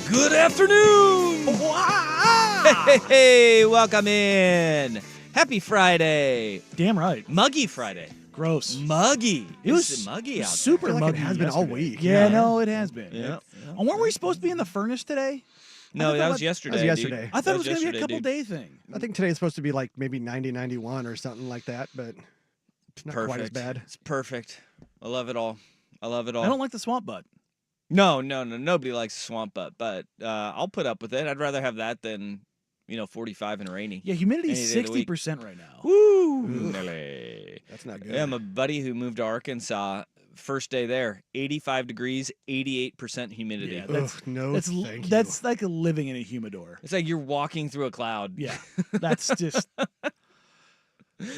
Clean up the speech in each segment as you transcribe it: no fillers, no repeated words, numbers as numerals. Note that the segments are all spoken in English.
Good afternoon! Hey, welcome in. Happy Friday. Damn right. Muggy Friday. Gross. Muggy. It was It's muggy out super I feel like muggy. it has been all yesterday. week. Yeah, Yeah. no, it has been. Yeah. And weren't we supposed to be in the furnace today? there. No, I that thought was that- yesterday. that was yesterday. Dude. I thought That it was going to be a yesterday, couple dude. day thing. I think today's supposed to be like maybe 90, 91 or something like that, but not quite as bad. It's perfect. I love it all. I love it all. I don't like the swamp butt. No. Nobody likes a swamp butt, but I'll put up with it. I'd rather have that than 45 and rainy. Yeah, humidity Any is day of the week. 60% right now. Woo! Ugh. Nelly. That's not good. Yeah, my buddy who moved to Arkansas, first day there, 85 degrees, 88% humidity. Yeah, Ugh, no, That's thank you. that's like living in a humidor. It's like you're walking through a cloud. Yeah, that's just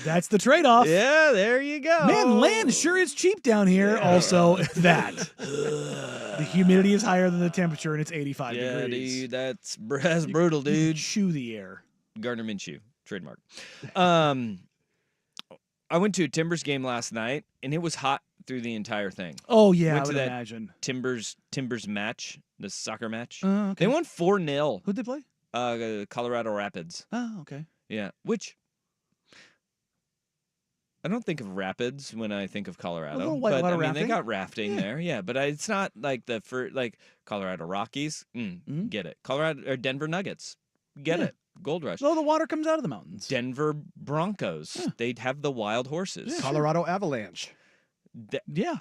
that's the trade-off. Yeah, there you go. Man, land sure is cheap down here. Yeah. Also, that the humidity is higher than the temperature, and it's 85 Yeah, degrees. dude, that's brutal, You can dude. chew the air. Gardner Minshew, trademark. I went to a Timbers game last night, and it was hot through the entire thing. Oh yeah, Went I to would that- imagine. Timbers match, the soccer match. Okay. They won 4-0. Who'd they play? Colorado Rapids. Oh, okay. Yeah, which I don't think of Rapids when I think of Colorado. little but whitewater I mean, they rafting. got rafting Yeah. there. Yeah, but it's not like like Colorado Rockies. Mhm. Get it? Colorado or Denver Nuggets. Get Yeah. it? Gold Rush. So the water comes out of the mountains. Denver Broncos. Yeah. They'd have the wild horses. Yeah. Colorado Avalanche. Yeah,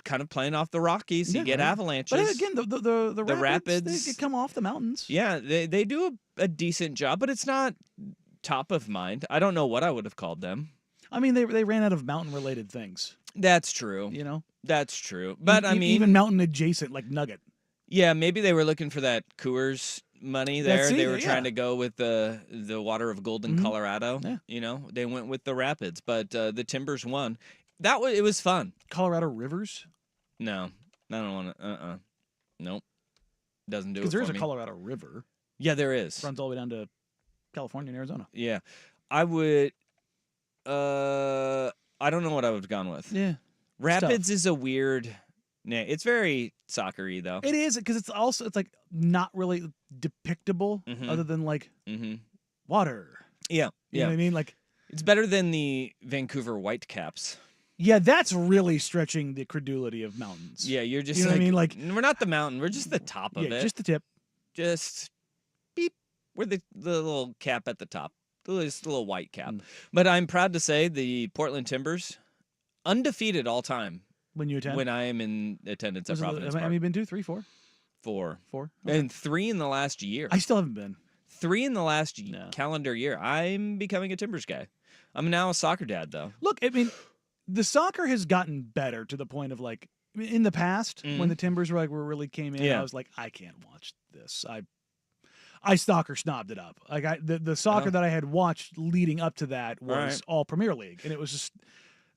Kind of playing off the Rockies. You Yeah. get avalanches. but again, the Rapids- they come off the mountains. Yeah, they do a decent job, but it's not top of mind. I don't know what I would have called them. I mean, they ran out of mountain related things. That's true. You know, That's true. But I mean, even mountain adjacent, like Nugget. yeah, maybe they were looking for that Coors money there. That's They it, were yeah. trying to go with the water of golden Mhm. Colorado. Yeah. They went with the Rapids, but the Timbers won. It was fun. Colorado Rivers, No, I don't want to. Nope, doesn't do it because for there is a me. Colorado River Yeah, there is. runs all the way down to California and Arizona. Yeah, I would. I don't know what I would have gone with. Yeah, Rapids is a weird. Nah, it's very soccery though. it is because it's like not really depictable, Mhm. other than like Mm-hmm. water. Yeah, You know what I mean? Like, It's better than the Vancouver Whitecaps. yeah, that's really stretching the credulity of mountains. Yeah, you're just You know what I mean? Like- we're not the mountain. We're just the top of yeah, it. just the tip. Just beep. We're the little cap at the top. Just a little white cap. Mm. But I'm proud to say the Portland Timbers, undefeated all time When you attend, when I am in attendance at Was it- Providence have Park. you been to 3, 4, 4. 4? Okay. And 3 in the last year. I still haven't been. 3 in the last No. calendar year. I'm becoming a Timbers guy. I'm now a soccer dad, though. Look, I mean, the soccer has gotten better to the point of like in the past Mhm. when the Timbers were really came in. Yeah. I was like, I can't watch this. I soccer snobbed it up. Like the soccer Oh. that I had watched leading up to that was Alright. all Premier League, and it was just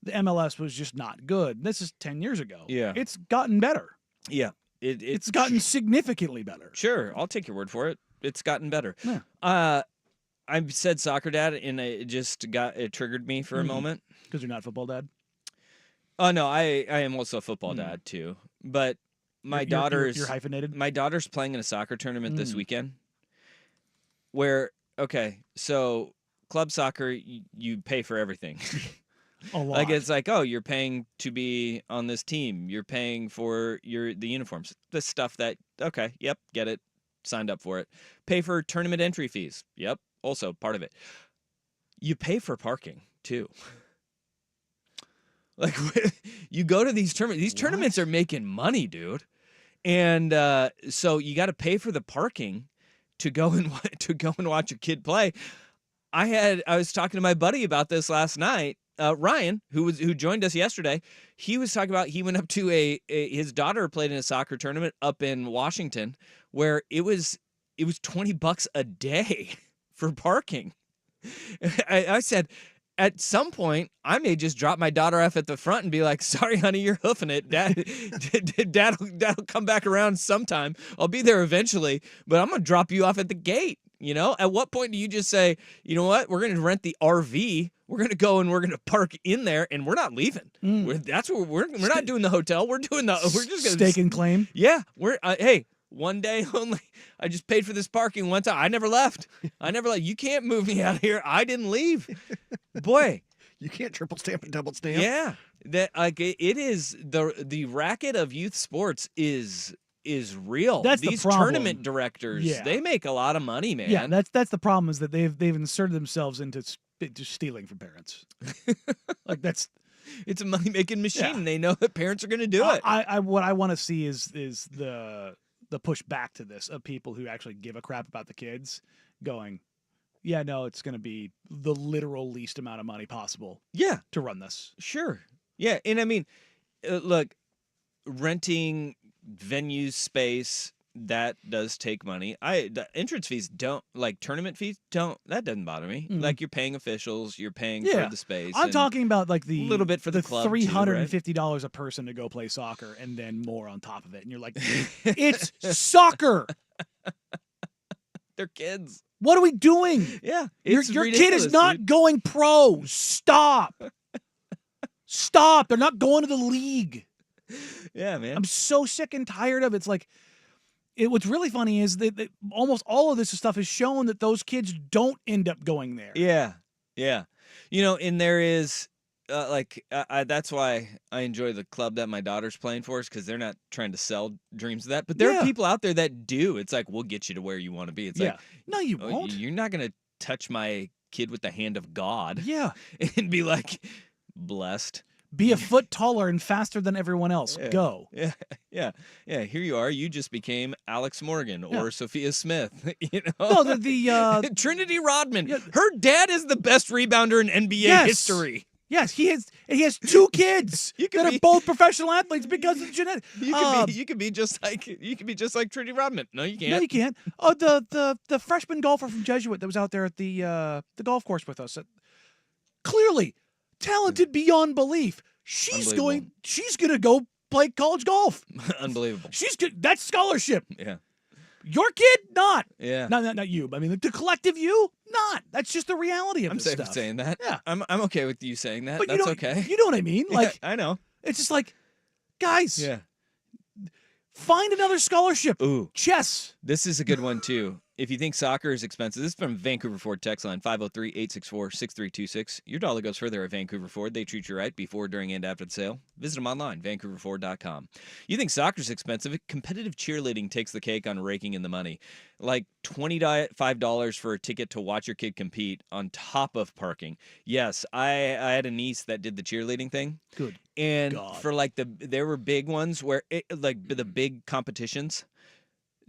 the MLS was just not good. This is 10 years ago. Yeah. It's gotten better. Yeah. It's gotten significantly better. Sure, I'll take your word for it. It's gotten better. Yeah. I said soccer dad, and it triggered me for a Mhm. moment. Because you're not a football dad. Oh no, I am also a football Mm. dad too. But my You're- daughter's you're hyphenated. my daughter's playing in a soccer tournament this Mm. weekend. So club soccer, you pay for everything. A lot. Like it's like, oh, you're paying to be on this team. You're paying for the uniforms, the stuff that yep, get it, signed up for it. Pay for tournament entry fees. Yep, also part of it. You pay for parking too. Like you go to these tournaments. These tournaments are making money, dude. And so you got to pay for the parking to go and watch your kid play. I was talking to my buddy about this last night. Ryan, who joined us yesterday, he was talking about he went up to his daughter played in a soccer tournament up in Washington where it was $20 a day for parking. I said, at some point, I may just drop my daughter off at the front and be like, "Sorry, honey, you're hoofing it. Dad'll come back around sometime. I'll be there eventually, but I'm gonna drop you off at the gate." You know, at what point do you just say, "You know what? We're gonna rent the RV. We're gonna go and we're gonna park in there, and we're not leaving. Mm. That's what we're not doing the hotel. We're just gonna Stake and claim. Yeah, hey, one day only. I just paid for this parking one time. I never left. You can't move me out of here. I didn't leave. Boy. You can't triple stamp and double stamp. Yeah. That it is the racket of youth sports is real. That's These the problem. tournament directors, Yeah. they make a lot of money, man. Yeah, that's the problem, is that they've inserted themselves into just stealing from parents. Like It's a money-making machine, Yeah. and they know that parents are going to do it. What I want to see is the push back to this of people who actually give a crap about the kids going, yeah, no, it's going to be the literal least amount of money possible Yeah, to run this. sure. Yeah, and I mean, look, renting venues space, that does take money. The entrance fees don't, like tournament fees that doesn't bother me. Mhm. Like you're paying officials, you're paying Yeah. for the space. I'm and talking about like the little bit for the club, too, right? $350 a person to go play soccer and then more on top of it. And you're like, it's soccer. They're kids. What are we doing? Yeah, Your it's kid is ridiculous, not dude. going pro. Stop. Stop. They're not going to the league. Yeah, man. I'm so sick and tired of it. It's like, what's really funny is that almost all of this stuff has shown that those kids don't end up going there. Yeah, yeah. And there is that's why I enjoy the club that my daughter's playing for, is because they're not trying to sell dreams of that. But there Yeah. are people out there that do. It's like, we'll get you to where you want to be. It's Yeah. like, No, you oh, won't. you're not gonna touch my kid with the hand of God Yeah. and be like blessed. Be a foot taller and faster than everyone else. Yeah. Go. Yeah, yeah, yeah. Here you are. You just became Alex Morgan or Yeah. Sophia Smith. No, the Trinity Rodman. Yeah. Her dad is the best rebounder in NBA Yes. history. yes, he has two kids You could that be- are both professional athletes because of genetic. You could be just like Trinity Rodman. No, you can't. No, you can't. Oh, the freshman golfer from Jesuit that was out there at the golf course with us. Clearly talented beyond belief. She's Unbelievable. gonna go play college golf. Unbelievable. That's scholarship. Yeah. Your kid, not. Yeah. Not you. I mean, the collective you, not. That's just the reality of I'm this safe stuff. with saying that. Yeah. I'm okay with you saying that. But That's you know, okay. You know what I mean? Yeah, Like, I know. it's just like, guys, Yeah. find another scholarship. Ooh, Chess. this is a good one too. If you think soccer is expensive, this is from Vancouver Ford text line 503-864-6326. Your dollar goes further at Vancouver Ford. They treat you right before, during, and after the sale. Visit them online, vancouverford.com. You think soccer's expensive? Competitive cheerleading takes the cake on raking in the money. Like $25 for a ticket to watch your kid compete on top of parking. Yes, I had a niece that did the cheerleading thing. Good. And God. for there were big ones where the big competitions,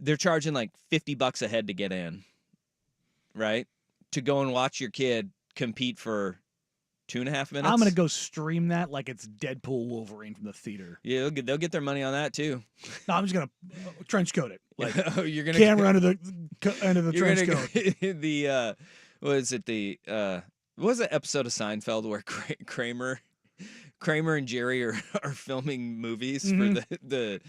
they're charging like $50 a head to get in, right? To go and watch your kid compete for 2.5 minutes. I'm gonna go stream that like it's Deadpool Wolverine from the theater. Yeah, they'll get their money on that too. No, I'm just gonna trench coat it. Like Oh, you're gonna camera under the you're trench gonna coat. the what is it, what was the episode of Seinfeld where Kramer and Jerry are filming movies for the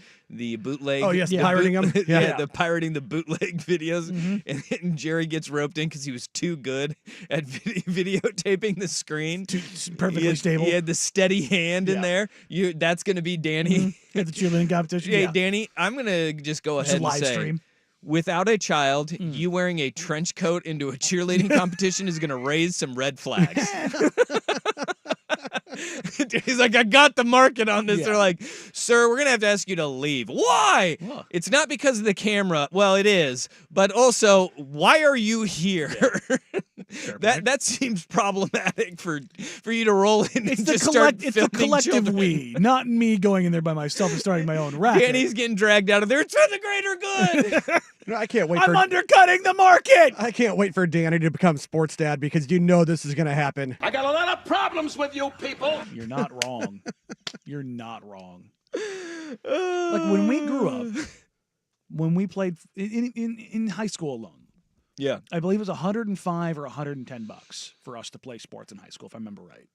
bootleg. Oh, yes, Yeah. pirating them. Yeah, the pirating the bootleg videos, Mhm. and Jerry gets roped in because he was too good at videotaping the screen. Perfectly stable. He had the steady hand in Yeah. there. That's gonna be Danny. At the cheerleading competition. Hey, Yeah. Danny, I'm gonna just go Just ahead and live say, stream. without a child, you wearing a trench coat into a cheerleading competition is gonna raise some red flags. He's like, I got the market on this. Yeah. They're like, sir, we're gonna have to ask you to leave. Why? What? It's not because of the camera. Well, it is, but also, why are you here? That seems problematic for you to roll in It's and the just start it's the filming collective children. we, not me going in there by myself and starting my own racket. Danny's getting dragged out of there. It's for the greater good. No, I can't wait I'm for undercutting the market. I can't wait for Danny to become sports dad because you know this is going to happen. I got a lot of problems with you people. You're not wrong. You're not wrong. Like when we grew up, when we played in high school alone, Yeah. I believe it was $105 or $110 for us to play sports in high school, if I remember right.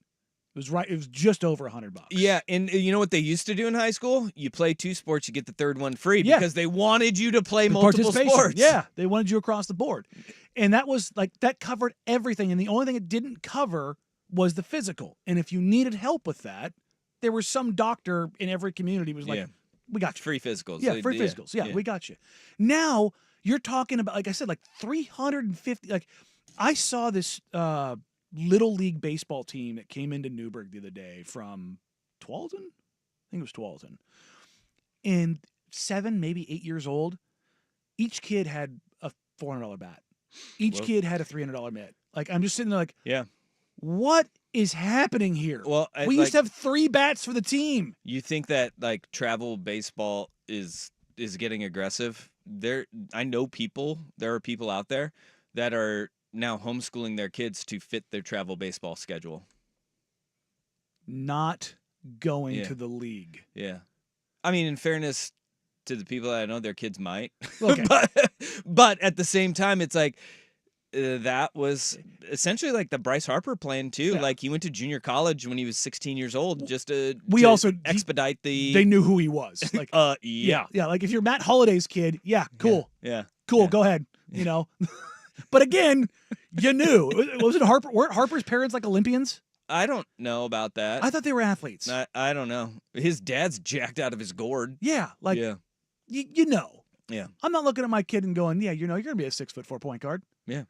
It was right. It was just over $100. Yeah, and you know what they used to do in high school? You play 2 sports, you get the third one free Yeah. because they wanted you to play The multiple participation. sports. Yeah, they wanted you across the board, and that was like that covered everything. And the only thing it didn't cover was the physical. And if you needed help with that, there was some doctor in every community who was like, Yeah. We got you. Free physicals. Yeah, free physicals. Yeah, we got you. Now you're talking about, like I said, like 350. Like I saw this little league baseball team that came into Newburgh the other day from Tualatin. I think it was Tualatin. And 7, maybe 8 years old. Each kid had a $400 bat. Each kid had a $300 mitt. Like I'm just sitting there like, yeah. What is happening here? Well, we used to have 3 bats for the team. You think that like travel baseball is getting aggressive? I know there are people out there that are now homeschooling their kids to fit their travel baseball schedule. Not going to the league. Yeah. I mean, in fairness to the people that I know, their kids might. Okay. but at the same time, it's like that was essentially like the Bryce Harper plan too. Yeah. Like he went to junior college when he was 16 years old just to expedite the. They knew who he was. Like yeah. Like if you're Matt Holliday's kid, cool. Yeah. Cool, Yeah. go ahead. You know. But again, you knew. Wasn't Harper? Weren't Harper's parents like Olympians? I don't know about that. I thought they were athletes. I don't know. His dad's jacked out of his gourd. Yeah, like yeah. You know. Yeah. I'm not looking at my kid and going, yeah, you're gonna be a 6'4" point guard. Yeah.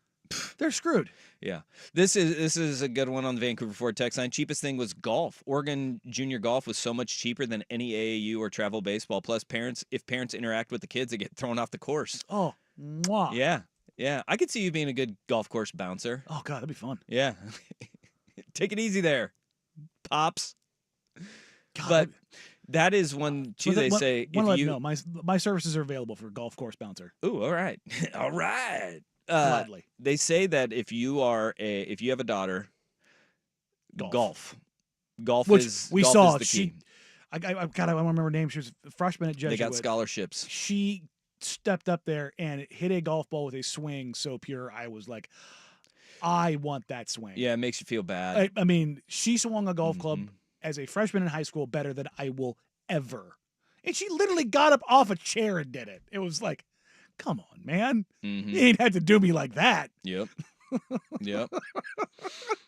They're screwed. Yeah. This is a good one on the Vancouver Ford text line. Cheapest thing was golf. Oregon junior golf was so much cheaper than any AAU or travel baseball. Plus if parents interact with the kids, they get thrown off the course. Oh, mwah. Yeah. Yeah. I could see you being a good golf course bouncer. Oh God, that'd be fun. Yeah. Take it easy there, Pops. God, But that is one too. They say if you know my services are available for golf course bouncer. Ooh, all right. All right. Gladly. They say that if you have a daughter, golf Which is we golf saw. is the key. I don't remember her name. She was a freshman at Jesuit. They got scholarships. She stepped up there and hit a golf ball with a swing so pure. I was like, I want that swing. Yeah, it makes you feel bad. I mean, she swung a golf club as a freshman in high school better than I will ever. And she literally got up off a chair and did it. It was like, come on, man. Mm-hmm. You ain't had to do me like that. Yep. Yep.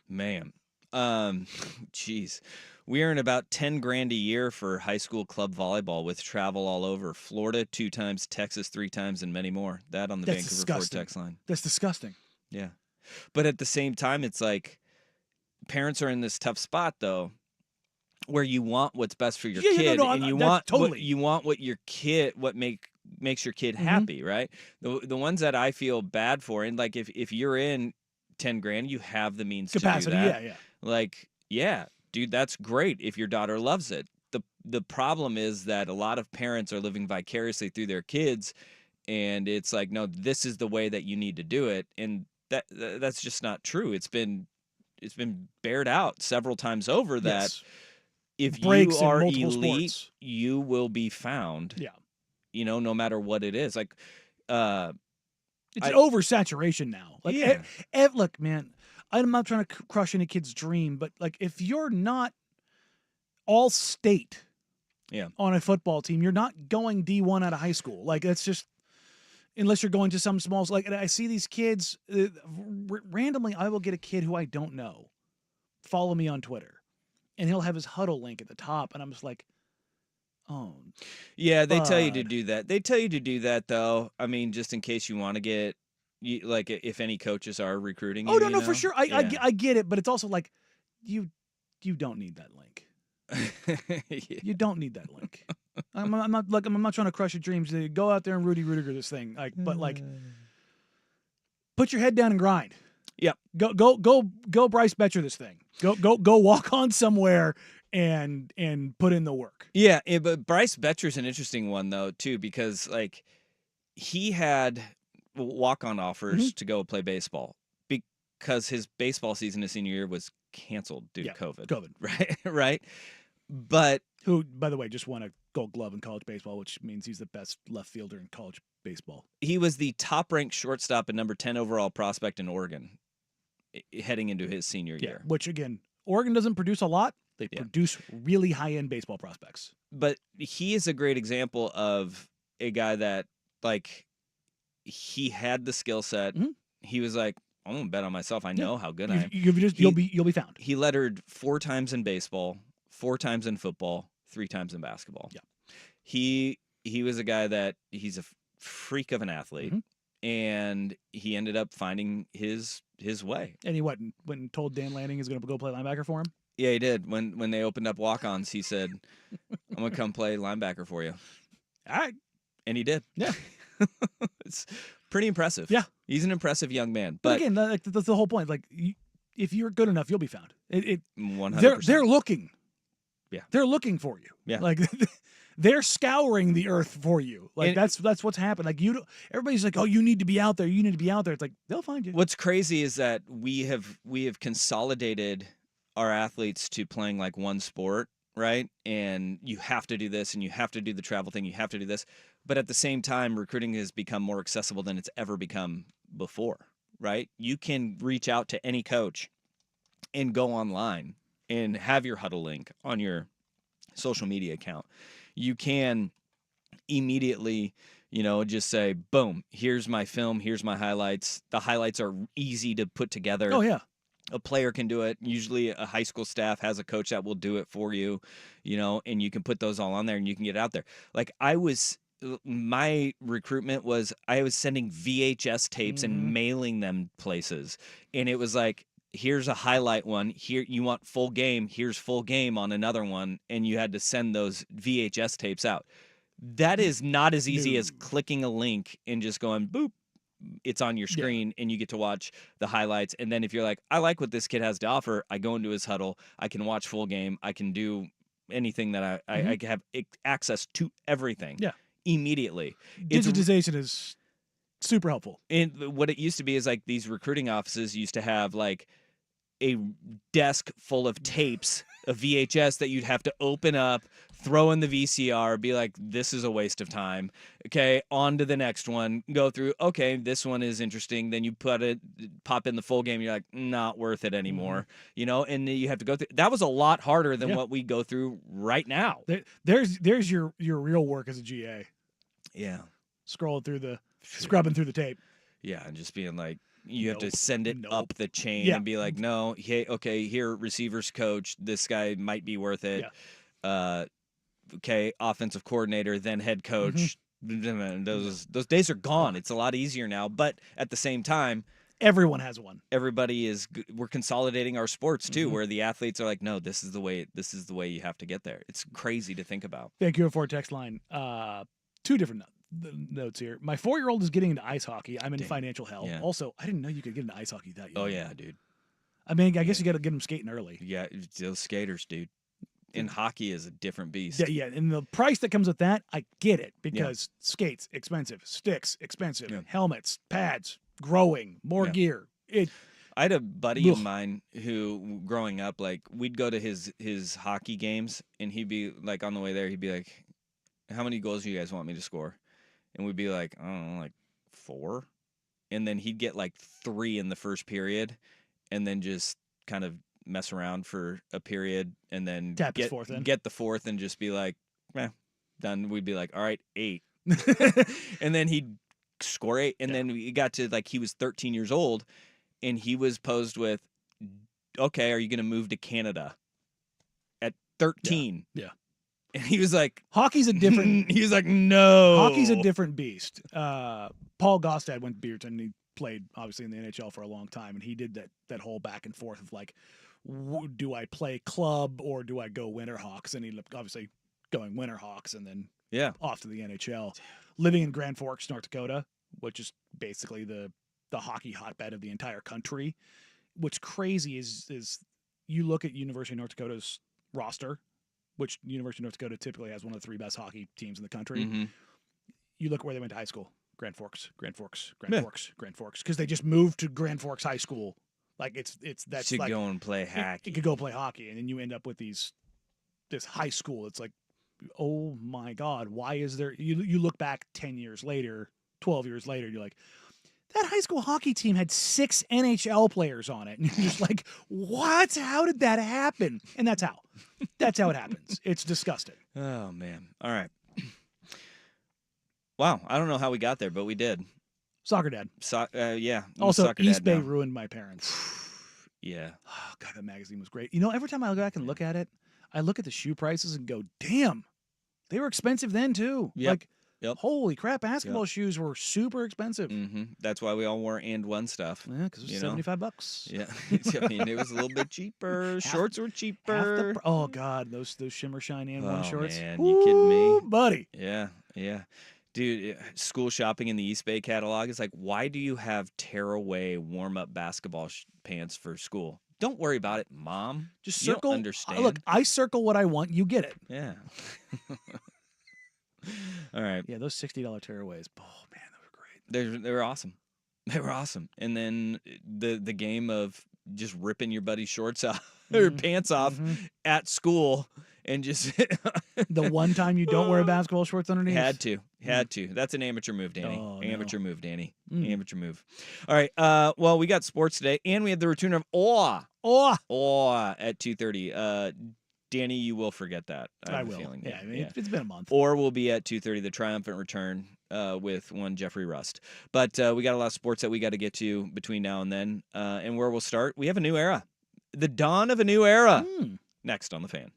Man. Jeez. We earn about $10,000 a year for high school club volleyball with travel all over. Florida 2 times, Texas 3 times, and many more. That on the That's Vancouver disgusting. Ford text line. That's disgusting. Yeah. But at the same time, it's like parents are in this tough spot though, where you want what's best for your kid, and you want what your kid, makes your kid happy, right? The ones that I feel bad for, and like if you're in $10,000, you have the means Capacity, to do that. yeah. Like, yeah, dude, that's great if your daughter loves it. The problem is that a lot of parents are living vicariously through their kids, and it's like, no, this is the way that you need to do it, and that's just not true. It's been bared out several times over that. Yes. If Breaks you are in multiple elite, sports. you will be found. Yeah. You know, no matter what it is. Like, it's an oversaturation now. Like, Yeah. Look, man, I'm not trying to crush any kid's dream, but like, if you're not all state, on a football team, you're not going D1 out of high school. Like, that's just, unless you're going to some small, like, and I see these kids randomly. I will get a kid who I don't know follow me on Twitter, and he'll have his huddle link at the top, and I'm just like, oh. Yeah, they tell you to do that. They tell you to do that, though. I mean, just in case you want to get, like, if any coaches are recruiting you. Oh, no, for sure. I get it, but it's also like, you don't need that link. Yeah. You don't need that link. I'm not trying to crush your dreams. Go out there and Rudy Rudiger this thing. Like, but like, put your head down and grind. Yep. Go Bryce Betcher this thing. Go walk on somewhere and put in the work. Yeah, but Bryce Betcher's an interesting one though too, because like he had walk-on offers to go play baseball because his baseball season his senior year was canceled due to COVID. Right. But who, by the way, just won a Gold Glove in college baseball, which means he's the best left fielder in college baseball. He was the top-ranked shortstop and number 10 overall prospect in Oregon heading into his senior year. Which, again, Oregon doesn't produce a lot. They produce really high-end baseball prospects. But he is a great example of a guy that, like, he had the skill set. Mm-hmm. He was like, I'm going to bet on myself. I know how good I am. You'll be found. He lettered 4 times in baseball, 4 times in football, 3 times in basketball. Yeah. he was a guy that he's a freak of an athlete, and he ended up finding his way. And he went and told Dan Lanning he's going to go play linebacker for him? Yeah, he did. When they opened up walk-ons, he said, I'm going to come play linebacker for you. All right. And he did. Yeah. It's pretty impressive. Yeah. He's an impressive young man. But But again, like, that's the whole point. Like, if you're good enough, you'll be found. 100%. They're looking. Yeah. They're looking for you. Yeah. Like, they're scouring the earth for you. Like, And- that's what's happened. Like, everybody's like, oh, you need to be out there. You need to be out there. It's like, they'll find you. What's crazy is that we have consolidated our athletes to playing like one sport, right? And you have to do this, and you have to do the travel thing, you have to do this. But at the same time, recruiting has become more accessible than it's ever become before, right? You can reach out to any coach and go online and have your huddle link on your social media account. You can immediately, just say, boom, here's my film, here's my highlights. The highlights are easy to put together. Oh, yeah. A player can do it. Usually a high school staff has a coach that will do it for you, and you can put those all on there and you can get it out there. Like my recruitment was I was sending VHS tapes and mailing them places. And it was like, here's a highlight one. Here, you want full game. Here's full game on another one. And you had to send those VHS tapes out. That is not as easy as clicking a link and just going, boop. It's on your screen and you get to watch the highlights. And then if you're like, I like what this kid has to offer, I go into his huddle, I can watch full game, I can do anything that I have access to everything immediately. Digitization is super helpful. And what it used to be is like these recruiting offices used to have like a desk full of tapes, a VHS that you'd have to open up, throw in the VCR, be like, this is a waste of time. Okay, on to the next one. Go through, okay, this one is interesting. Then you pop in the full game, you're like, not worth it anymore. And you have to go through. That was a lot harder than what we go through right now. There's your real work as a GA. Yeah. Scrubbing through the tape. Yeah, and just being like, you have to send it up the chain and be like, no, hey, okay, here, receivers coach, this guy might be worth it. Yeah. Okay, offensive coordinator, then head coach. Those days are gone. It's a lot easier now, but at the same time, everyone has one. We're consolidating our sports too, where the athletes are like, no, this is the way you have to get there. It's crazy to think about. Thank you for text line. Two different notes here. My 4-year-old is getting into ice hockey. I'm in financial hell. Yeah. Also, I didn't know you could get into ice hockey that young. Oh yeah, dude. I mean, I guess you got to get them skating early. Yeah, those skaters, dude. And hockey is a different beast. Yeah, and the price that comes with that, I get it, because skates expensive, sticks expensive, helmets, pads, growing, more gear. I had a buddy of mine who, growing up, like we'd go to his hockey games, and he'd be like, on the way there, he'd be like, "How many goals do you guys want me to score?" And we'd be like, "I don't know, like 4." And then he'd get like 3 in the first period, and then just kind of mess around for a period, and then get the 4th and just be like, done. We'd be like, all right, 8. And then he'd score 8. And then we got to like, he was 13 years old, and he was posed with, okay, are you going to move to Canada at 13? Yeah. And he was like, hockey's a different. He was like, no. Hockey's a different beast. Paul Gostad went to Beaverton. He played obviously in the NHL for a long time, and he did that whole back and forth of like, do I play club or do I go Winterhawks? And he ended up obviously going Winterhawks, and then off to the NHL. Living in Grand Forks, North Dakota, which is basically the hockey hotbed of the entire country. What's crazy is you look at University of North Dakota's roster, which University of North Dakota typically has one of the 3 best hockey teams in the country. Mm-hmm. You look where they went to high school. Grand Forks, because they just moved to Grand Forks High School. Like that's should like, go and play hockey. It could go play hockey, and then you end up with this high school. It's like, oh my God, why is there? You look back 10 years later, 12 years later, you're like, that high school hockey team had 6 NHL players on it, and you're just like, what? How did that happen? And that's how it happens. It's disgusting. Oh man! All right. Wow, I don't know how we got there, but we did. Soccer dad. Yeah. Also, East Bay ruined my parents. Yeah. Oh, God, that magazine was great. Every time I go back and look at it, I look at the shoe prices and go, damn, They were expensive then too. Yep. Like, Yep. holy crap, basketball shoes were super expensive. That's why we all wore and one stuff. Yeah, because it was $75. Yeah, I mean it was a little bit cheaper. Shorts were cheaper. Oh God, those shimmer shine and one shorts. Man, you kidding me, buddy? Yeah. Dude, school shopping in the East Bay catalog is like, why do you have tearaway warm-up basketball pants for school? Don't worry about it, Mom. Just You circle. don't understand. Look, I circle what I want. You get it. Yeah. All right. Yeah, those $60 tearaways. Oh man, those were great. They were awesome. They were awesome. And then the game of just ripping your buddy's shorts off or pants off at school and just the one time you don't wear basketball shorts underneath. Had to. That's an amateur move, Danny. Oh, amateur move, Danny. Amateur move. All right. Well, we got sports today, and we have the return of Awe at 2:30. Danny, you will forget that. I will. Feeling. Yeah, I mean, it's been a month. Or we'll be at 2:30, the triumphant return with one Jeffrey Rust. But we got a lot of sports that we got to get to between now and then. And where we'll start, we have a new era. The dawn of a new era. Next on The Fan.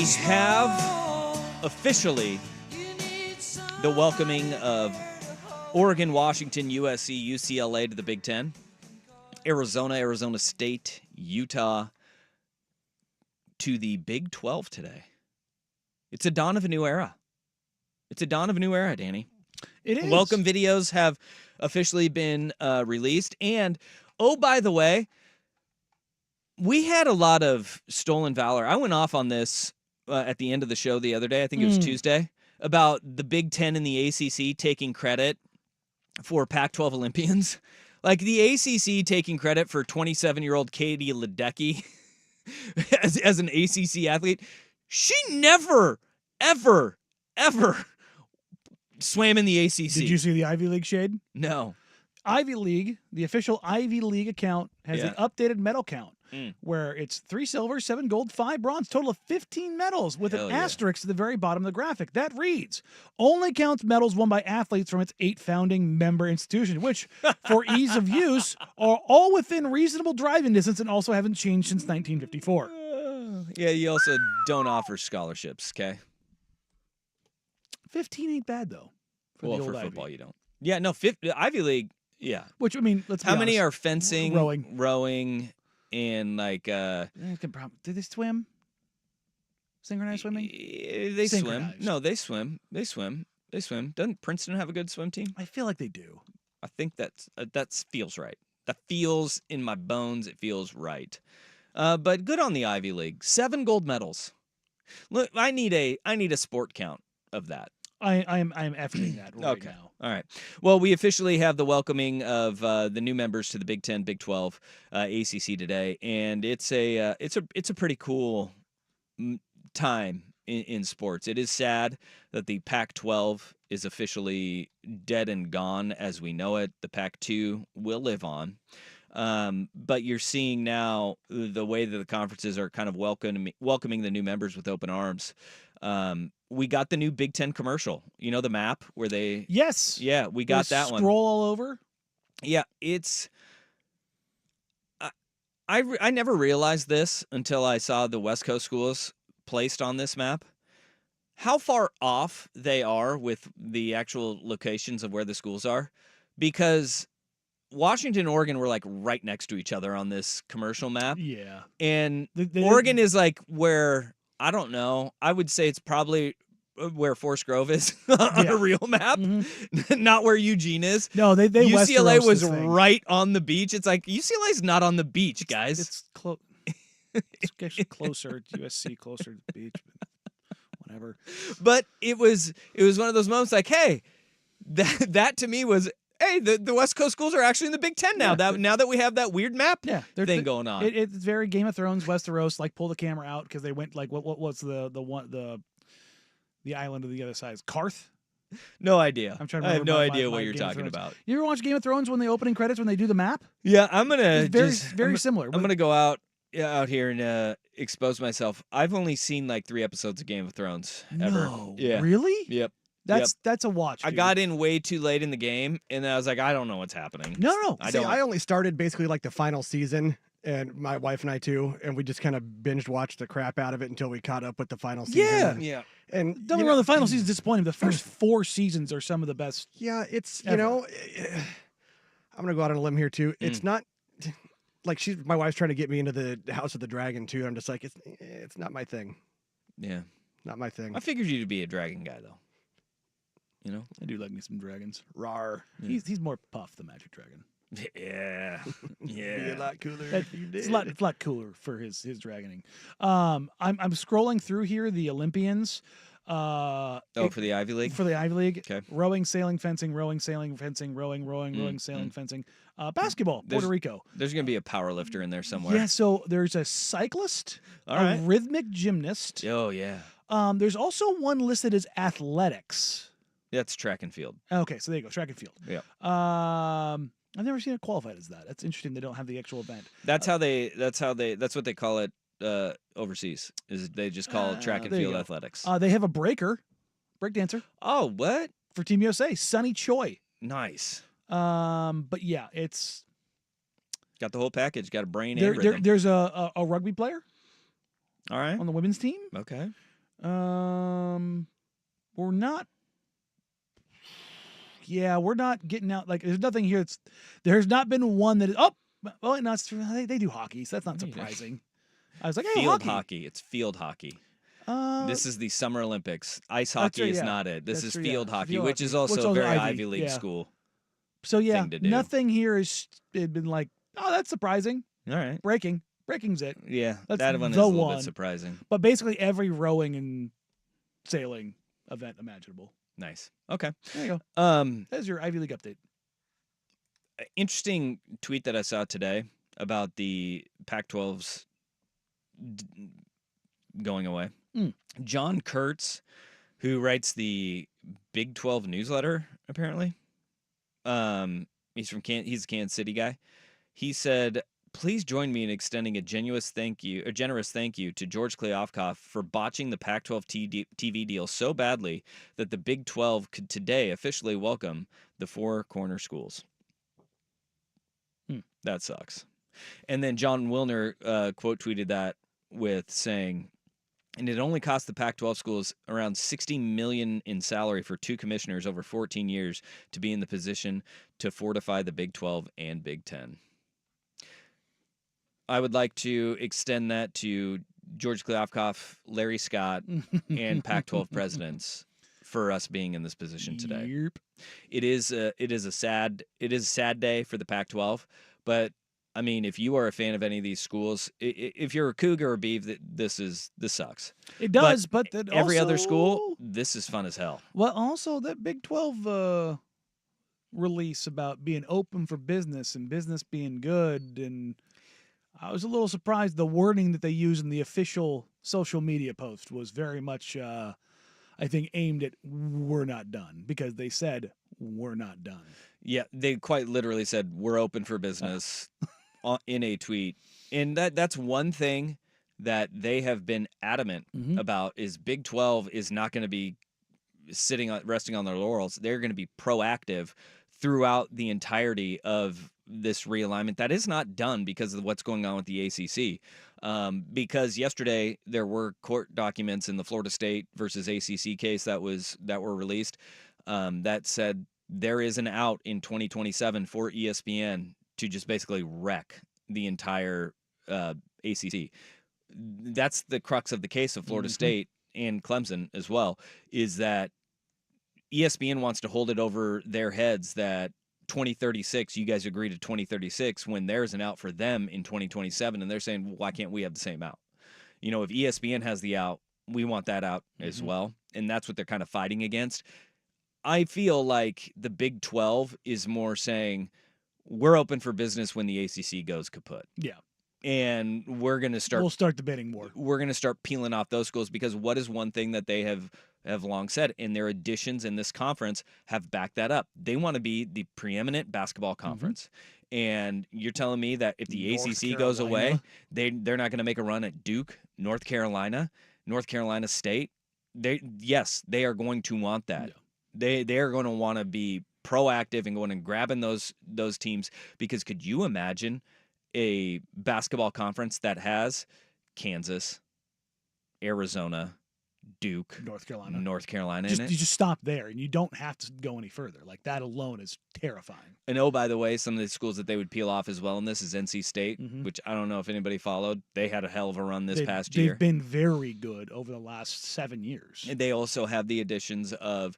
have officially the welcoming of Oregon, Washington, USC, UCLA to the Big Ten. Arizona, Arizona State, Utah to the Big 12 today. It's a dawn of a new era. It's a dawn of a new era, Danny. It is. Welcome videos have officially been released. And, oh, by the way, we had a lot of stolen valor. I went off on this at the end of the show the other day. I think it was Tuesday, about the Big Ten and the ACC taking credit for Pac-12 Olympians. Like the ACC taking credit for 27-year-old Katie Ledecky as an ACC athlete. She never, ever, ever swam in the ACC. Did you see the Ivy League shade? No. Ivy League, the official Ivy League account, has the updated medal count, where it's 3 silver, 7 gold, 5 bronze, total of 15 medals with an asterisk at the very bottom of the graphic. That reads, only counts medals won by athletes from its 8 founding member institutions, which, for ease of use, are all within reasonable driving distance and also haven't changed since 1954. Yeah, you also don't offer scholarships, okay? 15 ain't bad, though. For football, you don't. Yeah, no, Ivy League, yeah. Which, I mean, let's be How many honest. are fencing, rowing, and like... Do they swim? Synchronized swimming? They swim. No, they swim. They swim. Doesn't Princeton have a good swim team? I feel like they do. I think that feels right. That feels in my bones. It feels right. But good on the Ivy League. 7 gold medals. Look, I need a sport count of that. I'm effing that right now. All right. Well, we officially have the welcoming of the new members to the Big 10, Big 12, ACC today, and it's a pretty cool time in sports. It is sad that the Pac-12 is officially dead and gone as we know it. The Pac-2 will live on. But you're seeing now the way that the conferences are kind of welcoming the new members with open arms. We got the new Big Ten commercial. You know the map where they... Yes. Yeah, we got that one. Scroll all over. Yeah, it's... I never realized this until I saw the West Coast schools placed on this map. How far off they are with the actual locations of where the schools are. Because Washington and Oregon were like right next to each other on this commercial map. Yeah. And Oregon is like where... I don't know. I would say it's probably where Forest Grove is on a real map, not where Eugene is. No, they UCLA Westeros was this thing. right on the beach. It's like UCLA's not on the beach, guys. It's close. It's actually closer. USC closer to the beach, but whatever. But it was one of those moments like, hey, that to me was. Hey, the West Coast schools are actually in the Big Ten now. Now that we have that weird map thing going on, it's very Game of Thrones, Westeros. Like pull the camera out because they went like what's the island of the other side? Is Karth? No idea. I'm trying to. I have no my idea what you're Game of talking Thrones. about. You ever watch Game of Thrones when the opening credits when they do the map? Yeah, I'm gonna it's very similar. I'm gonna go out here and expose myself. I've only seen like 3 episodes of Game of Thrones ever. No, yeah. Really? Yep. That's a watch. Dude. I got in way too late in the game, and I was like, I don't know what's happening. No. I only started basically like the final season, and my wife and I too, and we just kind of binged watched the crap out of it until we caught up with the final season. Yeah. And don't get me wrong, the final season's disappointing. The first 4 seasons are some of the best. Yeah, it's ever. I'm gonna go out on a limb here too. It's not like my wife's trying to get me into the House of the Dragon too. I'm just like it's not my thing. Yeah, not my thing. I figured you to be a dragon guy though. You know, I do like me some dragons. Rawr. Yeah. He's more Puff the Magic Dragon. Yeah, yeah. Be a lot cooler if you did. It's a lot cooler for his dragoning. I'm scrolling through here the Olympians. For the Ivy League. For the Ivy League. Okay. Rowing, sailing, fencing, rowing, sailing, fencing, rowing, sailing, fencing. Basketball, Puerto Rico. There's gonna be a power lifter in there somewhere. Yeah. So there's a cyclist, All right. a rhythmic gymnast. Oh yeah. There's also one listed as athletics. That's track and field. Okay, so there you go, track and field. Yeah. I've never seen it qualified as that. That's interesting. They don't have the actual event. That's what they call it overseas. Is they just call it track and there you field go. athletics. They have a break dancer Oh, what? for Team USA, Sunny Choi. Nice. But yeah, it's Got the whole package. Got a brain and rhythm. there's a rugby player All right. on the women's team. Okay. We're not. Yeah, we're not getting out. Like, there's nothing here. There's not been one that is. Oh, well, no, it's true. They do hockey, so that's not surprising. I was like, hey, Field hockey. hockey. It's field hockey. This This is the Summer Olympics. Ice hockey is not it. This is field hockey, Field which is hockey, also a very Ivy, Ivy League yeah. school So yeah, thing to do. nothing here has been like, oh, that's surprising. All right. Breaking's it. Yeah, That's that one is the a little one. bit surprising. But basically every rowing and sailing event imaginable. Nice. Okay. There you go. Um, There's your Ivy League update. interesting tweet that I saw today about the Pac-12's going away. John Kurtz, who writes the Big 12 newsletter, apparently. He's a Kansas City guy. He said, "Please join me in extending a generous thank you to George Kliavkoff for botching the Pac-12 TV deal so badly that the Big 12 could today officially welcome the Four Corner Schools." That sucks. And then John Wilner quote tweeted that with saying, "And it only cost the Pac-12 schools around $60 million in salary for two commissioners over 14 years to be in the position to fortify the Big 12 and Big 10. I would like to extend that to George Kliavkoff, Larry Scott, and Pac-12 presidents for us being in this position today. Yep. It is a sad day for the Pac-12, but I mean, if you are a fan of any of these schools, if you're a Cougar or Beav, this sucks. It does, but that Every other also- school, this is fun as hell. Well, also that Big 12 release about being open for business and business being good, and I was a little surprised the wording that they use in the official social media post was very much, I think, aimed at "we're not done," because they said "we're not done." Yeah, they quite literally said we're open for business in a tweet, and that's one thing that they have been adamant about is Big 12 is not going to be resting on their laurels. They're going to be proactive throughout the entirety of this realignment that is not done because of what's going on with the ACC. Because yesterday there were court documents in the Florida State versus ACC case that were released that said there is an out in 2027 for ESPN to just basically wreck the entire ACC. That's the crux of the case of Florida State and Clemson as well, is that ESPN wants to hold it over their heads that 2036, you guys agree to 2036 when there's an out for them in 2027, and they're saying, well, why can't we have the same out? You know, if ESPN has the out, we want that out as well, and that's what they're kind of fighting against. I feel like the Big 12 is more saying, we're open for business when the ACC goes kaput. Yeah. And we'll start the bidding war. We're going to start peeling off those schools because what is one thing that they have long said, and their additions in this conference have backed that up. They want to be the preeminent basketball conference. And you're telling me that if the ACC goes away, they're not going to make a run at Duke, North Carolina State. They are going to want that. Yeah. They are going to want to be proactive and going and grabbing those teams, because could you imagine a basketball conference that has Kansas, Arizona, Duke, North Carolina in it? You just stop there, and you don't have to go any further. Like, that alone is terrifying. And oh, by the way, some of the schools that they would peel off as well in this is NC State, which I don't know if anybody followed. They had a hell of a run this past year. They've been very good over the last 7 years. And they also have the additions of,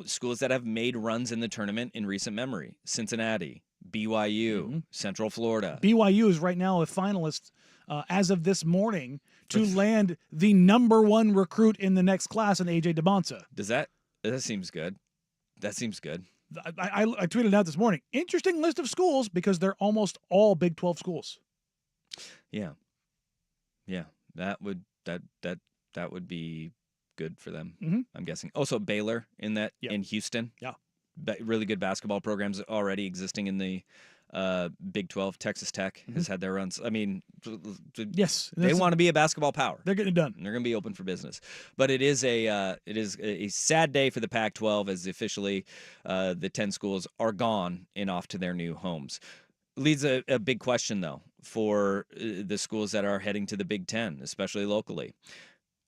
schools that have made runs in the tournament in recent memory. Cincinnati, BYU, Central Florida. BYU is right now a finalist as of this morning to land the #1 recruit in the next class in AJ DeBonsa. That seems good. That seems good. I tweeted out this morning. Interesting list of schools because they're almost all Big 12 schools. Yeah. Yeah. That would be good for them. I'm guessing. Also Baylor in Houston. Yeah. Really good basketball programs already existing in the Big 12. Texas Tech has had their runs. I mean, yes, they want to be a basketball power. They're getting it done. They're going to be open for business. But it is a sad day for the Pac-12 as officially the 10 schools are gone and off to their new homes. Leads a big question, though, for the schools that are heading to the Big 10, especially locally.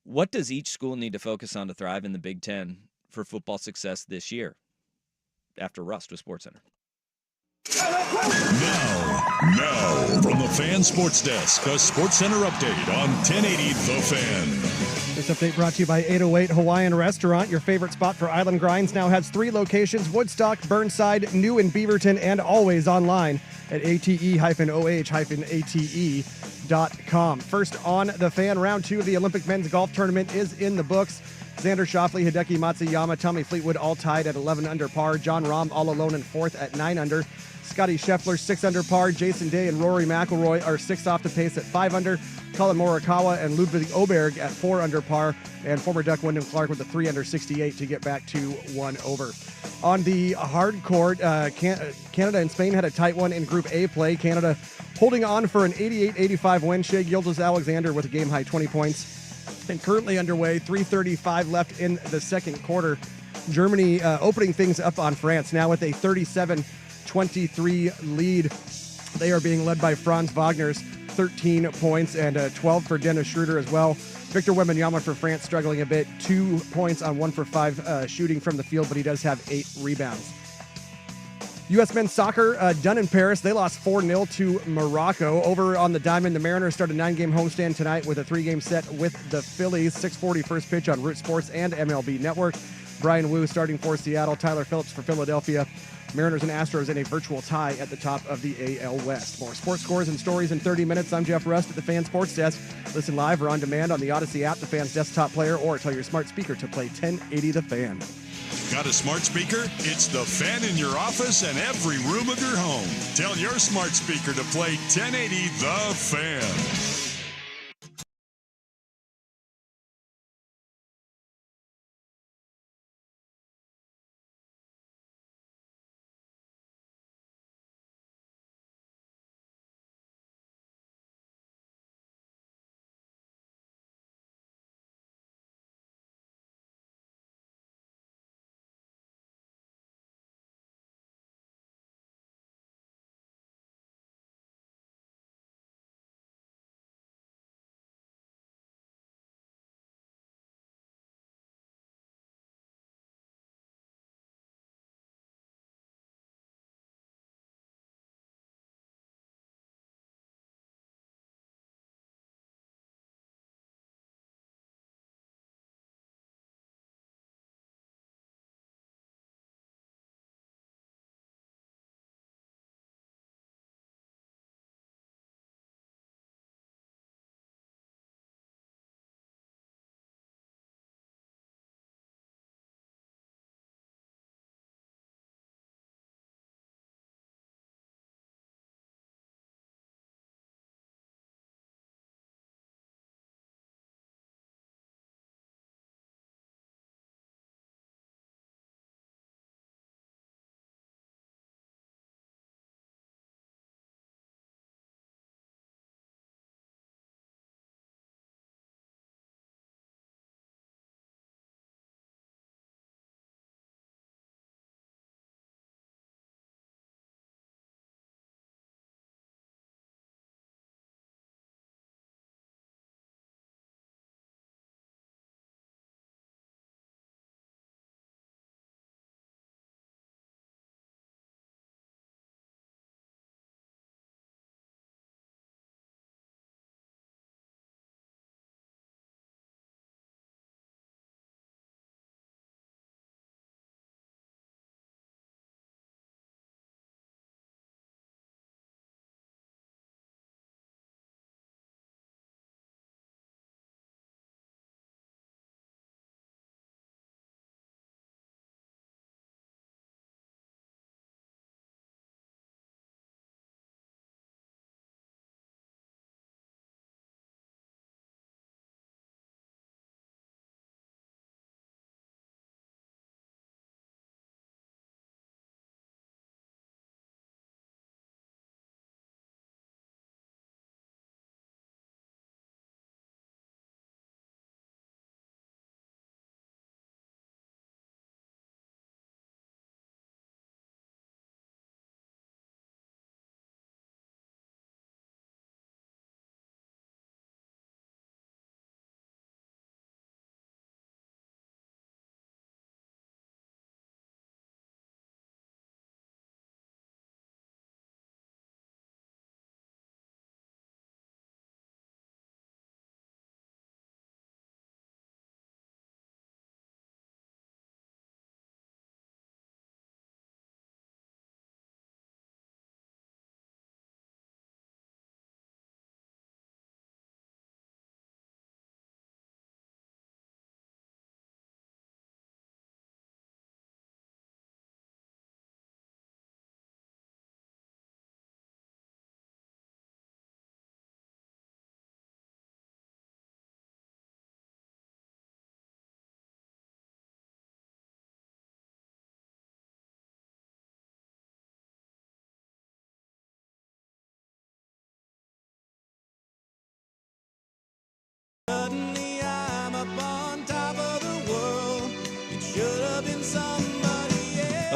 What does each school need to focus on to thrive in the Big Ten for football success this year? After Rust with SportsCenter. Now, from the Fan Sports Desk, a SportsCenter update on 1080 The Fan. This update brought to you by 808 Hawaiian Restaurant. Your favorite spot for island grinds now has 3 locations: Woodstock, Burnside, new in Beaverton, and always online at ate-oh-ate.com. First on The Fan, round 2 of the Olympic men's golf tournament is in the books. Xander Schauffele, Hideki Matsuyama, Tommy Fleetwood all tied at 11 under par. John Rahm all alone in 4th at 9 under. Scotty Scheffler 6 under par. Jason Day and Rory McIlroy are 6 off the pace at 5 under. Colin Morikawa and Ludwig Oberg at 4 under par. And former Duck Wyndham Clark with a 3 under 68 to get back to 1 over. On the hard court, Canada and Spain had a tight one in Group A play. Canada holding on for an 88-85 win. Shai Gilgeous-Alexander with a game-high 20 points. And currently underway, 3:35 left in the second quarter. Germany opening things up on France now with a 37-23 lead. They are being led by Franz Wagner's 13 points and 12 for Dennis Schroeder as well. Victor Wembanyama for France struggling a bit. 2 points on 1 for 5 shooting from the field, but he does have 8 rebounds. U.S. men's soccer done in Paris. They lost 4-0 to Morocco. Over on the Diamond, the Mariners start a 9-game homestand tonight with a 3-game set with the Phillies. 6:40 first pitch on Root Sports and MLB Network. Brian Wu starting for Seattle. Tyler Phillips for Philadelphia. Mariners and Astros in a virtual tie at the top of the AL West. More sports scores and stories in 30 minutes. I'm Jeff Rust at the Fan Sports Desk. Listen live or on demand on the Odyssey app, the Fan's desktop player, or tell your smart speaker to play 1080 The Fan. Got a smart speaker? It's The Fan in your office and every room of your home. Tell your smart speaker to play 1080 The Fan.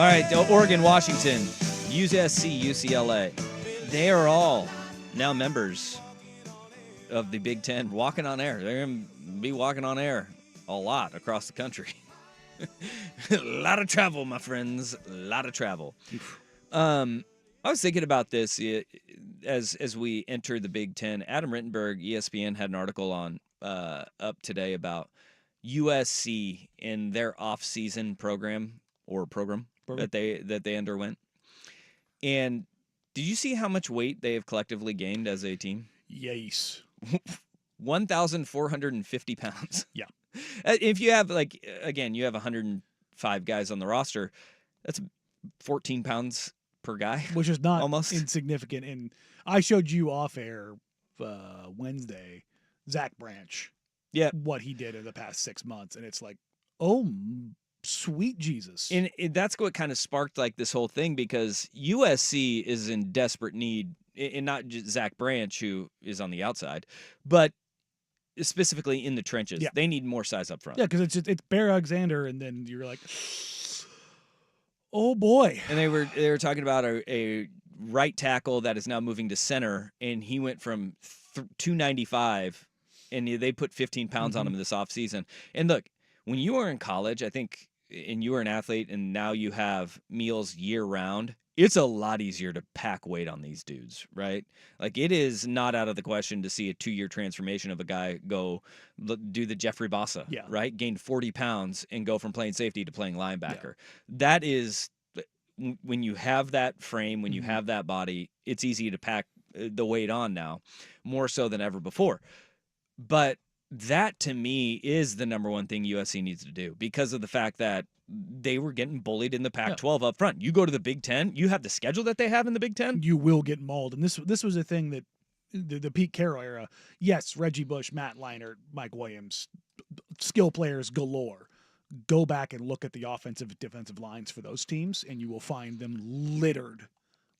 right, Oregon, Washington, USC, UCLA. They are all now members of the Big Ten, walking on air. They're going to be walking on air a lot across the country. A lot of travel, my friends. A lot of travel. I was thinking about this as we enter the Big Ten. Adam Rittenberg, ESPN, had an article on up today about USC and their off-season program that they underwent. And did you see how much weight they have collectively gained as a team? Yes. 1,450 pounds. Yeah. If you have, you have 105 guys on the roster, that's 14 pounds per guy. Which is not almost insignificant. And I showed you off air Wednesday, Zach Branch, what he did in the past 6 months. And it's like, oh, sweet Jesus. And that's what kind of sparked this whole thing, because USC is in desperate need, and not just Zach Branch, who is on the outside, but specifically in the trenches. Yeah. They need more size up front. Yeah, because it's Bear Alexander, and then you're like, oh boy. And they were talking about a right tackle that is now moving to center, and he went from 295, and they put 15 pounds on him this offseason. And look, when you were in college, I think, and you were an athlete, and now you have meals year round, it's a lot easier to pack weight on these dudes, right? It is not out of the question to see a 2-year transformation of a guy go do the Jeffrey Bossa, right? Gain 40 pounds and go from playing safety to playing linebacker. Yeah. That is, when you have that frame, when you have that body, it's easy to pack the weight on now, more so than ever before. But that, to me, is the number one thing USC needs to do, because of the fact that they were getting bullied in the Pac-12 up front. You go to the Big Ten, you have the schedule that they have in the Big Ten, you will get mauled. And this was a thing that the Pete Carroll era, yes, Reggie Bush, Matt Leinart, Mike Williams, skill players galore. Go back and look at the offensive defensive lines for those teams, and you will find them littered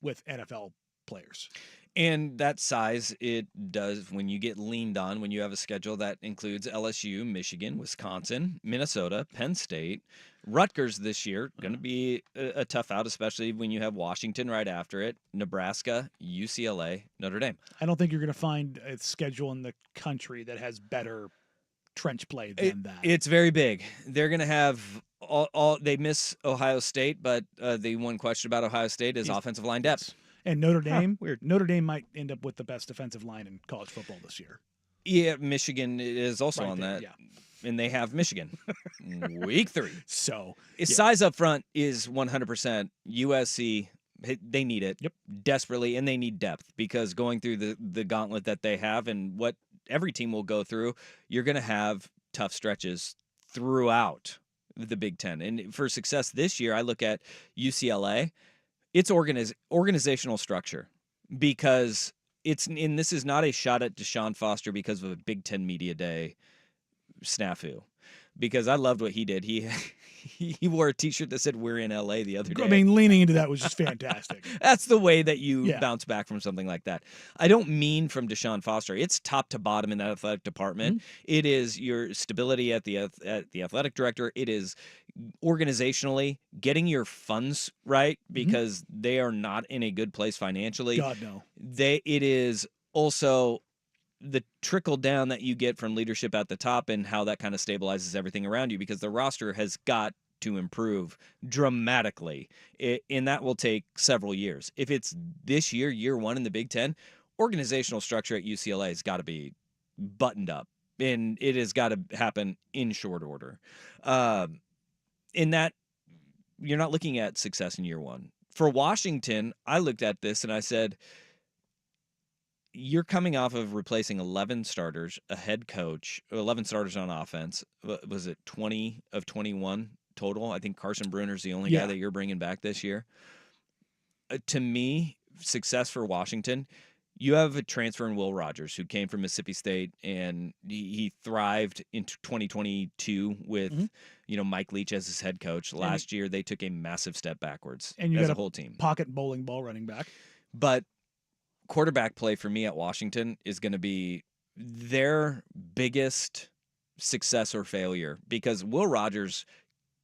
with NFL players. And that size, it does, when you get leaned on, when you have a schedule that includes LSU, Michigan, Wisconsin, Minnesota, Penn State, Rutgers this year, going to be a tough out, especially when you have Washington right after it, Nebraska, UCLA, Notre Dame. I don't think you're going to find a schedule in the country that has better trench play than that. It's very big. They're going to have they miss Ohio State, but the one question about Ohio State is offensive line depth. And Notre Dame, Notre Dame might end up with the best defensive line in college football this year. Yeah, Michigan is also right on there, that. Yeah. And they have Michigan. Week 3. So size up front is 100%. USC, they need it desperately, and they need depth, because going through the gauntlet that they have and what every team will go through, you're going to have tough stretches throughout the Big Ten. And for success this year, I look at UCLA. It's organizational structure, because this is not a shot at Deshaun Foster because of a Big Ten Media Day snafu, because I loved what he did. He wore a T-shirt that said "We're in LA" the other day. I mean, leaning into that was just fantastic. That's the way that you bounce back from something like that. I don't mean from Deshaun Foster. It's top to bottom in that athletic department. It is your stability at the athletic director. It is organizationally getting your funds right, because they are not in a good place financially. God, no. It is also the trickle down that you get from leadership at the top, and how that kind of stabilizes everything around you, because the roster has got to improve dramatically, and that will take several years. If it's this year 1 in the Big Ten, organizational structure at UCLA has got to be buttoned up, and it has got to happen in short order. In that, you're not looking at success in year 1. For Washington, I looked at this and I said, you're coming off of replacing 11 starters, a head coach, 11 starters on offense. Was it 20 of 21 total? I think Carson Bruner's the only guy that you're bringing back this year. To me, success for Washington, you have a transfer in Will Rogers, who came from Mississippi State, and he thrived in 2022 with Mike Leach as his head coach. Last year, they took a massive step backwards and you as got a whole team. Pocket bowling ball running back. But quarterback play for me at Washington is going to be their biggest success or failure, because Will Rogers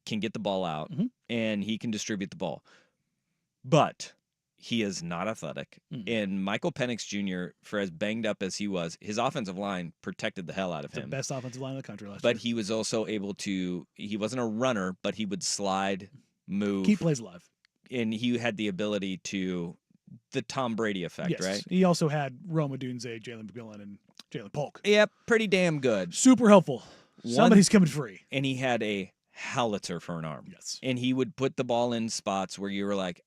can get the ball out, Mhm. and he can distribute the ball. But he is not athletic. And Michael Penix Jr., for as banged up as he was, his offensive line protected the hell out of The him. best offensive line in the country last But year. he was also able to, he wasn't a runner, but he would slide, move. Keep plays alive. And he had the ability to, the Tom Brady effect, Yes. right? He also had Roma Dunze, Jalen McMillan, and Jalen Polk. Yeah, pretty damn good. Super helpful. Somebody's coming free. And he had a howitzer for an arm. Yes. And he would put the ball in spots where you were like,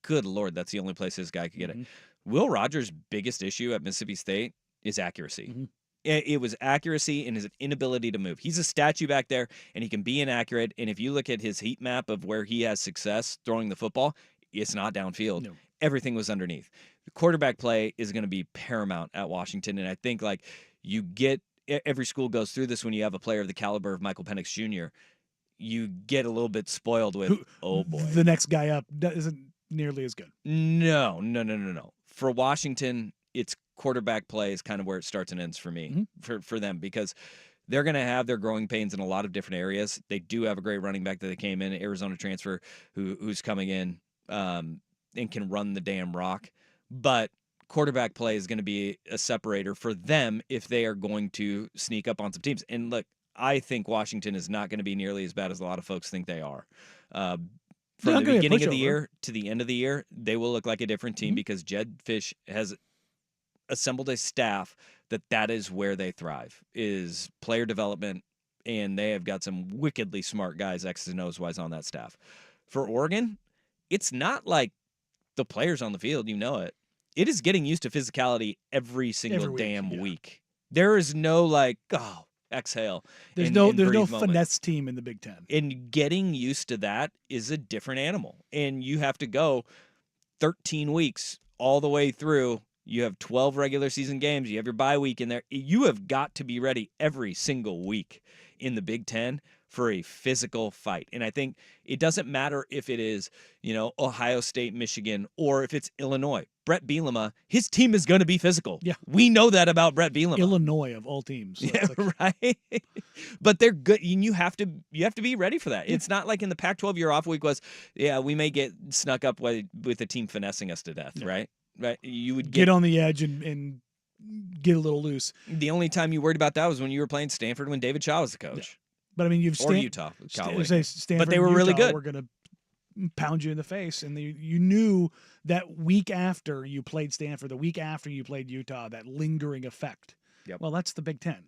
good Lord, that's the only place this guy could get it. Will Rogers' biggest issue at Mississippi State is accuracy. It was accuracy and his inability to move. He's a statue back there, and he can be inaccurate. And if you look at his heat map of where he has success throwing the football, it's not downfield. No. Everything was underneath. The quarterback play is going to be paramount at Washington, and I think like you get every school goes through this when you have a player of the caliber of Michael Penix Jr. You get a little bit spoiled with, oh boy, The next guy up isn't nearly as good. No. For Washington, it's quarterback play is kind of where it starts and ends for me, for them, because they're going to have their growing pains in a lot of different areas. They do have a great running back that they came in, Arizona transfer, who's coming in and can run the damn rock. But quarterback play is going to be a separator for them if they are going to sneak up on some teams. And look, I think Washington is not going to be nearly as bad as a lot of folks think they are. From the beginning of the year to the end of the year, they will look like a different team because Jed Fish has assembled a staff that is where they thrive, is player development, and they have got some wickedly smart guys, X's and O's wise, on that staff. For Oregon, it's not like the players on the field, you know it. It is getting used to physicality every single damn week. There is no like, oh, exhale. There's and no moment. finesse team in the Big Ten. And getting used to that is a different animal. And you have to go 13 weeks all the way through. You have 12 regular season games. You have your bye week in there. You have got to be ready every single week in the Big Ten for a physical fight. And I think it doesn't matter if it is, Ohio State, Michigan, or if it's Illinois. Brett Bielema, his team is going to be physical. Yeah. We know that about Brett Bielema. Illinois of all teams. So yeah, right. But they're good. And you have to be ready for that. Yeah. It's not like in the Pac-12 your off week was, we may get snuck up with the team finessing us to death, right? Right. You would get on the edge and get a little loose. The only time you worried about that was when you were playing Stanford when David Shaw was the coach. Yeah. But I mean, or Utah. Stanford, but they were really good. We're going to pound you in the face, and you knew that week after you played Stanford, the week after you played Utah, that lingering effect. Yep. Well, that's the Big Ten.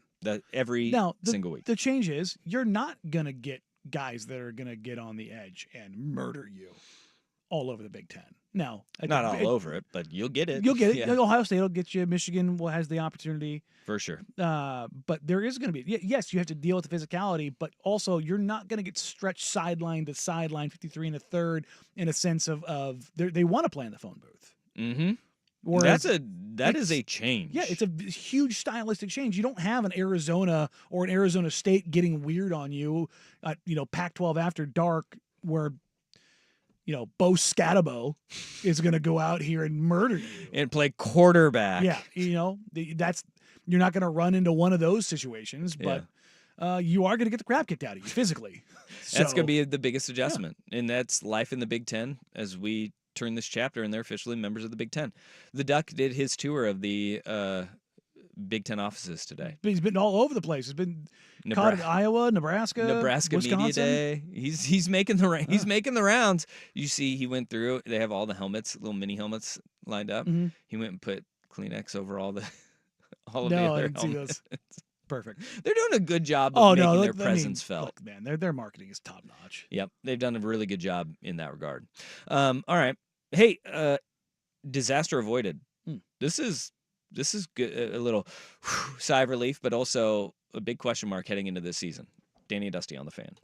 Every single week. The change is you're not going to get guys that are going to get on the edge and murder you all over the Big Ten. Now, not all over it, but you'll get it. You'll get it. Yeah. Ohio State will get you. Michigan has the opportunity. For sure. But there is going to be, yes, you have to deal with the physicality, but also you're not going to get stretched sideline to sideline 53 and a third in a sense of they want to play in the phone booth. Mm-hmm. Whereas that is a change. Yeah, it's a huge stylistic change. You don't have an Arizona or an Arizona State getting weird on you, Pac-12 after dark where Bo Scatabo is going to go out here and murder you and play quarterback. Yeah, you're not going to run into one of those situations, but you are going to get the crap kicked out of you physically. That's going to be the biggest adjustment, and that's life in the Big Ten as we turn this chapter, and they're officially members of the Big Ten. The Duck did his tour of the Big Ten offices today. But he's been all over the place. He's been caught in Iowa, Nebraska Wisconsin. Media Day. He's making the rounds. You see, he went through. They have all the helmets, little mini helmets lined up. Mm-hmm. He went and put Kleenex over all of the I other didn't helmets. See those. Perfect. They're doing a good job of making their presence felt. Look, man, their marketing is top notch. Yep, they've done a really good job in that regard. All right, hey, disaster avoided. This is good. A little sigh of relief, but also a big question mark heading into this season. Danny and Dusty on the Fan.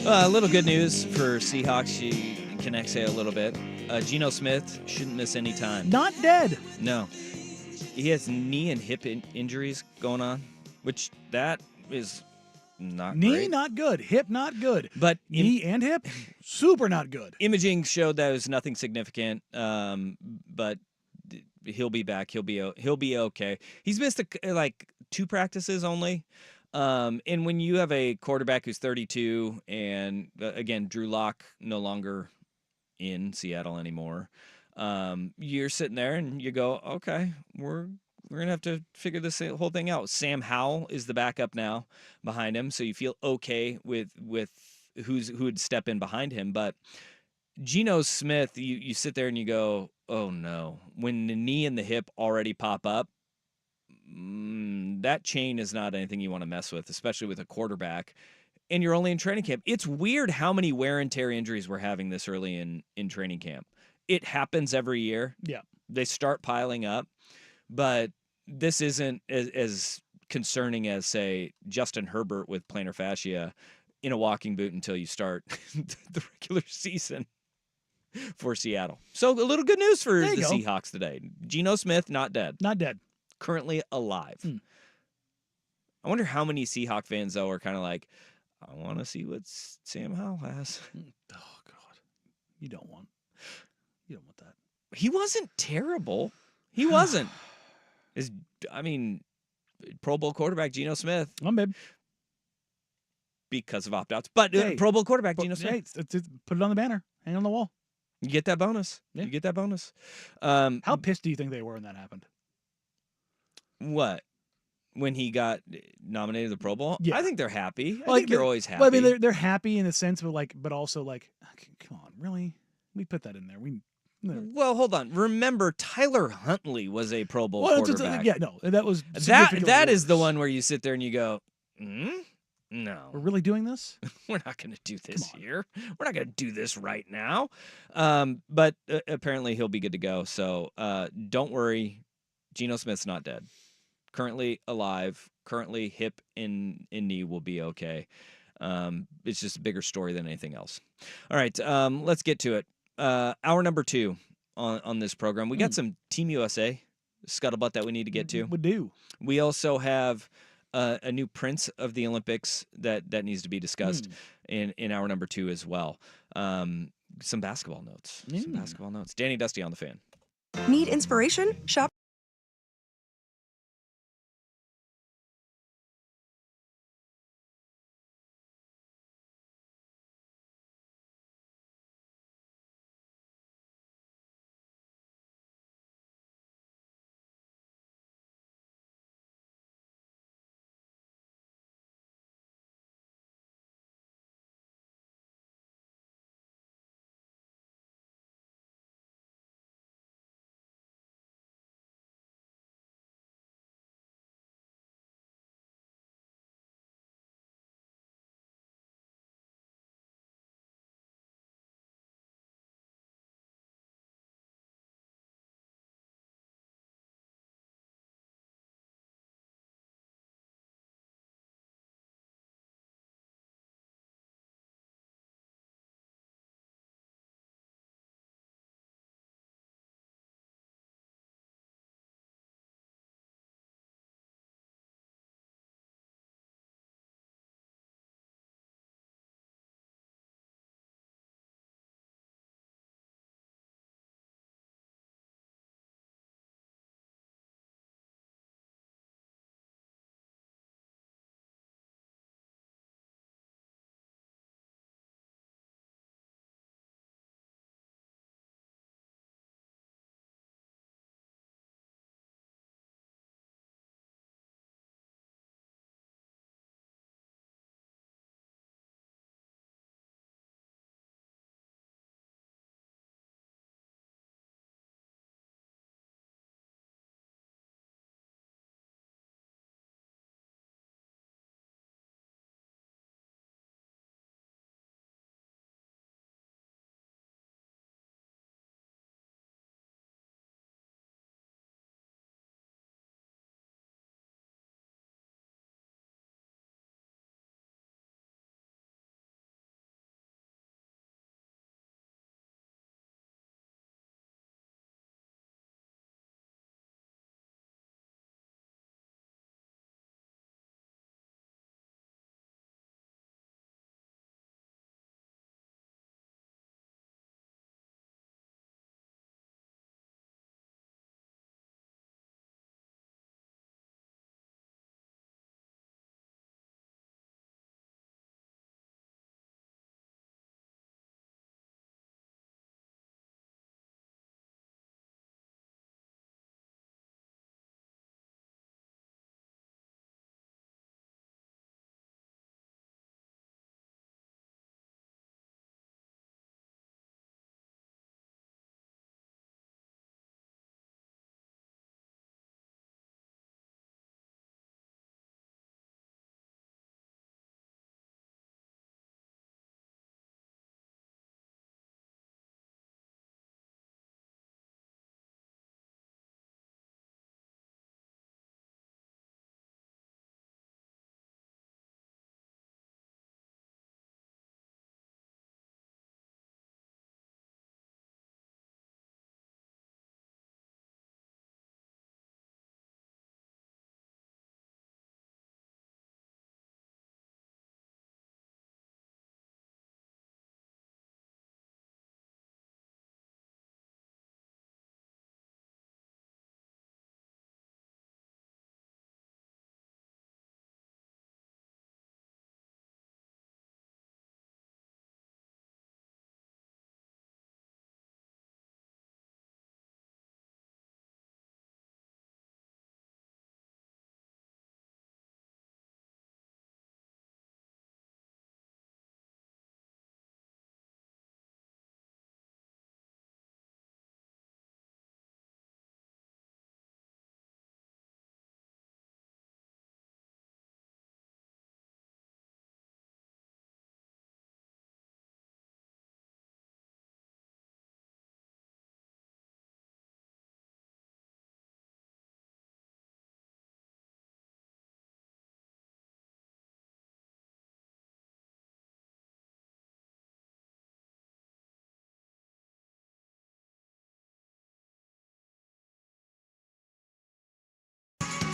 A little good news for Seahawks. You can exhale a little bit. Geno Smith shouldn't miss any time. Not dead. No. He has knee and hip injuries going on, which that is not Knee, great. not good. Hip, not good. But knee and hip, super not good. Imaging showed that it was nothing significant, but he'll be back. He'll be okay. He's missed like 2 practices only. And when you have a quarterback who's 32, and again, Drew Lock no longer in Seattle anymore, you're sitting there and you go, okay, we're gonna have to figure this whole thing out. Sam Howell is the backup now behind him, so you feel okay with who would step in behind him. But Geno Smith, you sit there and you go, oh no, when the knee and the hip already pop up. That chain is not anything you want to mess with, especially with a quarterback, and you're only in training camp. It's weird how many wear and tear injuries we're having this early in training camp. It happens every year. Yeah. They start piling up, but this isn't as concerning as, say, Justin Herbert with plantar fascia in a walking boot until you start the regular season for Seattle. So a little good news for the Seahawks today. Geno Smith, not dead. Not dead. Currently alive. I wonder how many Seahawk fans, though, are kind of like, I want to see what Sam Howell has. Oh, God. You don't want that. He wasn't terrible. He wasn't. Pro Bowl quarterback Geno Smith. I'm babe. Because of opt-outs. But Pro Bowl quarterback Geno Smith. Hey, put it on the banner. Hang it on the wall. You get that bonus. Yeah. You get that bonus. How pissed do you think they were when that happened? What? When he got nominated to the Pro Bowl? Yeah. I think they're happy. I think you're always happy. Well, I mean, they're happy in the sense of but also come on, really? We put that in there. Well, hold on. Remember, Tyler Huntley was a Pro Bowl quarterback. That was that is the one where you sit there and you go, no. We're really doing this? We're not going to do this here. We're not going to do this right now. But apparently he'll be good to go. So don't worry. Geno Smith's not dead. Currently alive. Currently hip and knee will be okay. It's just a bigger story than anything else. All right, let's get to it. Hour number 2 on this program. We got some Team USA scuttlebutt that we need to get to. We do. We also have a new Prince of the Olympics that needs to be discussed in hour number 2 as well. Some basketball notes. Some basketball notes. Danny Dusty on the Fan. Need inspiration? Shop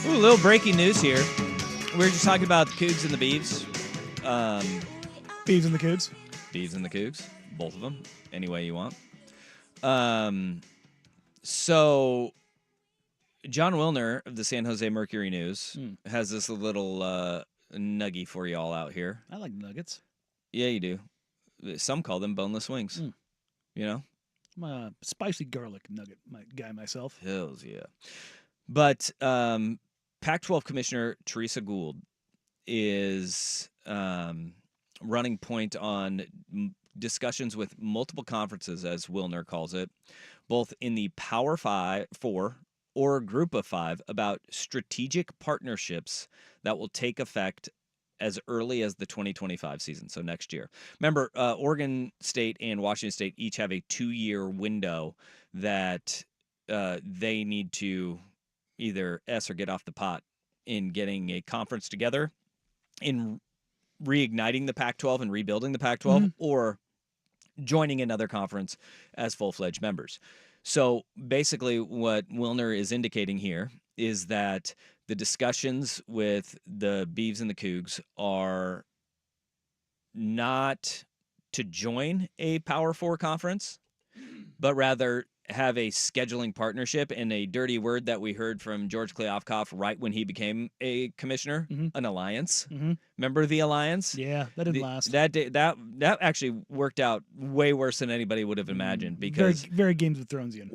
Ooh, a little breaking news here. We were just talking about the Cougs and the Beavs. Beavs and the Cougs. Beavs and the Cougs, both of them, any way you want. So John Wilner of the San Jose Mercury News has this little nuggie for you all out here. I like nuggets. Yeah, you do. Some call them boneless wings. You know? I'm a spicy garlic nugget guy myself. Hells yeah. But Pac-12 Commissioner Teresa Gould is running point on discussions with multiple conferences, as Wilner calls it, both in the Power Four or Group of Five, about strategic partnerships that will take effect as early as the 2025 season, so next year. Remember, Oregon State and Washington State each have a 2-year window that they need to either S or get off the pot in getting a conference together, in reigniting the Pac-12 and rebuilding the Pac-12, or joining another conference as full-fledged members. So basically what Wilner is indicating here is that the discussions with the Beavs and the Cougs are not to join a Power Four conference, but rather have a scheduling partnership. And a dirty word that we heard from George Kliavkoff right when he became a commissioner, an alliance. Remember the alliance? Yeah, that didn't last. That actually worked out way worse than anybody would have imagined, because very Games of Thronesian.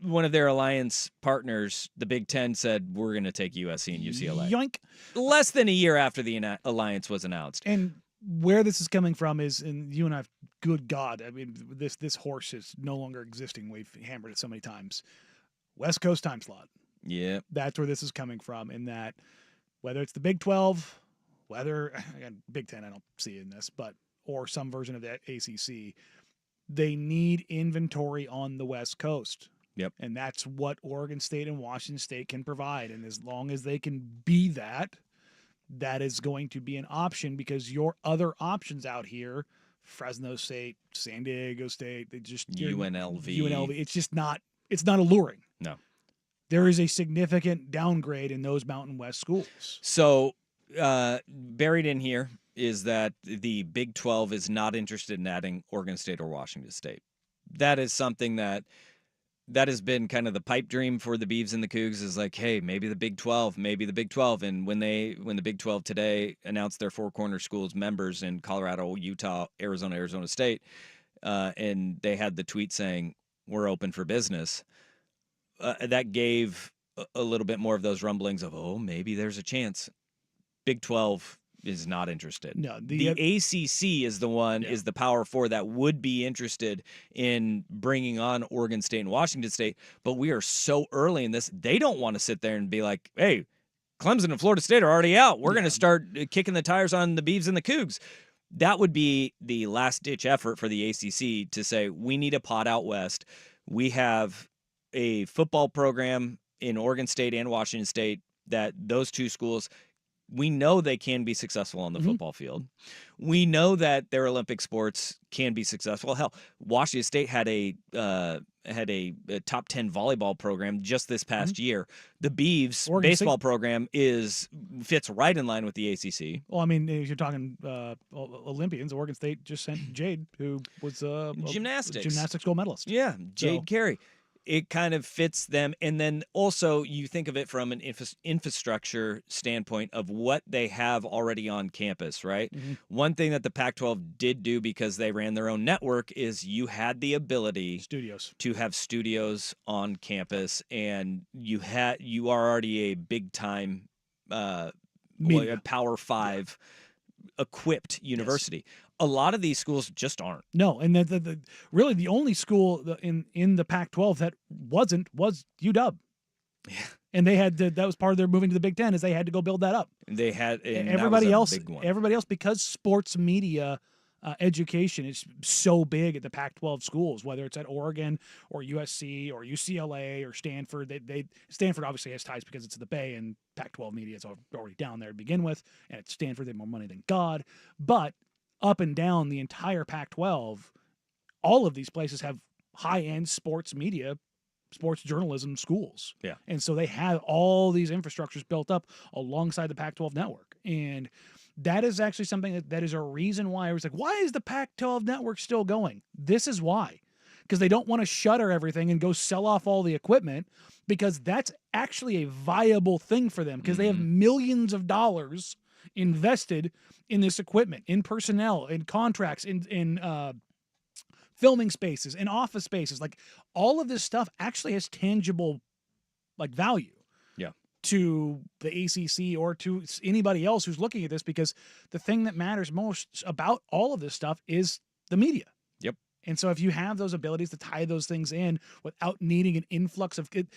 One of their alliance partners, the Big Ten, said, we're going to take USC and UCLA. Yoink. Less than a year after the alliance was announced. And where this is coming from is, and you and I, good God, I mean, this horse is no longer existing. We've hammered it so many times. West Coast time slot. Yeah. That's where this is coming from, in that whether it's the Big 12, again, Big 10, I don't see in this, or some version of that ACC, they need inventory on the West Coast. Yep. And that's what Oregon State and Washington State can provide. And as long as they can be that, that is going to be an option, because your other options out here, Fresno State, San Diego State, they just UNLV, it's not alluring. No. There is a significant downgrade in those Mountain West schools. So buried in here is that the Big 12 is not interested in adding Oregon State or Washington State. That is something that has been kind of the pipe dream for the Beavs and the Cougs, is like, hey, maybe the Big 12. And when the Big 12 today announced their Four Corner Schools members in Colorado, Utah, Arizona State, and they had the tweet saying, we're open for business, that gave a little bit more of those rumblings of, oh, maybe there's a chance. Big 12 is not interested. No, the ACC is is the Power Four that would be interested in bringing on Oregon State and Washington State, but we are so early in this, they don't want to sit there and be like, hey, Clemson and Florida State are already out. We're going to start kicking the tires on the Beavs and the Cougs. That would be the last-ditch effort for the ACC to say, we need a pot out west. We have a football program in Oregon State and Washington State that those two schools, we know they can be successful on the football field. We know that their Olympic sports can be successful. Hell, Washington State had a top 10 volleyball program just this past year. The Beavs Oregon baseball State program fits right in line with the ACC. Well, I mean, if you're talking Olympians, Oregon State just sent Jade, who was a gymnastics gold medalist. Yeah, Jade Carey. It kind of fits them. And then also you think of it from an infrastructure standpoint of what they have already on campus, right? One thing that the Pac-12 did do, because they ran their own network, is you had the ability to have studios on campus, and you are already a big time Power 5 equipped university. Yes. A lot of these schools just aren't. No, and really the only school in the Pac-12 that wasn't was UW. Yeah. And they had that was part of their moving to the Big Ten, is they had to go build that up. They had, and everybody else, because sports media education is so big at the Pac-12 schools, whether it's at Oregon or USC or UCLA or Stanford. Stanford obviously has ties because it's the Bay, and Pac-12 media is already down there to begin with. And at Stanford, they have more money than God. But up and down the entire Pac-12, all of these places have high-end sports media sports journalism schools. Yeah. And so they have all these infrastructures built up alongside the Pac-12 network. And that is actually something that is a reason why I was like, why is the Pac-12 network still going? This is why. Because they don't want to shutter everything and go sell off all the equipment, because that's actually a viable thing for them, because they have millions of dollars invested in this equipment, in personnel, in contracts, in filming spaces, in office spaces. Like, all of this stuff actually has tangible like value. Yeah. To the ACC or to anybody else who's looking at this, because the thing that matters most about all of this stuff is the media. Yep. And so if you have those abilities to tie those things in without needing an influx of it,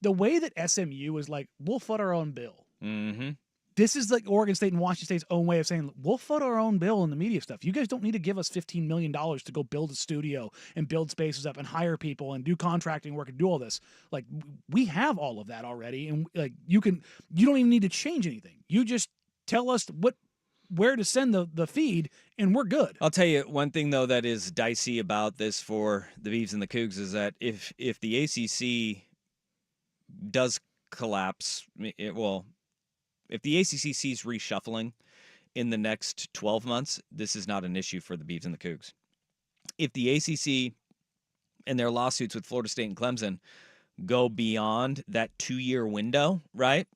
the way that SMU is like, we'll foot our own bill. Mm-hmm. This is like Oregon State and Washington State's own way of saying, we'll foot our own bill in the media stuff. You guys don't need to give us $15 million to go build a studio and build spaces up and hire people and do contracting work and do all this. Like, we have all of that already. And like, you don't even need to change anything. You just tell us where to send the feed, and we're good. I'll tell you one thing, though, that is dicey about this for the Beavs and the Cougs is that if the ACC does collapse, if the ACC sees reshuffling in the next 12 months, this is not an issue for the Beavs and the Cougs. If the ACC and their lawsuits with Florida State and Clemson go beyond that 2-year window, right,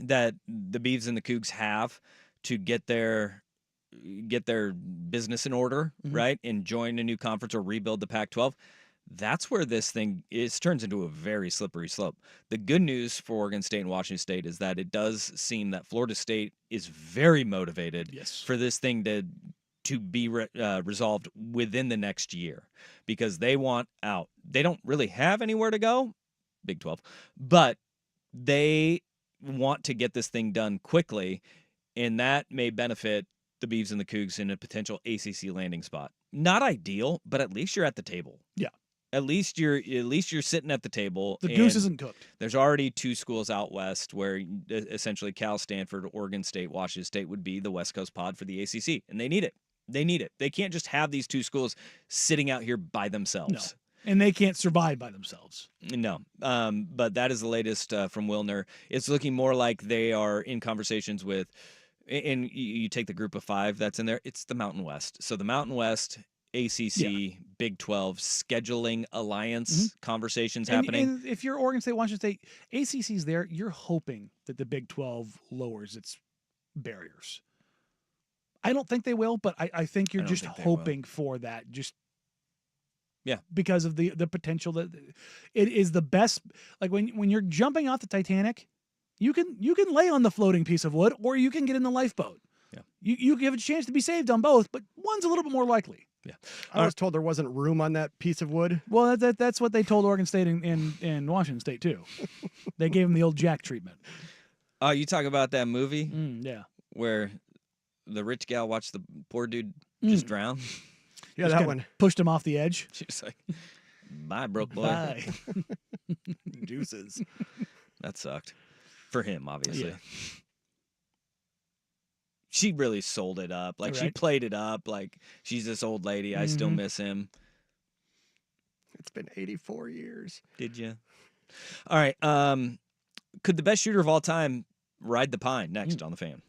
that the Beavs and the Cougs have to get their business in order, right, and join a new conference or rebuild the Pac-12, that's where this thing turns into a very slippery slope. The good news for Oregon State and Washington State is that it does seem that Florida State is very motivated for this thing to be resolved within the next year, because they want out. They don't really have anywhere to go, Big 12, but they want to get this thing done quickly, and that may benefit the Beavs and the Cougs in a potential ACC landing spot. Not ideal, but at least you're at the table. Yeah. At least you're sitting at the table. The goose isn't cooked. There's already 2 schools out west where essentially Cal, Stanford, Oregon State, Washington State would be the West Coast pod for the ACC, and they need it. They need it. They can't just have these 2 schools sitting out here by themselves. No. And they can't survive by themselves. No. But that is the latest from Wilner. It's looking more like they are in conversations with, and you take the group of 5 that's in there, it's the Mountain West. So the Mountain West, ACC, Big 12, scheduling alliance conversations happening. And if you're Oregon State, Washington State, ACC's there, you're hoping that the Big 12 lowers its barriers. I don't think they will, but I think you're just hoping for that. Just because of the potential that it is the best. Like when you're jumping off the Titanic, you can lay on the floating piece of wood, or you can get in the lifeboat. Yeah, you have a chance to be saved on both, but one's a little bit more likely. Yeah, I was told there wasn't room on that piece of wood. Well, that's what they told Oregon State and Washington State too. They gave them the old Jack treatment. Oh, you talk about that movie? Yeah, where the rich gal watched the poor dude just drown. Yeah, just that one pushed him off the edge. She was like, "Bye, broke boy." Bye. deuces. That sucked for him, obviously. Yeah. She really sold it up. Like, she played it up. Like, she's this old lady. I still miss him. It's been 84 years. Did you? All right. Could the best shooter of all time ride the pine? Next on The Fan.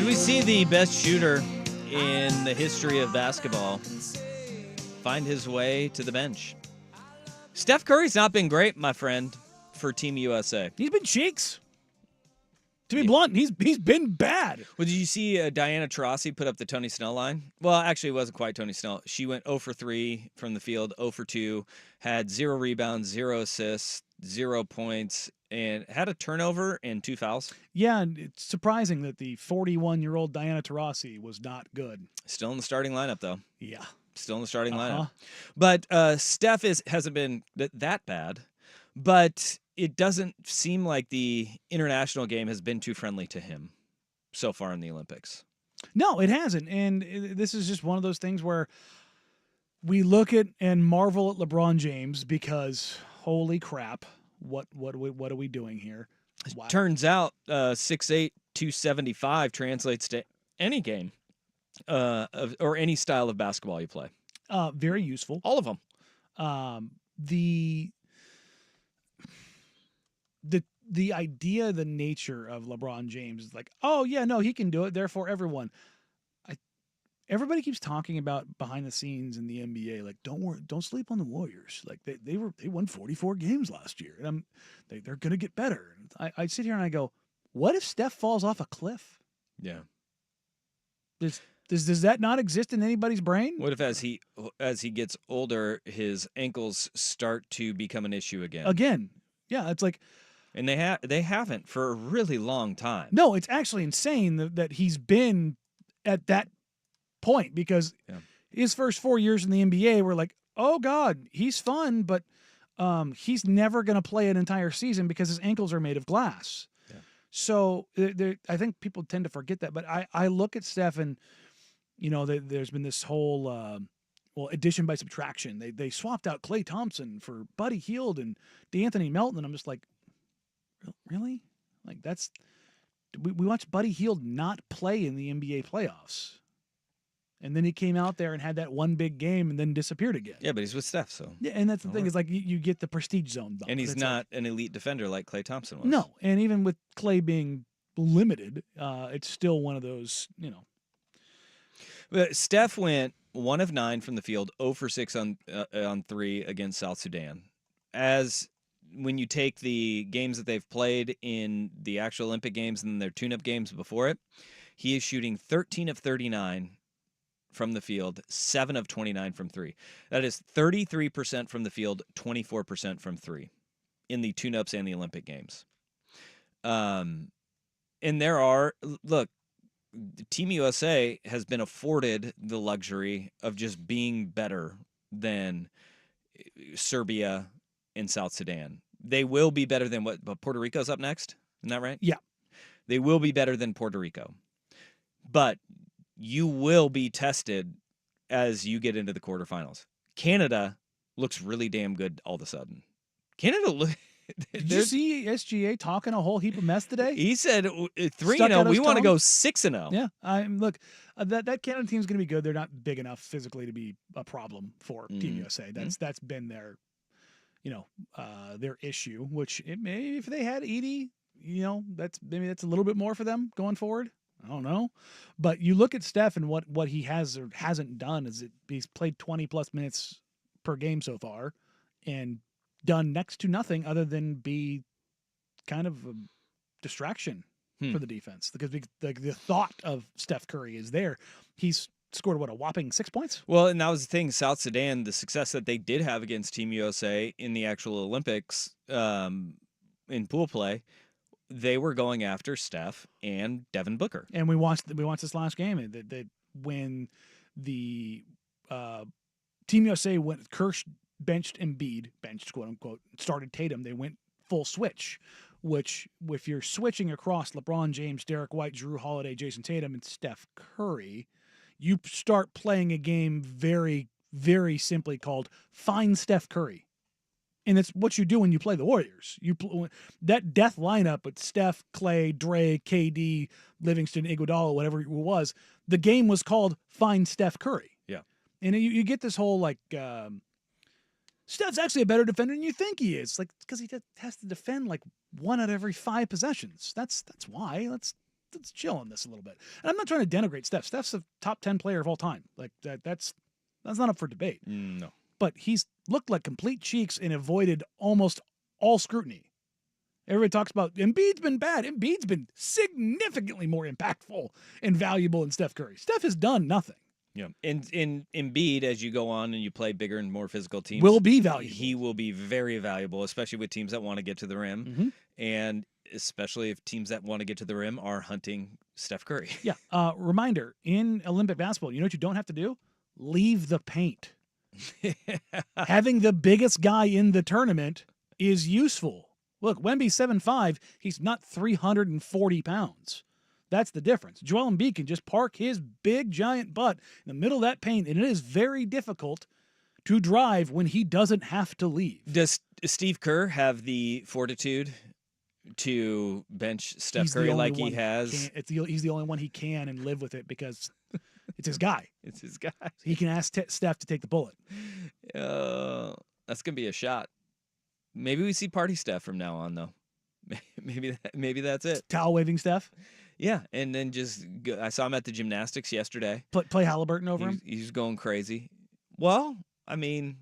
Do we see the best shooter in the history of basketball find his way to the bench? Steph Curry's not been great, my friend, for Team USA. He's been cheeks. To be blunt, he's been bad. Well, did you see Diana Taurasi put up the Tony Snell line? Well, actually, it wasn't quite Tony Snell. She went 0 for 3 from the field, 0 for 2, had 0 rebounds, 0 assists, 0 points, and had a turnover and 2 fouls. Yeah, and it's surprising that the 41-year-old Diana Taurasi was not good. Still in the starting lineup, though. Yeah. Still in the starting lineup. But Steph hasn't been that bad, but it doesn't seem like the international game has been too friendly to him so far in the Olympics. No, it hasn't. And this is just one of those things where we look at and marvel at LeBron James because holy crap, what are we doing here? Wow. Turns out 6'8", 275 translates to any game or any style of basketball you play. Very useful. All of them. The idea, the nature of LeBron James is like, oh yeah, no, he can do it. Therefore, everyone. Everybody keeps talking about behind the scenes in the NBA. Like, don't sleep on the Warriors. Like they won 44 games last year, and they're gonna get better. I sit here and I go, what if Steph falls off a cliff? Yeah. Does that not exist in anybody's brain? What if as he gets older, his ankles start to become an issue again? Again, yeah, it's like. And they haven't for a really long time. No, it's actually insane that he's been at that point because his first 4 years in the NBA were like, oh God, he's fun, but he's never going to play an entire season because his ankles are made of glass. Yeah. So I think people tend to forget that. But I look at Steph and, there's been this whole addition by subtraction. They swapped out Klay Thompson for Buddy Hield and DeAnthony Melton. And I'm just like, really? Like we watched Buddy Hield not play in the NBA playoffs. And then he came out there and had that one big game and then disappeared again. Yeah, but he's with Steph, so. Yeah, and that's the thing is like you get the prestige zone bump. And he's not an elite defender like Klay Thompson was. No, and even with Klay being limited, it's still one of those, But Steph went 1 of 9 from the field, 0 for 6 on 3 against South Sudan. When you take the games that they've played in the actual Olympic Games and their tune-up games before it, he is shooting 13 of 39 from the field, 7 of 29 from 3. That is 33% from the field, 24% from 3 in the tune-ups and the Olympic Games. And Team USA has been afforded the luxury of just being better than Serbia and South Sudan. They will be better than but Puerto Rico's up next. Isn't that right? Yeah. They will be better than Puerto Rico. But you will be tested as you get into the quarterfinals. Canada looks really damn good all of a sudden. Did you see SGA talking a whole heap of mess today? He said 3-0. We want to go 6-0. Yeah. Look, that Canada team's going to be good. They're not big enough physically to be a problem for Team USA. That's been their issue, which maybe if they had Edey, that's a little bit more for them going forward. I don't know. But you look at Steph and what he has or hasn't done is he's played 20 plus minutes per game so far and done next to nothing other than be kind of a distraction for the defense because the thought of Steph Curry is there. He's scored a whopping 6 points. Well, and that was the thing. South Sudan, the success that they did have against Team USA in the actual Olympics in pool play, they were going after Steph and Devin Booker. And we watched this last game that when the Team USA went Kirsch benched Embiid, quote unquote, started Tatum, they went full switch. Which, if you're switching across LeBron James, Derek White, Drew Holiday, Jason Tatum, and Steph Curry, you start playing a game very, very simply called Find Steph Curry. And it's what you do when you play the Warriors. That death lineup with Steph, Klay, Dre, KD, Livingston, Iguodala, whatever it was, the game was called Find Steph Curry. Yeah. And you get this whole Steph's actually a better defender than you think he is. Like, because he has to defend like 1 out of every 5 possessions. That's why. Let's let's chill on this a little bit. And I'm not trying to denigrate Steph. Steph's a top 10 player of all time. Like that's not up for debate. No. But he's looked like complete cheeks and avoided almost all scrutiny. Everybody talks about Embiid's been bad. Embiid's been significantly more impactful and valuable than Steph Curry. Steph has done nothing. Yeah. In Embiid, as you go on and you play bigger and more physical teams, Will be valuable. He will be very valuable, especially with teams that want to get to the rim. Mm-hmm. And especially if teams that want to get to the rim are hunting Steph Curry. Yeah. Reminder, in Olympic basketball, you know what you don't have to do? Leave the paint. Having the biggest guy in the tournament is useful. Look, Wemby's 7'5", he's not 340 pounds. That's the difference. Joel Embiid can just park his big, giant butt in the middle of that paint, and it is very difficult to drive when he doesn't have to leave. Does Steve Kerr have the fortitude to bench Steph Curry like he has? He's the only one he can and live with it because it's his guy. It's his guy. He can ask Steph to take the bullet. That's going to be a shot. Maybe we see Party Steph from now on, though. Maybe that's it. Towel waving Steph? Yeah, and then I saw him at the gymnastics yesterday. Play Halliburton over him? He's going crazy. Well, I mean,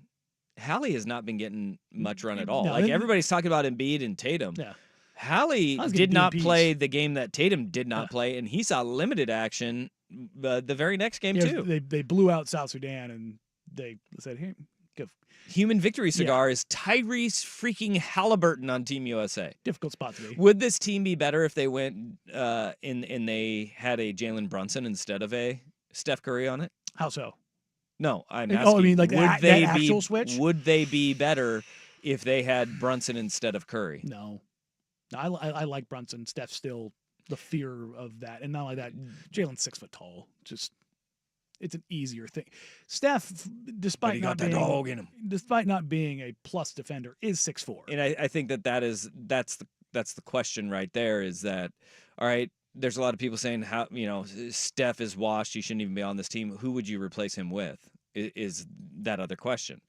Hallie has not been getting much run at all. No, everybody's talking about Embiid and Tatum. Yeah. Hallie did not play the game that Tatum did not play, and he saw limited action the very next game, too. They blew out South Sudan, and they said, here, go. Human victory cigar is Tyrese freaking Halliburton on Team USA. Difficult spot to be. Would this team be better if they went and they had a Jalen Brunson instead of a Steph Curry on it? How so? No, I'm asking. Oh, I mean, like would that actual switch? Would they be better if they had Brunson instead of Curry? No. I like Brunson. Steph's still the fear of that. And not like that, Jalen's 6 foot tall. Just, it's an easier thing. Steph, despite not being a plus defender, is 6'4". And I think that's the question right there is that, all right, there's a lot of people saying how, Steph is washed. He shouldn't even be on this team. Who would you replace him with is that other question.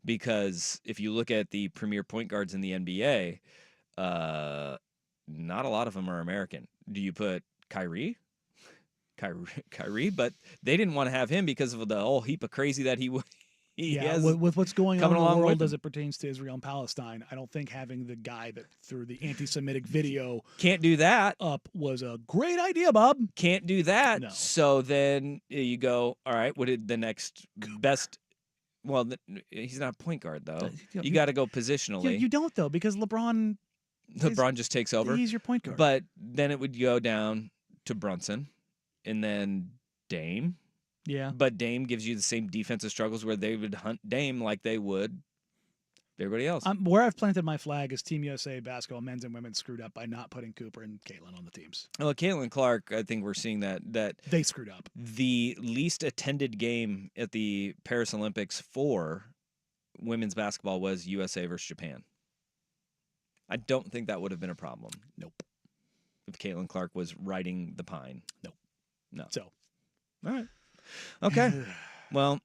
Because if you look at the premier point guards in the NBA, not a lot of them are American. Do you put Kyrie? Kyrie, but they didn't want to have him because of the whole heap of crazy that he has. With what's going on in the world as him. it pertains to Israel and Palestine, I don't think having the guy that threw the anti-Semitic video can't do that up was a great idea, Bob. Can't do that. No. So then you go, all right, what did the next best? Well, he's not a point guard though. You got to go positionally. You don't though, because LeBron just takes over. He's your point guard. But then it would go down to Brunson. And then Dame. Yeah. But Dame gives you the same defensive struggles where they would hunt Dame like they would everybody else. Where I've planted my flag is Team USA basketball, men's and women's screwed up by not putting Cooper and Caitlin on the teams. Well, Caitlin Clark, I think we're seeing that they screwed up. The least attended game at the Paris Olympics for women's basketball was USA versus Japan. I don't think that would have been a problem. Nope. If Caitlin Clark was riding the pine. Nope. No. So, all right. Okay. Well,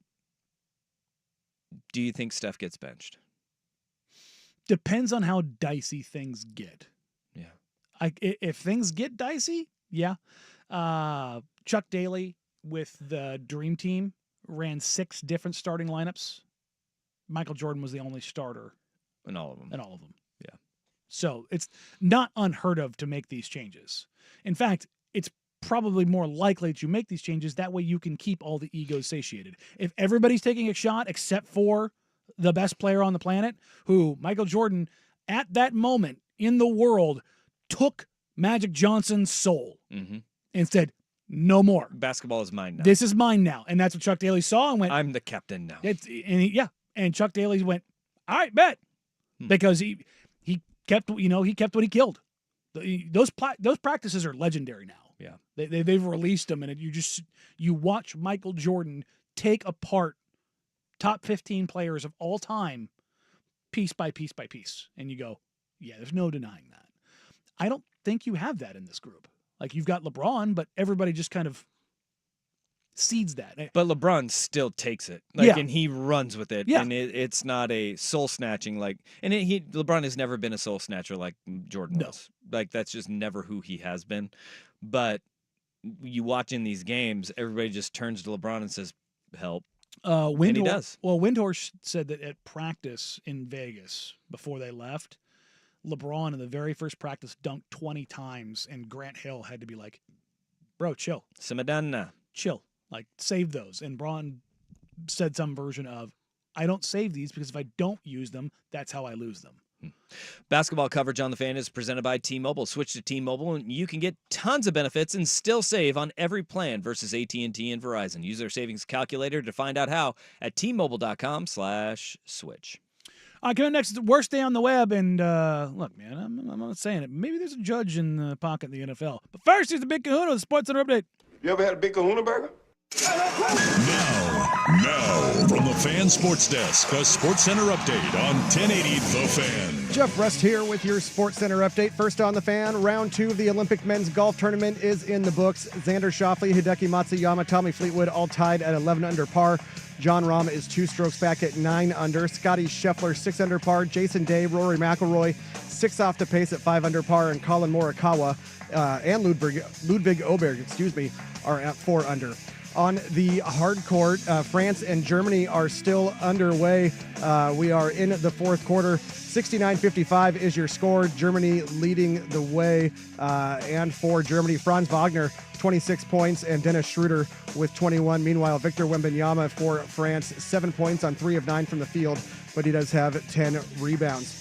do you think Steph gets benched? Depends on how dicey things get. Yeah. If things get dicey, yeah. Chuck Daly with the Dream Team ran 6 different starting lineups. Michael Jordan was the only starter. In all of them. Yeah. So it's not unheard of to make these changes. In fact, it's probably more likely that you make these changes. That way you can keep all the egos satiated. If everybody's taking a shot except for the best player on the planet, who Michael Jordan at that moment in the world took Magic Johnson's soul and said, no more. Basketball is mine now. This is mine now. And that's what Chuck Daly saw and went, I'm the captain now. And Chuck Daly went, all right, bet. Because he kept what he killed. Those practices are legendary now. Yeah. They've released them, and you watch Michael Jordan take apart top 15 players of all time piece by piece by piece. And you go, yeah, there's no denying that. I don't think you have that in this group. Like, you've got LeBron, but everybody just kind of cedes that. But LeBron still takes it. And he runs with it. Yeah. And it's not a soul snatching LeBron has never been a soul snatcher like Jordan was. Like, that's just never who he has been. But you watching these games, everybody just turns to LeBron and says, "Help." And he Windhorst, does. Well, Windhorst said that at practice in Vegas before they left, LeBron in the very first practice dunked 20 times, and Grant Hill had to be like, "Bro, chill, Simadana. chill, like save those." And Braun said some version of, "I don't save these because if I don't use them, that's how I lose them." Basketball coverage on The Fan is presented by T-Mobile. Switch to T-Mobile and you can get tons of benefits and still save on every plan versus AT&T and Verizon. Use their savings calculator to find out how at T-Mobile.com/switch. Coming up next, worst day on the web. And look, man, I'm not saying it. Maybe there's a judge in the pocket in the NFL. But first, here's the Big Kahuna, the Sports Center update. You ever had a Big Kahuna burger? Now, from the Fan Sports Desk, a Sports Center update on 1080 The Fan. Jeff Rust here with your Sports Center update. First on The Fan, round 2 of the Olympic men's golf tournament is in the books. Xander Schauffele, Hideki Matsuyama, Tommy Fleetwood all tied at 11 under par. John Rahm is 2 strokes back at 9 under. Scotty Scheffler 6 under par. Jason Day, Rory McIlroy 6 off the pace at 5 under par, and Colin Morikawa and Ludwig Oberg, are at 4 under. On the hard court, France and Germany are still underway. We are in the fourth quarter. 69-55 is your score. Germany leading the way. And for Germany, Franz Wagner, 26 points, and Dennis Schroeder with 21. Meanwhile, Victor Wembanyama for France, 7 points on 3 of 9 from the field, but he does have 10 rebounds.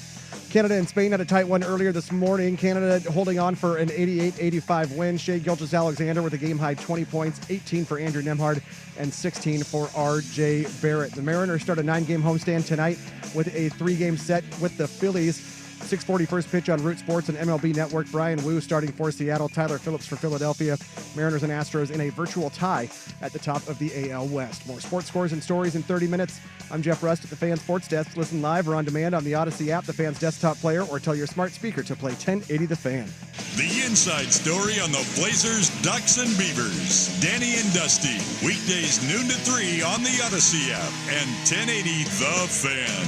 Canada and Spain had a tight one earlier this morning. Canada holding on for an 88-85 win. Shai Gilgeous-Alexander with a game-high 20 points, 18 for Andrew Nembhard, and 16 for R.J. Barrett. The Mariners start a 9-game homestand tonight with a 3-game set with the Phillies. 6:40 first pitch on Root Sports and MLB Network. Brian Wu starting for Seattle. Tyler Phillips for Philadelphia. Mariners and Astros in a virtual tie at the top of the AL West. More sports scores and stories in 30 minutes. I'm Jeff Rust at the Fan Sports Desk. Listen live or on demand on the Odyssey app, the Fan's desktop player, or tell your smart speaker to play 1080 The Fan. The inside story on the Blazers, Ducks, and Beavers. Danny and Dusty. Weekdays noon to 3 on the Odyssey app and 1080 The Fan.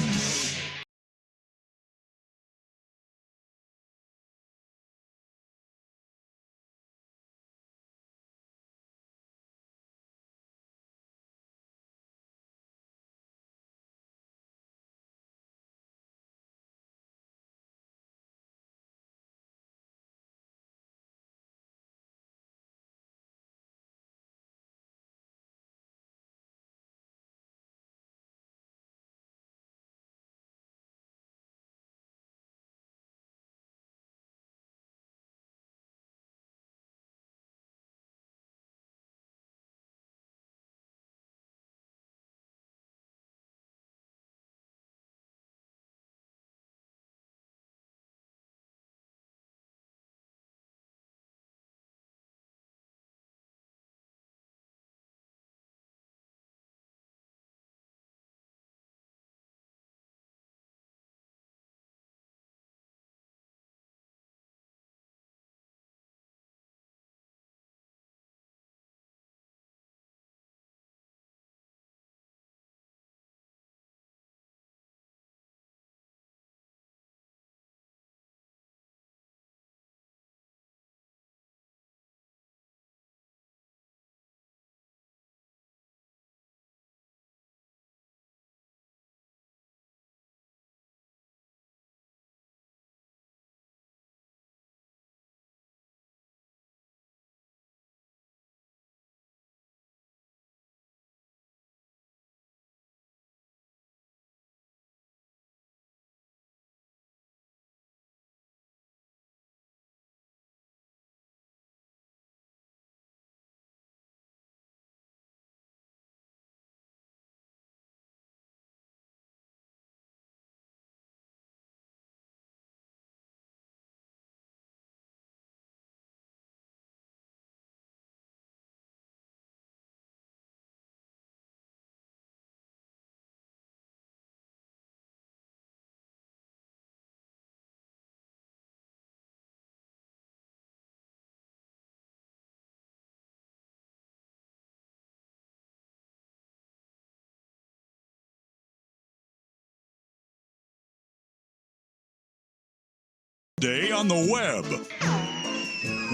Day on the web.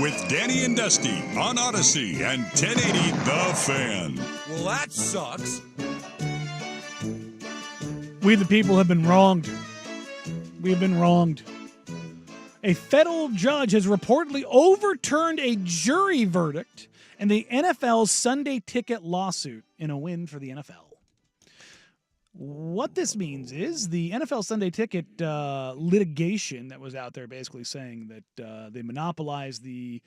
with Danny and Dusty on Odyssey and 1080 The Fan. Well, that sucks. We the people have been wronged. We have been wronged. A federal judge has reportedly overturned a jury verdict in the NFL's Sunday Ticket lawsuit in a win for the NFL. What this means is the NFL Sunday Ticket litigation that was out there basically saying that they monopolized the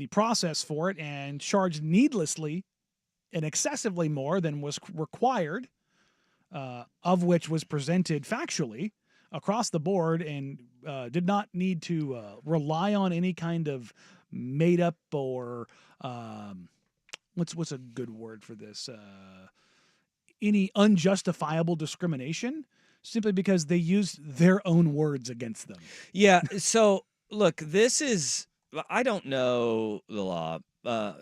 process for it and charged needlessly and excessively more than was required, of which was presented factually across the board and did not need to rely on any kind of made up or what's a good word for this? Any unjustifiable discrimination simply because they used their own words against them. Yeah. So look, I don't know the law.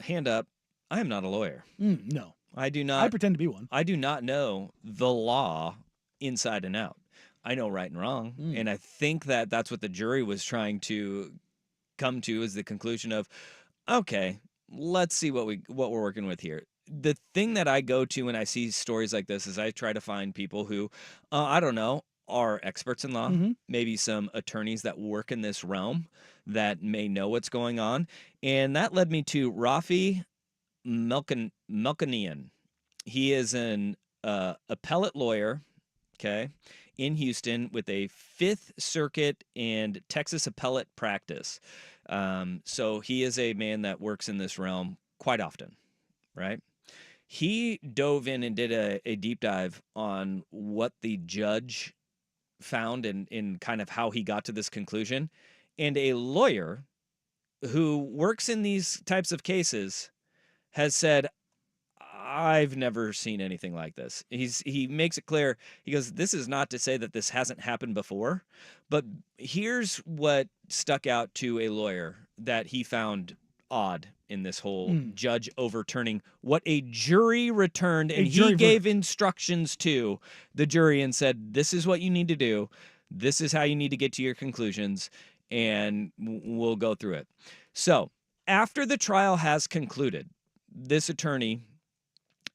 Hand up. I am not a lawyer. No. I do not. I pretend to be one. I do not know the law inside and out. I know right and wrong. And I think that that's what the jury was trying to come to, is the conclusion of, okay, let's see what we're working with here. The thing that I go to when I see stories like this is I try to find people who, I don't know, are experts in law, maybe some attorneys that work in this realm that may know what's going on. And that led me to Rafi Melkonian. He is an appellate lawyer, okay, in Houston with a Fifth Circuit and Texas appellate practice. So he is a man that works in this realm quite often, right? He dove in and did a deep dive on what the judge found and in kind of how he got to this conclusion. And a lawyer who works in these types of cases has said, I've never seen anything like this. He makes it clear. He goes, this is not to say that this hasn't happened before, but here's what stuck out to a lawyer that he found odd in this whole judge overturning what a jury returned, and he gave instructions to the jury and said, this is what you need to do. This is how you need to get to your conclusions, and we'll go through it. So after the trial has concluded, this attorney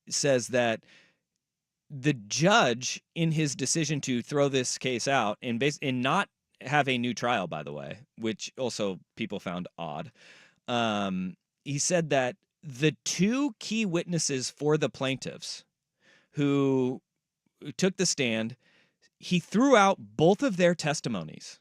says that the judge, in his decision to throw this case out and not have a new trial, by the way, which also people found odd, he said that the two key witnesses for the plaintiffs who took the stand, he threw out both of their testimonies.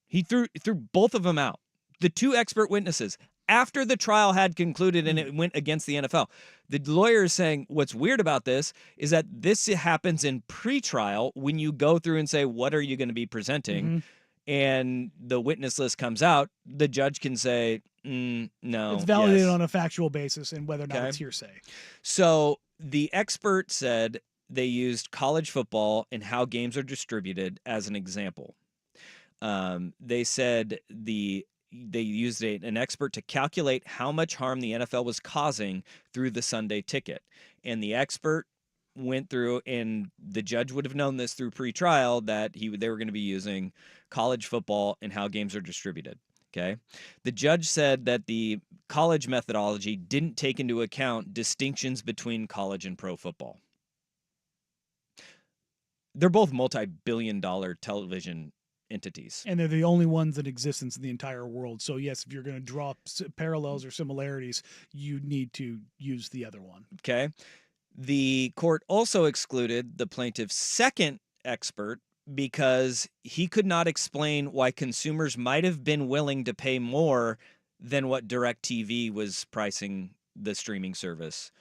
He threw both of them out. The two expert witnesses, after the trial had concluded and it went against the NFL. The lawyer is saying what's weird about this is that this happens in pretrial when you go through and say, what are you going to be presenting? And the witness list comes out, the judge can say, no. It's validated on a factual basis and whether or not it's hearsay. So the expert said they used college football and how games are distributed as an example. They said they used an expert to calculate how much harm the NFL was causing through the Sunday Ticket. And the expert went through, and the judge would have known this through pre-trial, that they were going to be using college football and how games are distributed. Okay. The judge said that the college methodology didn't take into account distinctions between college and pro football. They're both multi-billion-dollar television entities. And they're the only ones in existence in the entire world. So, yes, if you're going to draw parallels or similarities, you need to use the other one. Okay. The court also excluded the plaintiff's second expert because he could not explain why consumers might have been willing to pay more than what DirecTV was pricing the streaming service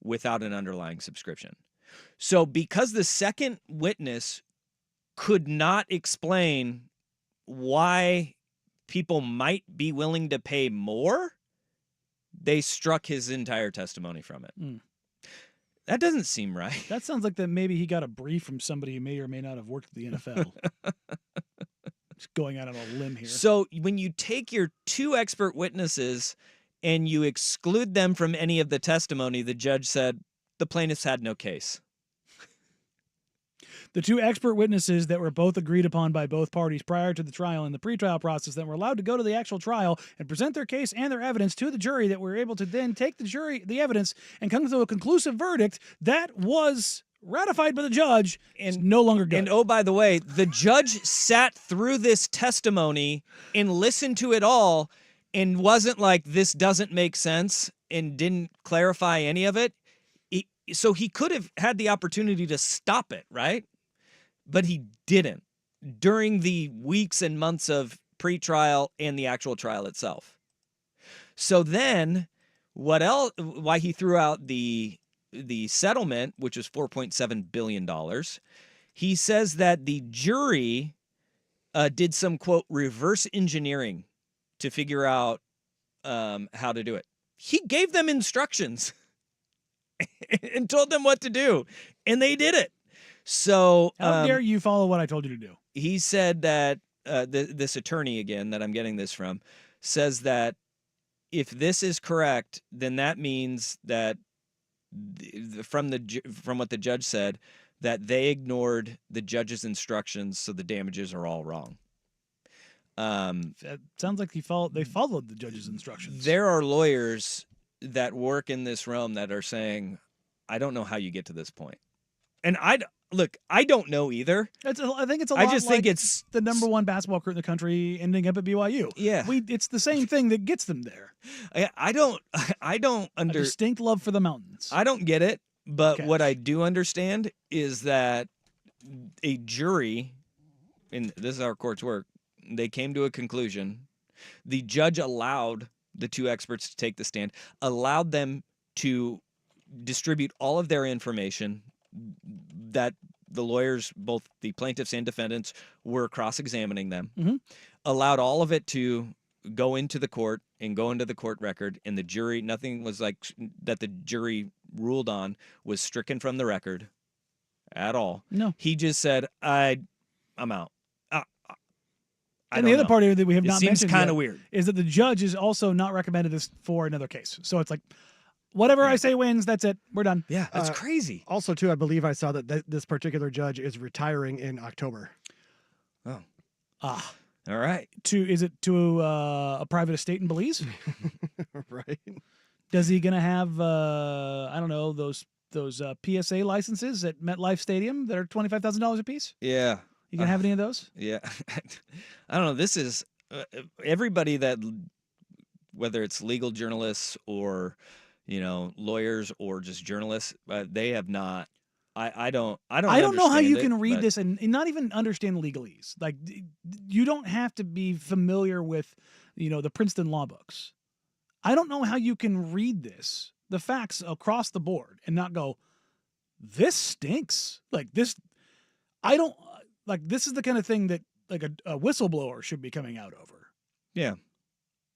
without an underlying subscription. So because the second witness could not explain why people might be willing to pay more, they struck his entire testimony from it. That doesn't seem right. That sounds like that maybe he got a brief from somebody who may or may not have worked at the NFL. Just going out on a limb here. So when you take your two expert witnesses and you exclude them from any of the testimony, the judge said the plaintiffs had no case. The two expert witnesses that were both agreed upon by both parties prior to the trial and the pretrial process that were allowed to go to the actual trial and present their case and their evidence to the jury that were able to then take the evidence and come to a conclusive verdict that was ratified by the judge and no longer good. And oh, by the way, the judge sat through this testimony and listened to it all and wasn't like, this doesn't make sense, and didn't clarify any of it. So he could have had the opportunity to stop it, right? But he didn't during the weeks and months of pretrial and the actual trial itself. So then why he threw out the settlement, which was $4.7 billion, he says that the jury did some, quote, reverse engineering to figure out how to do it. He gave them instructions and told them what to do, and they did it. So how dare you follow what I told you to do? He said that this attorney, again, that I'm getting this from, says that if this is correct, then that means that from what the judge said, that they ignored the judge's instructions, so the damages are all wrong. It sounds like they followed the judge's instructions. There are lawyers that work in this realm that are saying, I don't know how you get to this point. And I don't know either. I think it's a lot think it's the number one basketball recruit in the country ending up at BYU. Yeah. It's the same thing that gets them there. I don't A distinct love for the mountains. I don't get it, but what I do understand is that a jury, and this is how our courts work, they came to a conclusion. The judge allowed the two experts to take the stand, allowed them to distribute all of their information that the lawyers, both the plaintiffs and defendants, were cross-examining them, allowed all of it to go into the court and go into the court record, and the jury, nothing was like that the jury ruled on was stricken from the record at all. No. He just said, I'm out. And the other part here that we have not mentioned seems kind of weird is that the judge is also not recommended this for another case. So it's like, whatever I say wins, that's it. We're done. Yeah, that's crazy. Also, too, I believe I saw that this particular judge is retiring in October. Oh. All right. Is it to a private estate in Belize? Right. Does he gonna have I don't know, those PSA licenses at MetLife Stadium that are $25,000 a piece? Yeah. You gonna have any of those? Yeah. I don't know. This is everybody that, whether it's legal journalists or, lawyers or just journalists, they have not. I don't know how you can read this and not even understand legalese. Like, you don't have to be familiar with, the Princeton law books. I don't know how you can read the facts across the board, and not go, this stinks. Like this, this is the kind of thing that like a whistleblower should be coming out over. Yeah.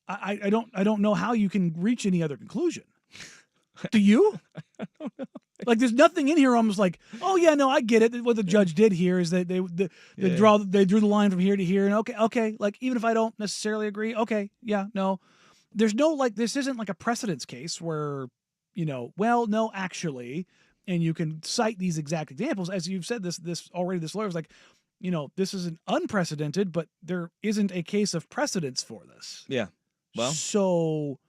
I don't know how you can reach any other conclusion. Do you? I don't know. Like, there's nothing in here almost like, oh yeah, no, I get it. What the judge did here is that they drew the line from here to here, and okay, like, even if I don't necessarily agree, okay, yeah, no. There's no, like, this isn't like a precedence case where, well, no, actually, and you can cite these exact examples. As you've said, this lawyer was like, this is an unprecedented, but there isn't a case of precedence for this. Yeah. Well, so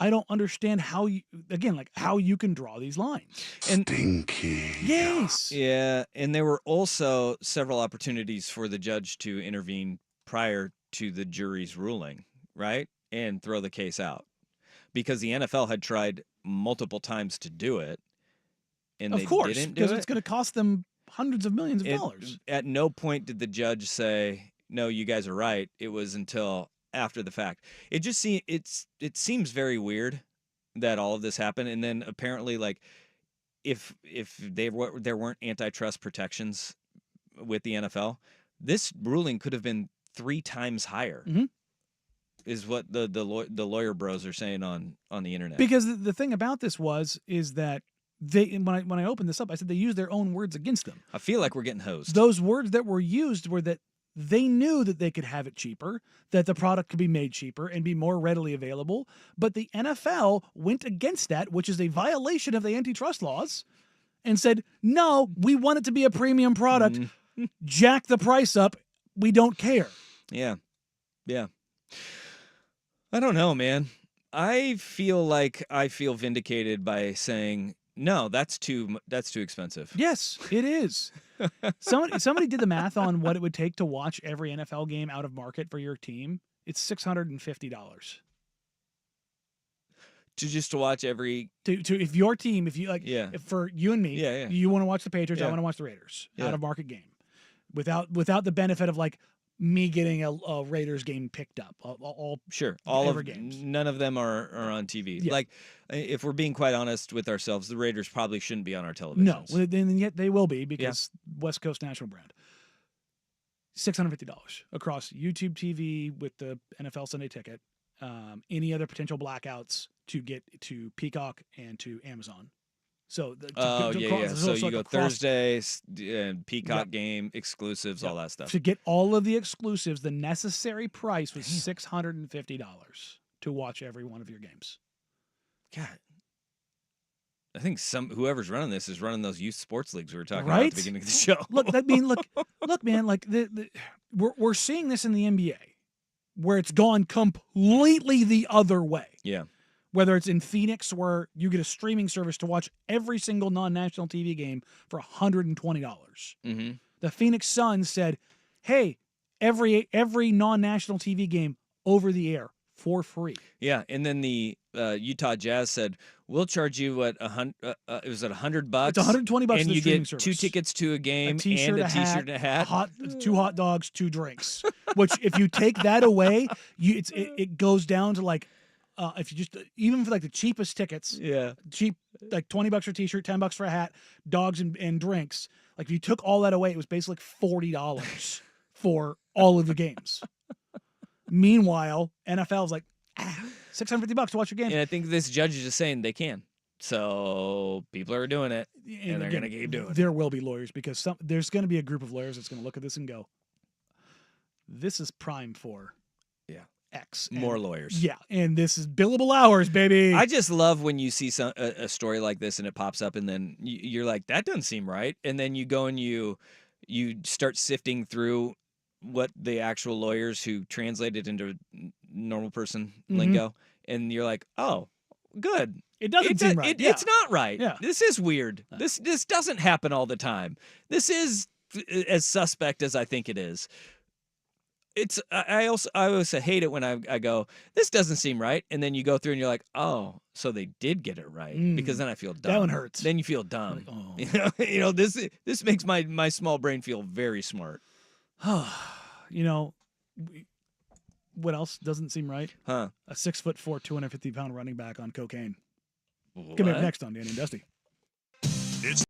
I don't understand how you can draw these lines. Stinky. Yes. Yeah, and there were also several opportunities for the judge to intervene prior to the jury's ruling, right? And throw the case out. Because the NFL had tried multiple times to do it, and they didn't do it. Because it's going to cost them hundreds of millions of dollars. At no point did the judge say, no, you guys are right. It was until after the fact. It seems very weird that all of this happened, and then apparently, like, if there weren't antitrust protections with the NFL, this ruling could have been 3 times higher. Mm-hmm. Is what the lawyer bros are saying on the internet. Because the thing about this is that when I opened this up, I said they used their own words against them. I feel like we're getting hosed. Those words that were used were that they knew that they could have it cheaper, that the product could be made cheaper and be more readily available, but the NFL went against that, which is a violation of the antitrust laws, and said, no, we want it to be a premium product. Jack the price up. We don't care. Yeah. Yeah. I don't know, man. I feel vindicated by saying, no, that's too expensive. Yes, it is. Somebody did the math on what it would take to watch every NFL game out of market for your team. It's $650. To watch every if your team, if you like, Yeah. if for you and me, you want to watch the Patriots, I Yeah. want to watch the Raiders Yeah. out of market game, without the benefit of like me getting a Raiders game picked up. All Sure. All ever of games. None of them are on TV. Yeah. Like, if we're being quite honest with ourselves, the Raiders probably shouldn't be on our televisions. No, and yet they will be because West Coast national brand. $650 across YouTube TV with the NFL Sunday Ticket. Any other potential blackouts to get to Peacock and to Amazon. So So you go across- Thursday and Peacock game exclusives, all that stuff. To get all of the exclusives, the necessary price was $650 to watch every one of your games. God, I think whoever's running this is running those youth sports leagues we were talking about at the beginning of the show. Look, man, like we're seeing this in the NBA, where it's gone completely the other way. Yeah. Whether it's in Phoenix, where you get a streaming service to watch every single non-national TV game for $120. Mm-hmm. The Phoenix Suns said, "Hey, every non-national TV game over the air for free." Yeah, and then the Utah Jazz said, "We'll charge you what $100? It was at $100. It's $120 and to the you streaming service. service. 2 tickets to a game T-shirt, and a T-shirt and a hat. 2 hot dogs, 2 drinks. Which, if you take that away, it goes down to like, if you just even for like the cheapest tickets, cheap like $20 for a T-shirt, $10 for a hat, dogs and drinks. Like if you took all that away, it was basically $40 for all of the games. Meanwhile, NFL's like $650 to watch your game. And I think this judge is just saying they can. So people are doing it, and they're going to keep doing it. There will be lawyers because there's going to be a group of lawyers that's going to look at this and go, "This is prime for X." More lawyers. Yeah, and this is billable hours, baby. I just love when you see a story like this and it pops up, and then you're like, that doesn't seem right. And then you go and you start sifting through what the actual lawyers who translate it into normal person lingo, and you're like, oh, good. It doesn't seem right. It's not right. Yeah. This is weird. This doesn't happen all the time. This is as suspect as I think it is. I also hate it when I go, this doesn't seem right, and then you go through and you're like, oh, so they did get it right, because then I feel dumb. That one hurts. Then you feel dumb. Like, oh. You know, this makes my small brain feel very smart. You know, what else doesn't seem right? Huh? A 6'4", 250-pound running back on cocaine. What? Coming up next on Danny and Dusty. It's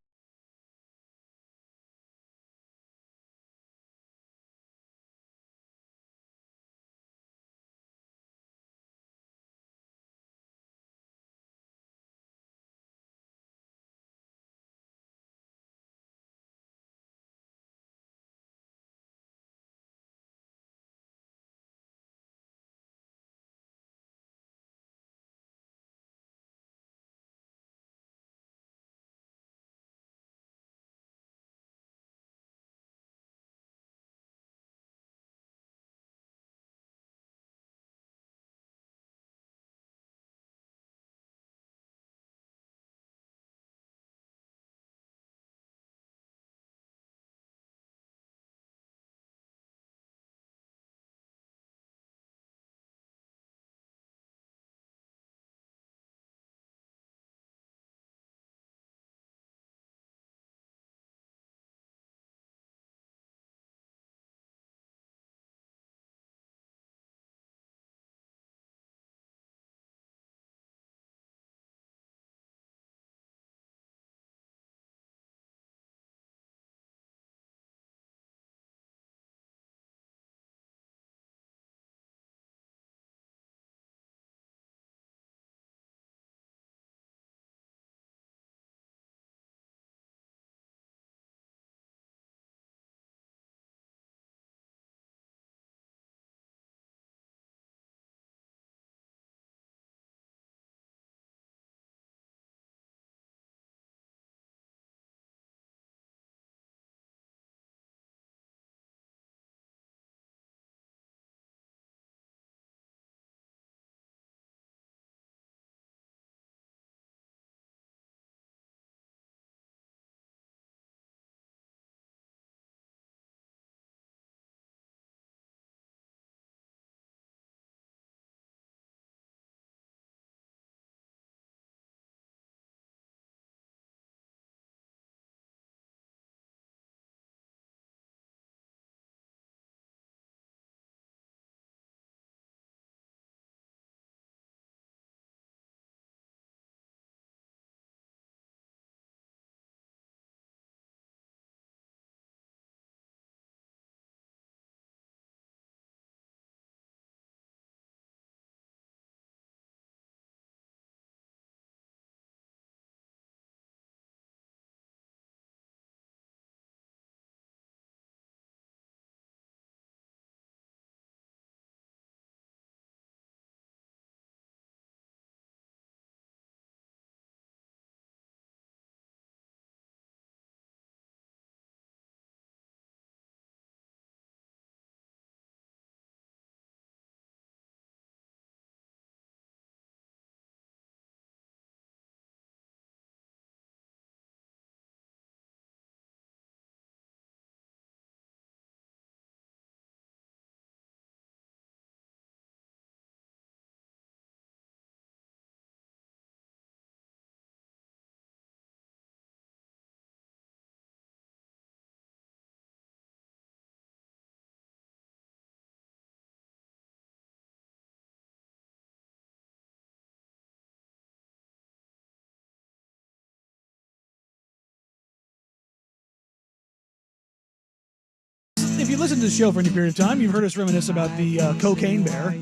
if you listen to the show for any period of time, you've heard us reminisce about the cocaine bear.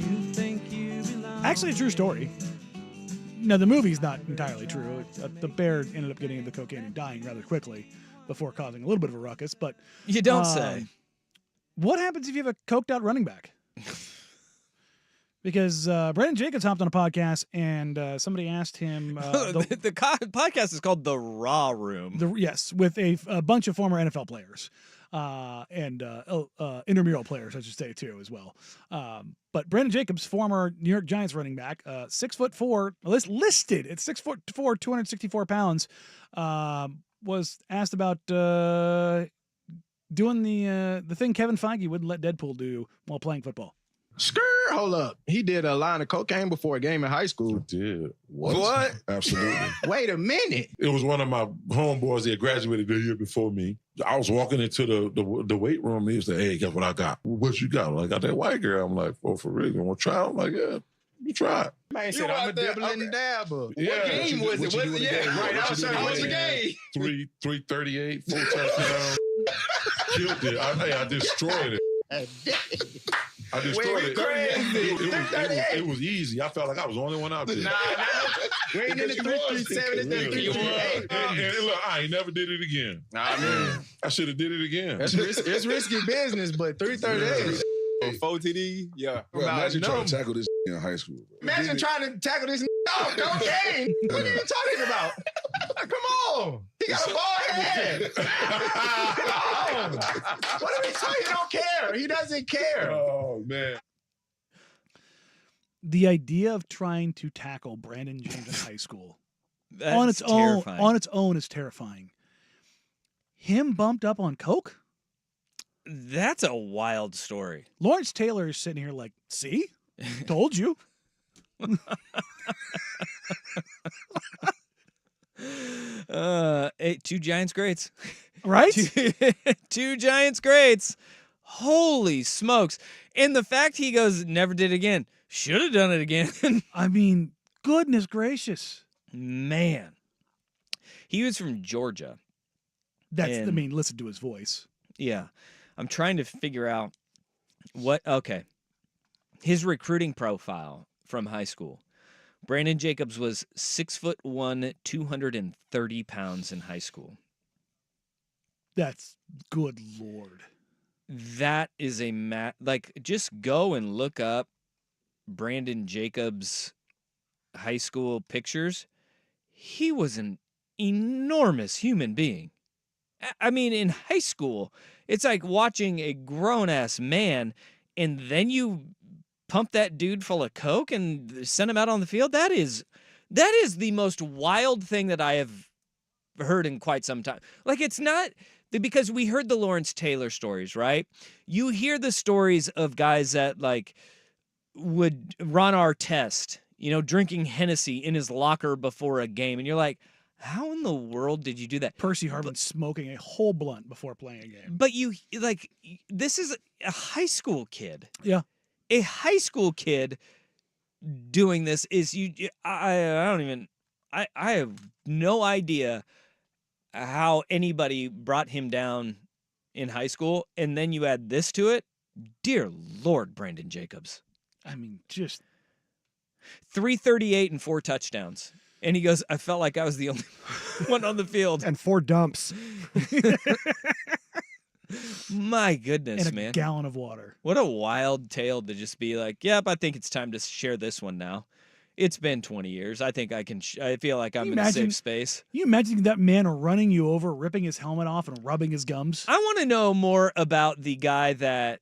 Actually, a true story. No, the movie's not entirely true. The bear ended up getting into cocaine and dying rather quickly before causing a little bit of a ruckus. But you don't say. What happens if you have a coked out running back? Because Brandon Jacobs hopped on a podcast and somebody asked him. The podcast is called The Raw Room. Yes, with a bunch of former NFL players and intramural players, I should say, too, as well. But Brandon Jacobs, former New York Giants running back, 6'4", listed at 6'4", 264 pounds, was asked about doing the thing Kevin Feige wouldn't let Deadpool do while playing football. Hold up. He did a line of cocaine before a game in high school. I did. What? Absolutely. Wait a minute. It was one of my homeboys that graduated the year before me. I was walking into the weight room. He was like, hey, guess what I got? What you got? I got that white girl. I'm like, oh, for real? You want to try? I'm like, yeah, you try it. Man said, I'm a dibbling and dabber. Yeah, what game was it? Right, I was trying to the game. 338, 4 touchdowns. Killed it. I destroyed it. I destroyed it. It was easy. I felt like I was the only one out there. Nah. We ain't in the 337. And look, I ain't never did it again. Nah, man. I should have did it again. It's risky business, but 338. 4 TD, yeah. Bro, imagine trying to tackle this in high school. Bro. Imagine trying to tackle this off cocaine. What are you talking about? Come on. He got a bald head. Come on. What are we talking? He don't care. He doesn't care. Oh, man. The idea of trying to tackle Brandon James in high school That's on its terrifying. own is terrifying. Him bumped up on coke? That's a wild story. Lawrence Taylor is sitting here like, see? Told you. Two Giants greats. Right? Two Giants greats. Holy smokes. And the fact he goes, never did it again. Should have done it again. I mean, goodness gracious. Man. He was from Georgia. Listen to his voice. Yeah. I'm trying to figure out his recruiting profile from high school. Brandon Jacobs was 6'1", 230 pounds in high school. That's good Lord. That is just go and look up Brandon Jacobs' high school pictures. He was an enormous human being. I mean, in high school, it's like watching a grown-ass man, and then you pump that dude full of coke and send him out on the field. That is the most wild thing that I have heard in quite some time. Like, it's not because we heard the Lawrence Taylor stories, right? You hear the stories of guys that would Ron Artest, drinking Hennessy in his locker before a game, and you're like, how in the world did you do that? Percy Harvin smoking a whole blunt before playing a game. But this is a high school kid. Yeah. A high school kid doing this is I have no idea how anybody brought him down in high school, and then you add this to it. Dear Lord, Brandon Jacobs. I mean, just 338 and 4 touchdowns. And he goes, I felt like I was the only one on the field. And 4 dumps. My goodness, and a man. gallon of water. What a wild tale to just be like, yep, I think it's time to share this one now. It's been 20 years. I think I can, I feel like I'm in a safe space. You imagine that man running you over, ripping his helmet off and rubbing his gums? I want to know more about the guy that,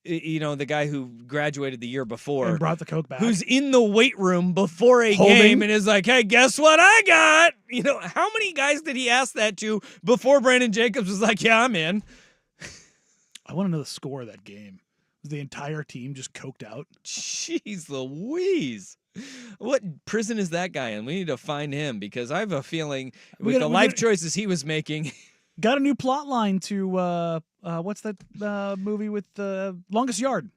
the guy who graduated the year before. And brought the coke back. Who's in the weight room before a game and is like, hey, guess what I got? How many guys did he ask that to before Brandon Jacobs was like, yeah, I'm in? I want to know the score of that game. Was the entire team just coked out? Jeez Louise. What prison is that guy in? We need to find him because I have a feeling with the life choices he was making. Got a new plot line to, what's that movie with the Longest Yard?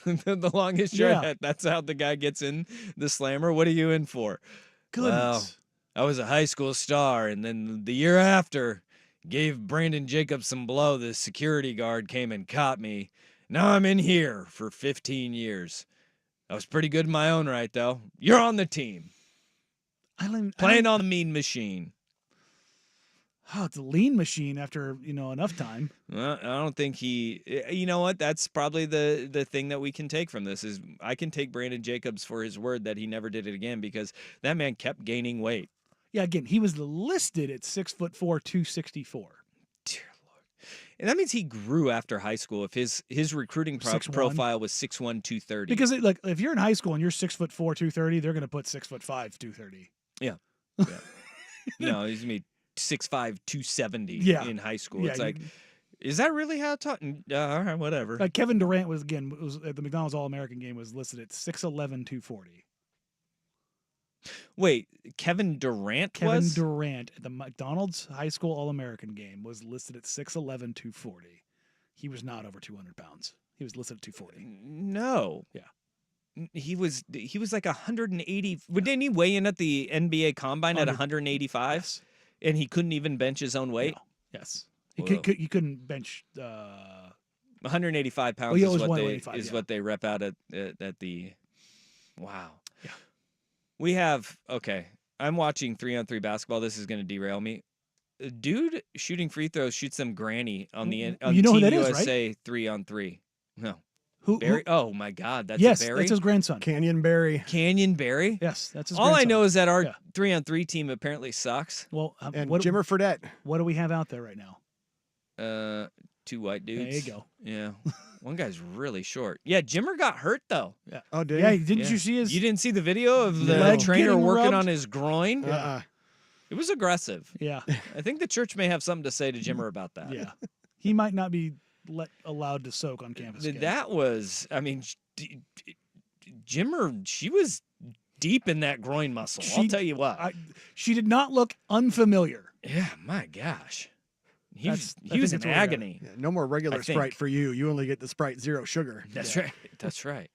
The Longest Yard. Yeah. That's how the guy gets in the slammer. What are you in for? Goodness. Well, I was a high school star, and then the year after, Gave Brandon Jacobs some blow. The security guard came and caught me. Now I'm in here for 15 years. I was pretty good in my own right, though. You're on the team. Playing on the mean machine. Oh, it's a lean machine after, enough time. Well, I don't think he. You know what? That's probably the thing that we can take from this is I can take Brandon Jacobs for his word that he never did it again because that man kept gaining weight. Yeah, again, he was listed at 6'4", 264. Dear Lord. And that means he grew after high school. If his recruiting profile was 6'1", 230. Because if you're in high school and you're 6'4", 230, they're going to put 6'5", 230. Yeah. No, he's going to be 6'5", 270 in high school. Yeah, it's like, is that really how taught? All right, whatever. Like Kevin Durant was at the McDonald's All-American game was listed at 6'11", 240. Wait, Kevin Durant Kevin Durant at the McDonald's High School All-American game was listed at 6'11", 240. He was not over 200 pounds. He was listed at 240. No. Yeah. He was like 180. Didn't he weigh in at the NBA Combine at 185? Yes. And he couldn't even bench his own weight? No. Yes. He couldn't bench 185 pounds is what they rep out at the. Wow. Yeah. We have I'm watching 3-on-3 basketball. This is going to derail me. A dude shooting free throws shoots them granny on the on you know Team who that is, USA right? 3-on-3. No. Who? Barry? Oh my God, that's yes, a Barry. That's his grandson. Canyon Barry. Canyon Barry. Yes, that's his. All grandson. I know is that our 3-on-3 team apparently sucks. Well, and Jimmer Fredette. What do we have out there right now? 2 white dudes. There you go. Yeah. One guy's really short. Yeah, Jimmer got hurt though. Yeah. Oh, did he? he? Didn't you see his? You didn't see the video of the leg trainer getting working rubbed? on his groin? It was aggressive. Yeah. I think the church may have something to say to Jimmer about that. Yeah. He might not be allowed to soak on campus. That was, I mean, Jimmer, she was deep in that groin muscle. I'll tell you what. She did not look unfamiliar. Yeah, my gosh. He was in agony. Yeah, no more regular Sprite for you. You only get the Sprite Zero Sugar. That's right. That's right.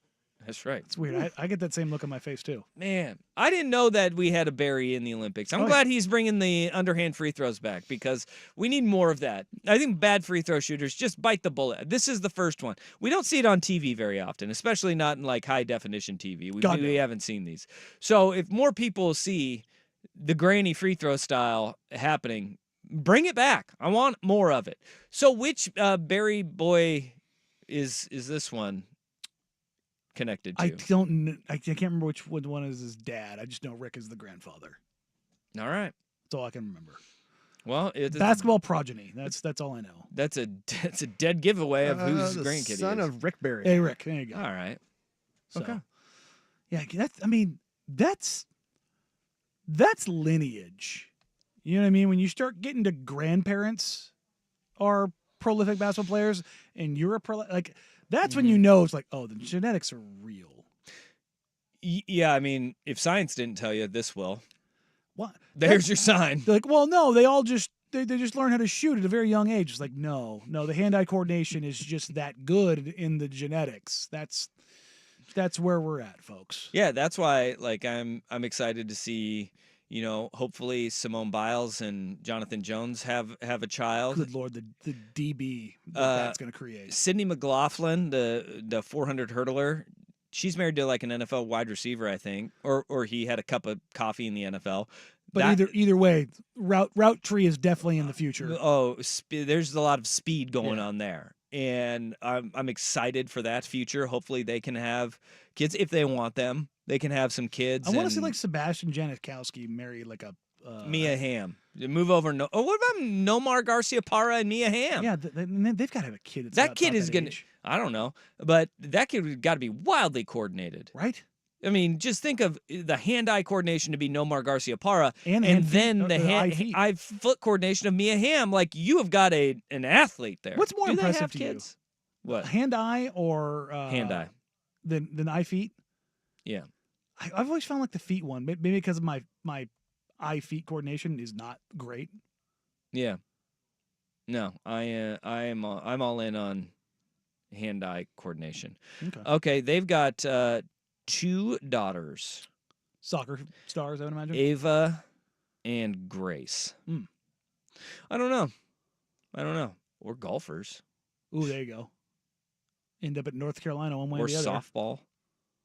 That's right. It's weird. I get that same look on my face too. Man, I didn't know that we had a Barry in the Olympics. I'm glad he's bringing the underhand free throws back because we need more of that. I think bad free throw shooters just bite the bullet. This is the first one. We don't see it on TV very often, especially not in like high definition TV. We haven't seen these. So if more people see the granny free throw style happening, bring it back. I want more of it. So which Barry boy is this one connected to? I can't remember which one is his dad. I just know Rick is the grandfather. All right. That's all I can remember. Well, it's basketball progeny. That's all I know. That's a dead giveaway of whose grandkid he is. Son of Rick Barry. Hey, Rick. There you go. All right. So, okay. Yeah, that's lineage. You know what I mean? When you start getting to grandparents are prolific basketball players, and you're that's when you know it's like, oh, the genetics are real. Yeah, I mean, if science didn't tell you, this will. What? There's your sign. They're like, well, no, they all just they just learn how to shoot at a very young age. It's like, no, the hand-eye coordination is just that good in the genetics. That's where we're at, folks. Yeah, that's why I'm excited to see. Hopefully Simone Biles and Jonathan Jones have a child. Good Lord, the DB that's going to create. Sydney McLaughlin, the 400 hurdler, she's married to like an NFL wide receiver, I think, or he had a cup of coffee in the NFL. But either way, route tree is definitely in the future. Oh, there's a lot of speed going on there, and I'm excited for that future. Hopefully, they can have kids if they want them. They can have some kids. I want to see like Sebastian Janikowski marry like a Mia Hamm. Move over. What about Nomar Garcia-Parra and Mia Hamm? Yeah, they've got to have a kid. That kid is gonna. I don't know, but that kid got to be wildly coordinated, right? I mean, just think of the hand-eye coordination to be Nomar Garcia-Parra, and feet, then the eye-foot coordination of Mia Hamm. Like you have got an athlete there. What's more impressive to kids? You? What hand-eye or hand-eye than eye-feet? Yeah, I've always found like the feet one, maybe because of my eye-feet coordination is not great. Yeah, no, I'm all in on hand-eye coordination. Okay, they've got 2 daughters, soccer stars, I would imagine. Ava and Grace. I don't know. I don't know. Or golfers. Ooh, there you go. End up at North Carolina one way Or or the other. softball.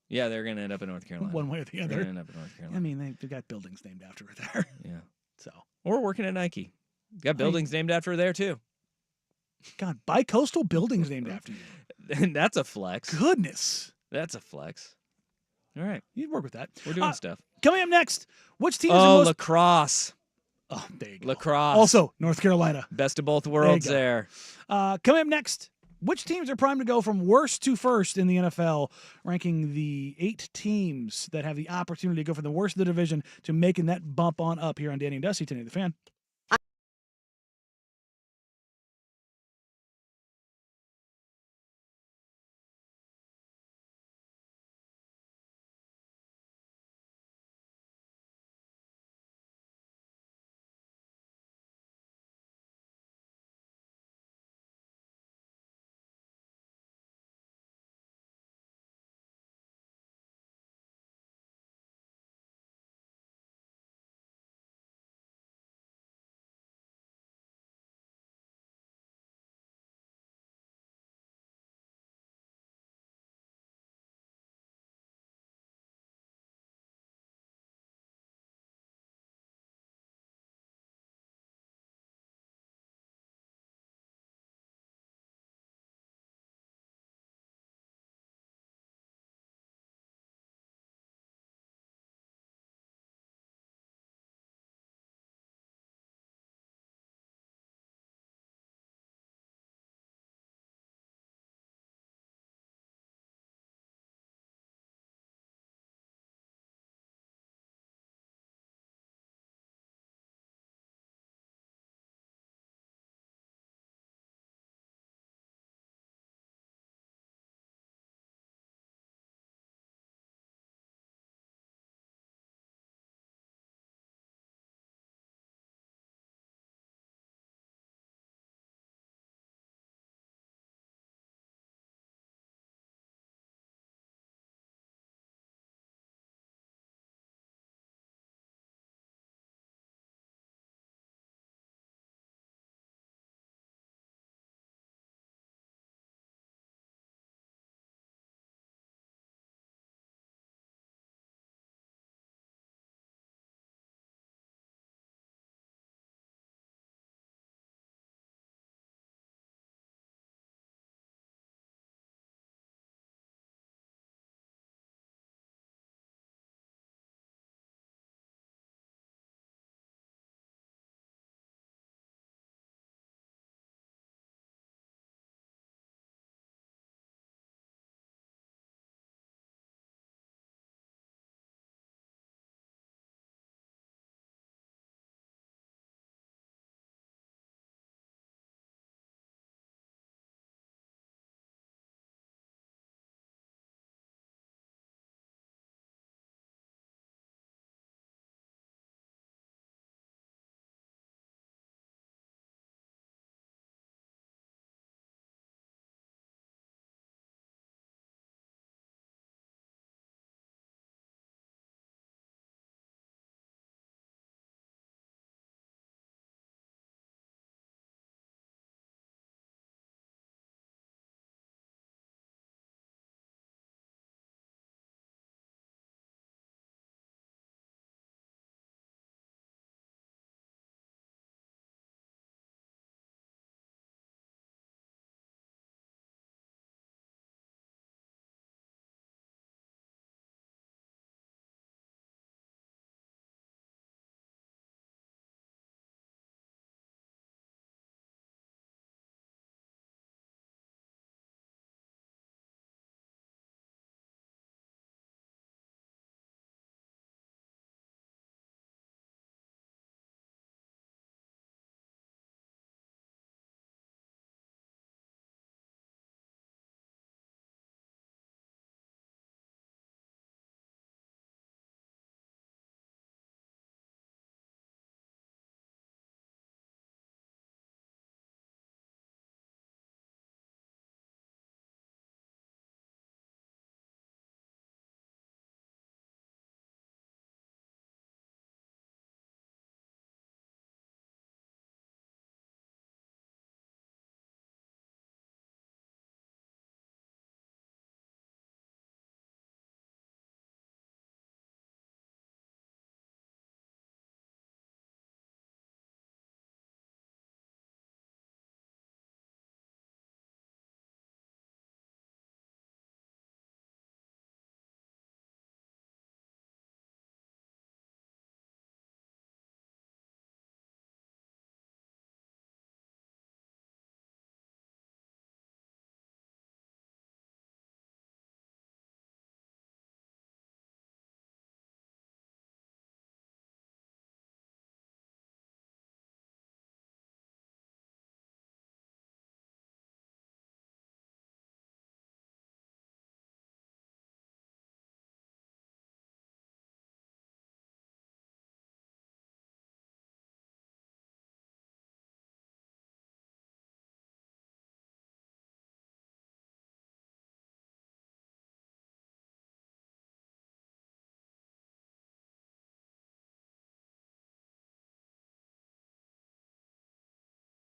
Yeah, they're going to end up in North Carolina. One way or the They're other. going to end up in North Carolina. I mean, they've got buildings named after her there. Yeah. So. Or working at Nike. Got buildings named after her there, too. God, bi-coastal buildings named after you. And that's a flex. Goodness. That's a flex. All right. You'd work with that. We're doing stuff. Coming up next, which teams are most... lacrosse. Oh, there you go. Lacrosse. Also, North Carolina. Best of both worlds there. Coming up next, which teams are primed to go from worst to first in the NFL, ranking the 8 teams that have the opportunity to go from the worst of the division to making that bump on up here on Danny and Dusty, 1080 The Fan.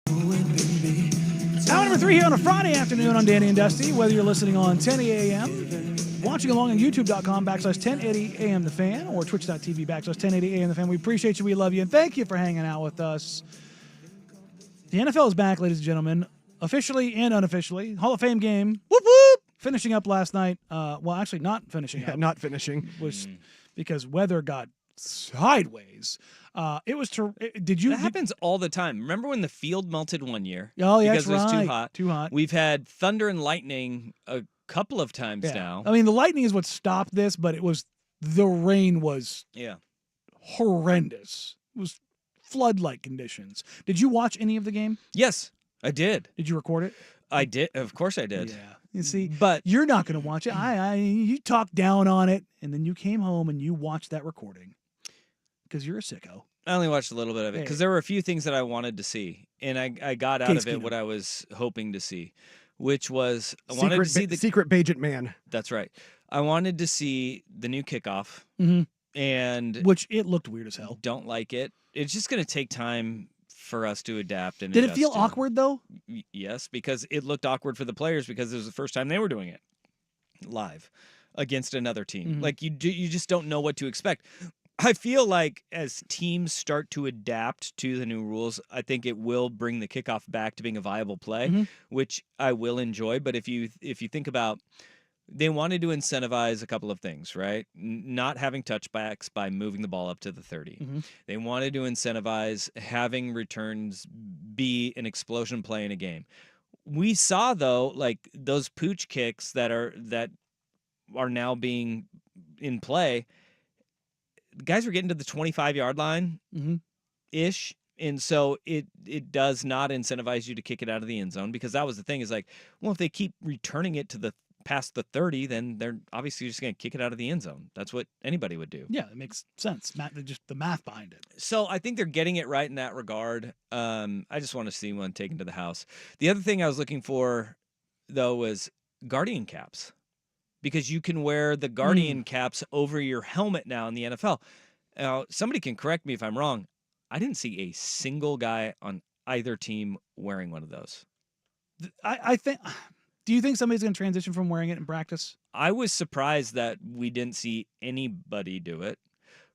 Hour number 3 here on a Friday afternoon on Danny and Dusty. Whether you're listening on 1080 a.m., watching along on youtube.com/1080 a.m. The Fan, or twitch.tv/1080 a.m. The Fan, we appreciate you. We love you. And thank you for hanging out with us. The NFL is back, ladies and gentlemen, officially and unofficially. Hall of Fame game. Whoop, whoop. Finishing up last night. Well, actually not finishing up. Not finishing. Was because weather got sideways. It was. Did you? That happens all the time. Remember when the field melted one year? Oh, yeah, because that's it was right. too hot. Too hot. We've had thunder and lightning a couple of times now. I mean, the lightning is what stopped this, but the rain was horrendous. It was flood-like conditions. Did you watch any of the game? Yes, I did. Did you record it? I did. Of course I did. Yeah. You see, but you're not going to watch it. You talked down on it, and then you came home and you watched that recording because you're a sicko. I only watched a little bit of it because there were a few things that I wanted to see, and I got out of it what I was hoping to see, which was I wanted to see the Secret Bagent Man. That's right. I wanted to see the new kickoff, and which it looked weird as hell. Don't like it. It's just going to take time for us to adapt. And did it feel awkward though? Yes, because it looked awkward for the players because it was the first time they were doing it live against another team. Like you just don't know what to expect. I feel like as teams start to adapt to the new rules, I think it will bring the kickoff back to being a viable play, which I will enjoy. But if you think about, they wanted to incentivize a couple of things, right? Not having touchbacks by moving the ball up to the 30. They wanted to incentivize having returns be an explosion play in a game. We saw though, like those pooch kicks that are now being in play. Guys were getting to the 25-yard line ish. And so it does not incentivize you to kick it out of the end zone, because that was the thing is like, well, if they keep returning it to the past the 30, then they're obviously just going to kick it out of the end zone. That's what anybody would do. Yeah, it makes sense. Just the math behind it. So I think they're getting it right in that regard. I just want to see one taken to the house. The other thing I was looking for, though, was Guardian caps, because you can wear the Guardian caps over your helmet now in the NFL. Now, somebody can correct me if I'm wrong. I didn't see a single guy on either team wearing one of those. I think... Do you think somebody's going to transition from wearing it in practice? I was surprised that we didn't see anybody do it,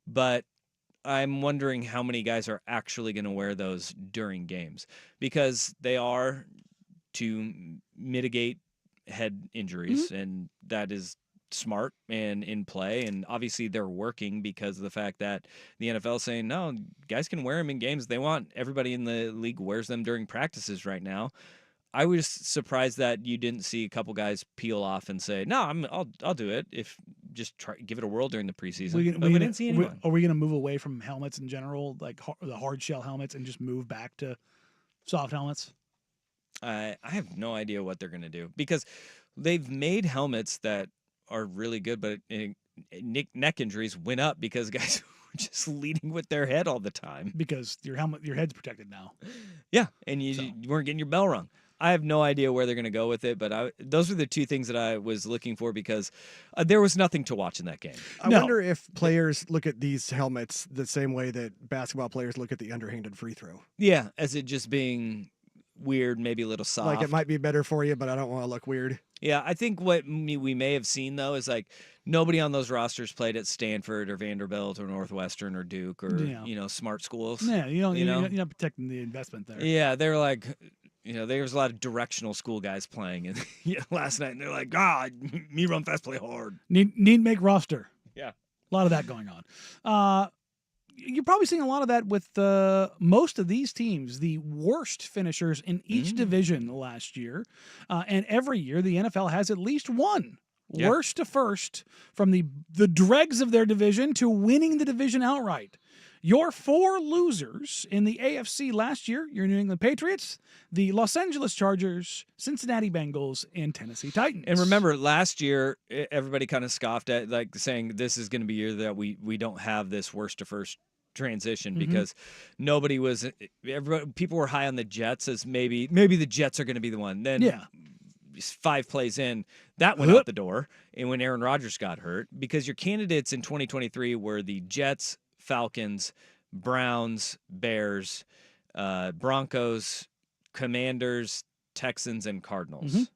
but I'm wondering how many guys are actually going to wear those during games, because they are to mitigate head injuries, and that is smart and in play. And obviously they're working because of the fact that the NFL is saying, no, guys can wear them in games. They want everybody in the league wears them during practices right now. I was surprised that you didn't see a couple guys peel off and say, "No, I'll do it." If just give it a whirl during the preseason. We didn't see anyone. Are we going to move away from helmets in general, like the hard shell helmets, and just move back to soft helmets? I have no idea what they're going to do, because they've made helmets that are really good, but neck injuries went up because guys were just leading with their head all the time. Because your head's protected now. Yeah, and you weren't getting your bell rung. I have no idea where they're going to go with it, but those are the two things that I was looking for, because there was nothing to watch in that game. I wonder if players look at these helmets the same way that basketball players look at the underhanded free throw. Yeah, as it just being weird, maybe a little soft. Like it might be better for you, but I don't want to look weird. Yeah, I think what we may have seen, though, is like nobody on those rosters played at Stanford or Vanderbilt or Northwestern or Duke or, smart schools. Yeah, you're not protecting the investment there. Yeah, they're like... there was a lot of directional school guys playing and last night, and they're like, me run fast, play hard. Need make roster. Yeah. A lot of that going on. You're probably seeing a lot of that with most of these teams, the worst finishers in each division last year. And every year, the NFL has at least one worst to first, from the dregs of their division to winning the division outright. Your four losers in the AFC last year, your New England Patriots, the Los Angeles Chargers, Cincinnati Bengals, and Tennessee Titans. And remember, last year, everybody kind of scoffed at, like, saying this is going to be a year that we don't have this worst to first transition, because nobody was – people were high on the Jets as maybe the Jets are going to be the one. Then 5 plays in, that went out the door, and when Aaron Rodgers got hurt, because your candidates in 2023 were the Jets – Falcons, Browns, Bears, Broncos, Commanders, Texans, and Cardinals. Mhm.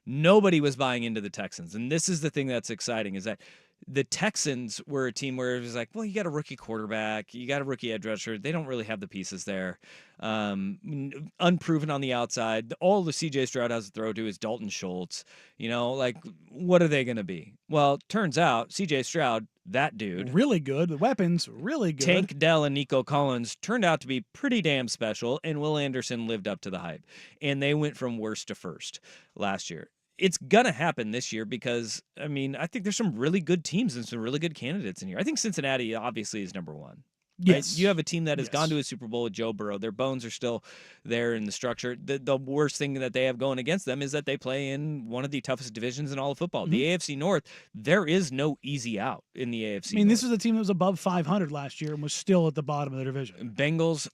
Nobody was buying into the Texans. And this is the thing that's exciting is that the Texans were a team where it was like, well, you got a rookie quarterback, you got a rookie edge rusher. They don't really have the pieces there. Unproven on the outside. All the CJ Stroud has to throw to is Dalton Schultz. Like, what are they going to be? Well, turns out CJ Stroud, that dude, Really good. The weapons, really good. Tank Dell and Nico Collins turned out to be pretty damn special, and Will Anderson lived up to the hype. And they went from worst to first last year. It's going to happen this year because, I think there's some really good teams and some really good candidates in here. I think Cincinnati obviously is number one. Right? Yes. You have a team that has gone to a Super Bowl with Joe Burrow. Their bones are still there in the structure. The worst thing that they have going against them is that they play in one of the toughest divisions in all of football. The AFC North, there is no easy out in the AFC North. This is a team that was above 500 last year and was still at the bottom of the division. Bengals,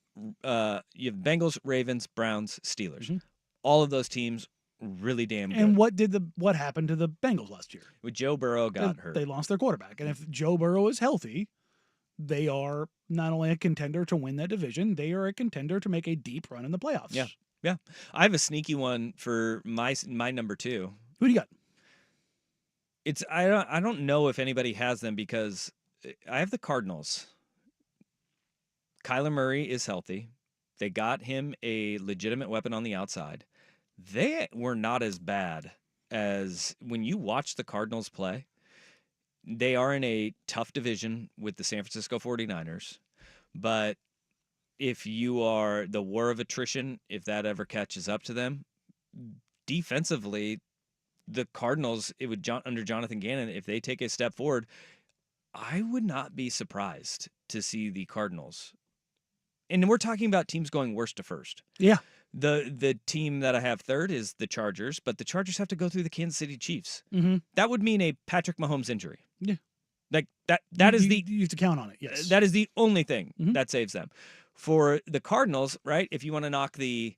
you have Bengals, Ravens, Browns, Steelers. All of those teams really damn good. And what happened to the Bengals last year? With Joe Burrow got hurt. They lost their quarterback. And if Joe Burrow is healthy, they are not only a contender to win that division, they are a contender to make a deep run in the playoffs. Yeah. I have a sneaky one for my number 2. Who do you got? I don't know if anybody has them because I have the Cardinals. Kyler Murray is healthy. They got him a legitimate weapon on the outside. They were not as bad as when you watch the Cardinals play. They are in a tough division with the San Francisco 49ers. But if you are the war of attrition, if that ever catches up to them, defensively, the Cardinals, under Jonathan Gannon, if they take a step forward, I would not be surprised to see the Cardinals. And we're talking about teams going worst to first. Yeah. The team that I have third is the Chargers, but the Chargers have to go through the Kansas City Chiefs. Mm-hmm. That would mean a Patrick Mahomes injury. Yeah. Like that is the you have to count on it. Yes. That is the only thing that saves them. For the Cardinals, right? If you want to knock the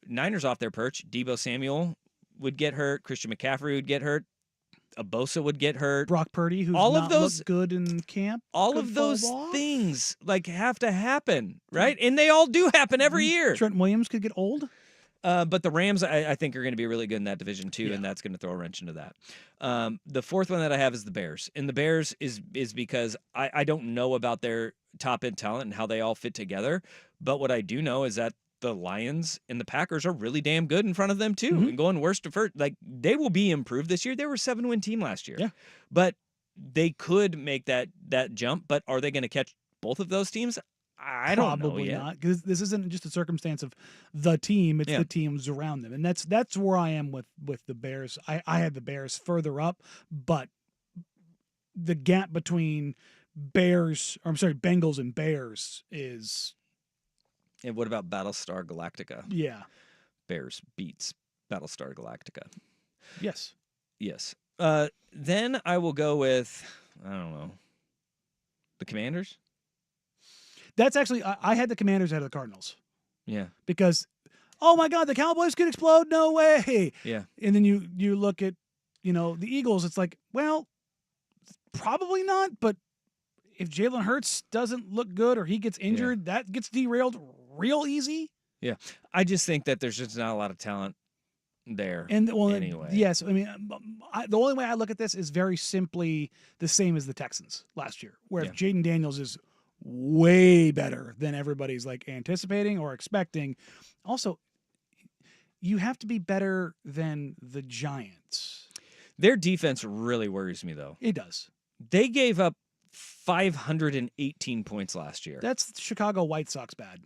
Niners off their perch, Deebo Samuel would get hurt, Christian McCaffrey would get hurt, Bosa would get hurt. Brock Purdy, who's all not of those looked good in camp. All of those things have to happen, right? And they all do happen every year. Trent Williams could get old. But the Rams, I think, are going to be really good in that division too, and that's going to throw a wrench into that. The fourth one that I have is the Bears, and the Bears is because I don't know about their top end talent and how they all fit together, but what I do know is that the Lions and the Packers are really damn good in front of them too, and going worst to first. Like, they will be improved this year. They were a 7-win team last year, but they could make that jump. But are they going to catch both of those teams? I don't know Probably yet. not, because this isn't just a circumstance of the team; it's the teams around them, and that's where I am with the Bears. I had the Bears further up, but the gap between Bengals and Bears is. And what about Battlestar Galactica? Yeah, Bears beats Battlestar Galactica. Yes. Then I will go with, I don't know, the Commanders. That's actually, I had the Commanders ahead of the Cardinals. Yeah. Because, oh my God, the Cowboys could explode. No way. Yeah. And then you look at, the Eagles. It's like, well, probably not. But if Jalen Hurts doesn't look good or he gets injured, that gets derailed real easy. Yeah. I just think that there's just not a lot of talent there. And anyway. Yes. I mean, the only way I look at this is very simply the same as the Texans last year, where if Jaden Daniels is way better than everybody's anticipating or expecting. Also, you have to be better than the Giants. Their defense really worries me, though. It does. They gave up 518 points last year. That's Chicago White Sox bad.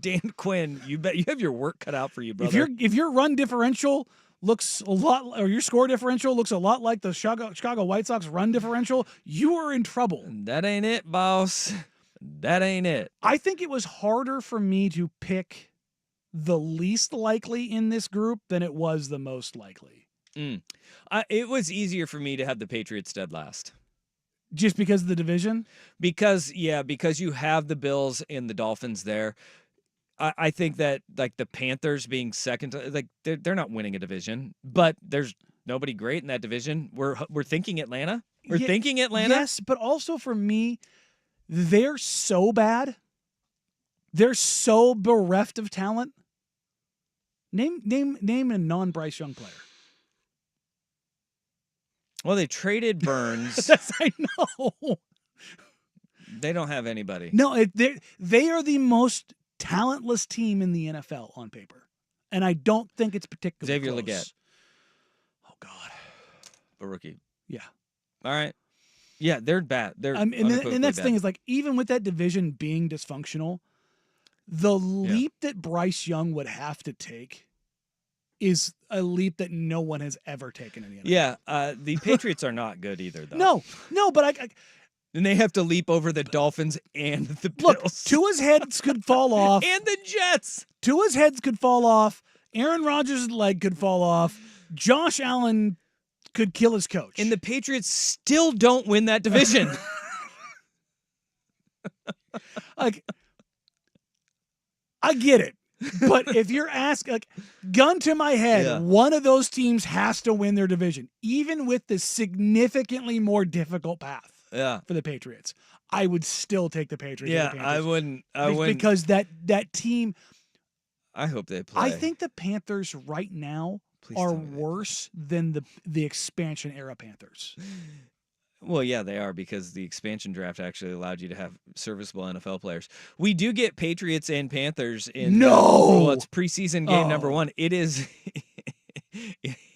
Dan Quinn, you bet you have your work cut out for you, brother. If your run differential looks a lot, or your score differential looks a lot like the Chicago White Sox run differential, you are in trouble. That ain't it, boss. That ain't it. I think it was harder for me to pick the least likely in this group than it was the most likely. It was easier for me to have the Patriots dead last. Just because of the division? Because you have the Bills and the Dolphins there. I think that the Panthers being second, they're not winning a division, but there's nobody great in that division. We're thinking Atlanta. We're thinking Atlanta. Yes, but also for me, they're so bad They're so bereft of talent. Name a non-Bryce Young player. Well, they traded Burns. I know. They don't have anybody. No, they are the most talentless team in the NFL on paper, and I don't think it's particularly Xavier close. Legette. Oh God, a rookie. Yeah. All right. Yeah, they're bad. They're and that's the thing is, like, even with that division being dysfunctional, the leap that Bryce Young would have to take is a leap that no one has ever taken in the NFL. Yeah, the Patriots are not good either, though. No, but I and they have to leap over the Dolphins and the Bills. look, Tua's heads could fall off. And the Jets. Tua's heads could fall off. Aaron Rodgers' leg could fall off. Josh Allen could kill his coach. And the Patriots still don't win that division. Like, I get it. But if you're asking, like, gun to my head, one of those teams has to win their division, even with the significantly more difficult path for the Patriots. I would still take the Patriots. Yeah, I wouldn't. Because that team. I hope they play. I think the Panthers right now are worse than the expansion era Panthers. Well, yeah, they are, because the expansion draft actually allowed you to have serviceable NFL players. We do get Patriots and Panthers in it's preseason game number 1. It is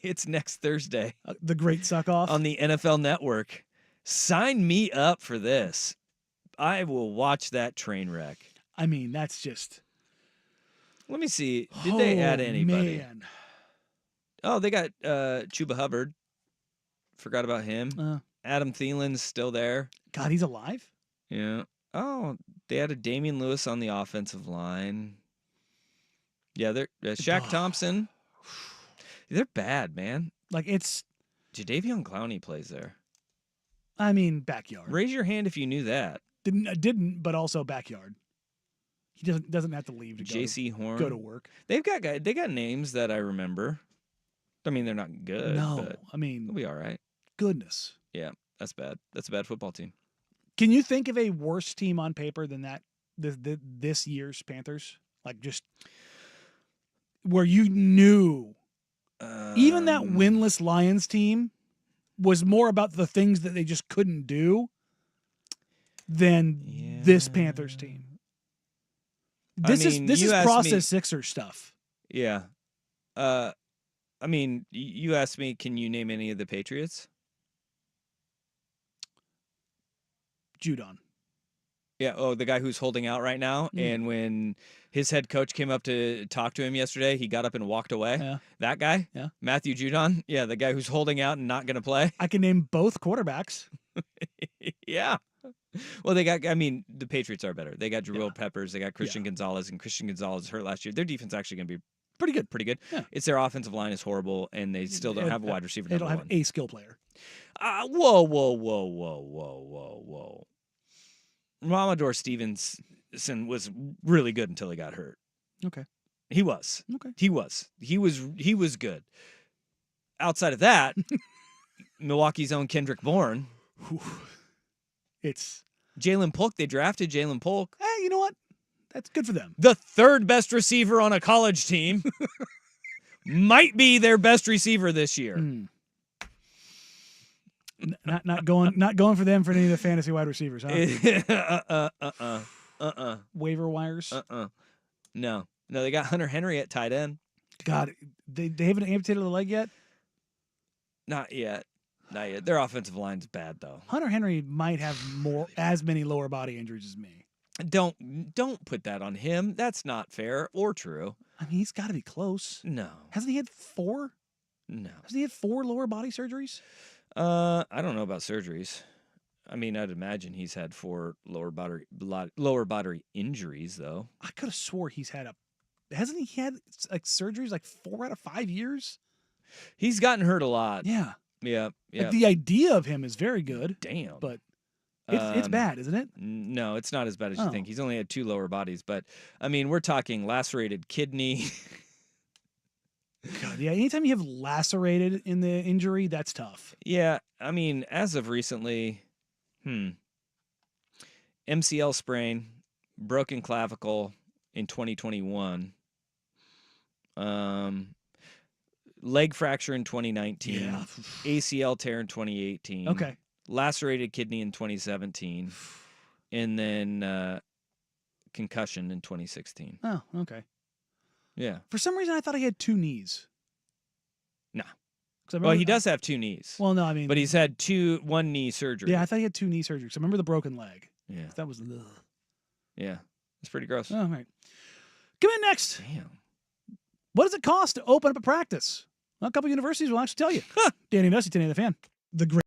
it's next Thursday. The great suck off on the NFL Network. Sign me up for this. I will watch that train wreck. I mean, that's just. Let me see. Did they add anybody? Man. Oh, they got Chuba Hubbard. Forgot about him. Adam Thielen's still there. God, he's alive? Yeah. Oh, they added Damian Lewis on the offensive line. Yeah, they're Shaq Thompson. They're bad, man. Like, it's Jadeveon Clowney plays there. I mean, backyard. Raise your hand if you knew that. Didn't, but also backyard. He doesn't have to leave to J.C. Horn. Go to work. They got names that I remember. I mean, they're not good. No, but I mean, they'll be all right. Goodness. Yeah, that's bad. That's a bad football team. Can you think of a worse team on paper than that? This year's Panthers, like, just where you knew, even that winless Lions team was more about the things that they just couldn't do than this Panthers team. This is process Sixer stuff. Yeah. I mean, you asked me, can you name any of the Patriots? Judon. Yeah. Oh, the guy who's holding out right now. And when his head coach came up to talk to him yesterday, he got up and walked away. Yeah. That guy? Yeah. Matthew Judon? Yeah, the guy who's holding out and not going to play. I can name both quarterbacks. Yeah. Well, the Patriots are better. They got Jabril Peppers. They got Christian Gonzalez, and Christian Gonzalez hurt last year. Their defense is actually going to be pretty good. Yeah. It's their offensive line is horrible, and they still don't have a wide receiver. They don't have a skill player. Whoa. Ramador Stevenson was really good until he got hurt. Okay. He was. Okay. He was good. Outside of that, Milwaukee's own Kendrick Bourne. It's Jalen Polk. They drafted Jalen Polk. Hey, you know what? That's good for them. The third best receiver on a college team. Might be their best receiver this year. Not going for them for any of the fantasy wide receivers, huh? Waiver wires. No, they got Hunter Henry at tight end. God, they haven't amputated the leg yet. Not yet. Their offensive line's bad though. Hunter Henry might have as many lower body injuries as me. Don't put that on him. That's not fair or true. I mean, he's got to be close. No. Hasn't he had 4? No. Hasn't he had 4 lower body surgeries? I don't know about surgeries. I mean, I'd imagine he's had 4 lower body injuries though. I could have swore hasn't he had like surgeries like 4 out of 5 years? He's gotten hurt a lot. Yeah. Yeah. Like, the idea of him is very good. Damn. But it's bad, isn't it? No, it's not as bad as you think. He's only had 2 lower bodies, but I mean, we're talking lacerated kidney. God, yeah. Anytime you have lacerated in the injury, that's tough. Yeah, I mean, as of recently, MCL sprain, broken clavicle, in 2021. Leg fracture in 2019. Yeah. ACL tear in 2018. Okay. Lacerated kidney in 2017. And then concussion in 2016. Oh, okay. Yeah. For some reason, I thought he had 2 knees. No. Well, Well, he does have 2 knees. Well, no, I mean, but he's had 1 knee surgery. Yeah, I thought he had 2 knee surgeries. I remember the broken leg. Yeah. That was. Ugh. Yeah. It's pretty gross. All right. Come in next. Damn. What does it cost to open up a practice? Well, a couple universities will actually tell you. Danny and Dusty, Danny the Fan. The great.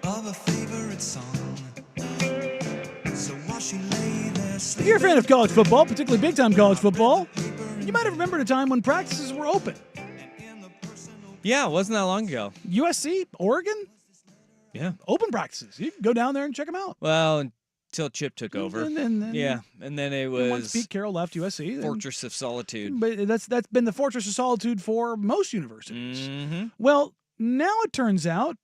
Of a favorite song. So while she lay there If you're a fan of college football, particularly big-time college football, you might have remembered a time when practices were open. Yeah, it wasn't that long ago. USC, Oregon, Yeah. open practices. You can go down there and check them out. Well, until Chip took over. And then Yeah, and then it once was Pete Carroll left USC, then- Fortress of Solitude. but that's been the fortress of solitude for most universities. Mm-hmm. Well, now it turns out,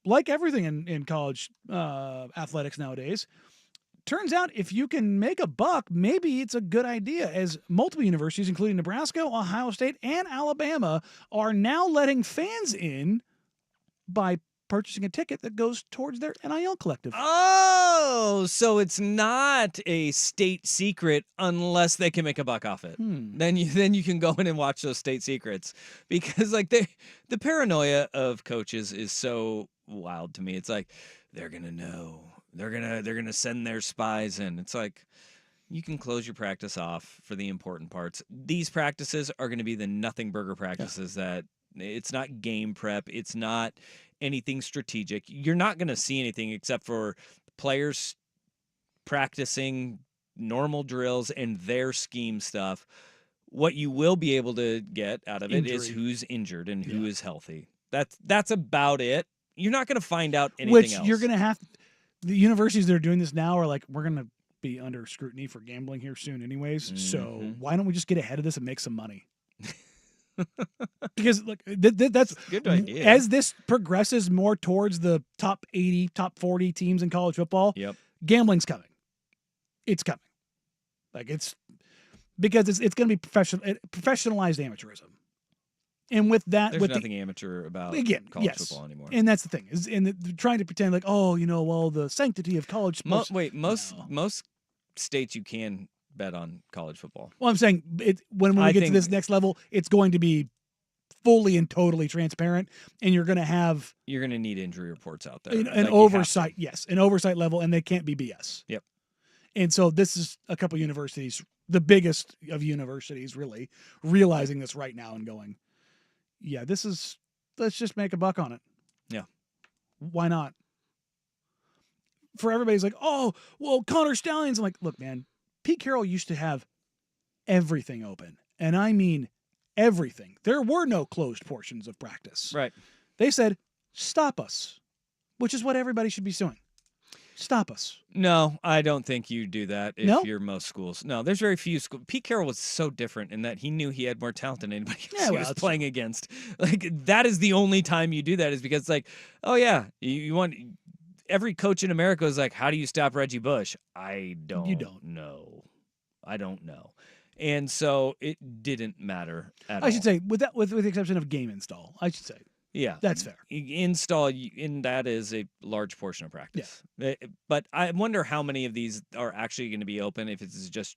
like everything in college athletics nowadays, turns out if you can make a buck, maybe it's a good idea, as multiple universities, including Nebraska, Ohio State, and Alabama, are now letting fans in by purchasing a ticket that goes towards their NIL collective. Oh, so it's not a state secret unless they can make a buck off it. Then you can go in and watch those state secrets, because like the paranoia of coaches is so wild to me. It's like they're gonna know, they're gonna send their spies in. It's like, you can close your practice off for the important parts. These practices are going to be the nothing burger practices that it's not game prep. It's not anything strategic. You're not going to see anything except for players practicing normal drills and their scheme stuff. What you will be able to get out of it is who's injured and who is healthy. That's about it. You're not going to find out anything else. You're going to have the universities that are doing this now are like, we're going to be under scrutiny for gambling here soon anyways. So why don't we just get ahead of this and make some money? Because look, that's a good idea. As this progresses more towards the top 80, top 40 teams in college football, gambling's coming. It's coming. Like it's because it's going to be professionalized amateurism. And with that, there's nothing amateur about college football anymore. And that's the thing is, trying to pretend like, the sanctity of college sports. Most states you can bet on college football. Well, I'm saying when we get to this next level, it's going to be fully and totally transparent, and you're going to need injury reports out there. An oversight, an oversight level, and they can't be BS. Yep. And so this is a couple universities, the biggest of universities, really realizing this right now and going, yeah, let's just make a buck on it. Yeah. Why not? For everybody's like, oh, well, Connor Stallions. I'm like, look, man, Pete Carroll used to have everything open. And I mean everything. There were no closed portions of practice. Right. They said, stop us, which is what everybody should be doing. Stop us. No, I don't think you do that if No? you're most schools. No, there's very few schools. Pete Carroll was so different in that he knew he had more talent than anybody else he was playing against. Like, that is the only time you do that, is because, like, oh, yeah, you want... Every coach in America is like, how do you stop Reggie Bush? I don't know. I don't know. And so it didn't matter at all. I should say, with the exception of game install, I should say. Yeah. That's fair. Install, and that is a large portion of practice. Yeah. But I wonder how many of these are actually going to be open if it's just,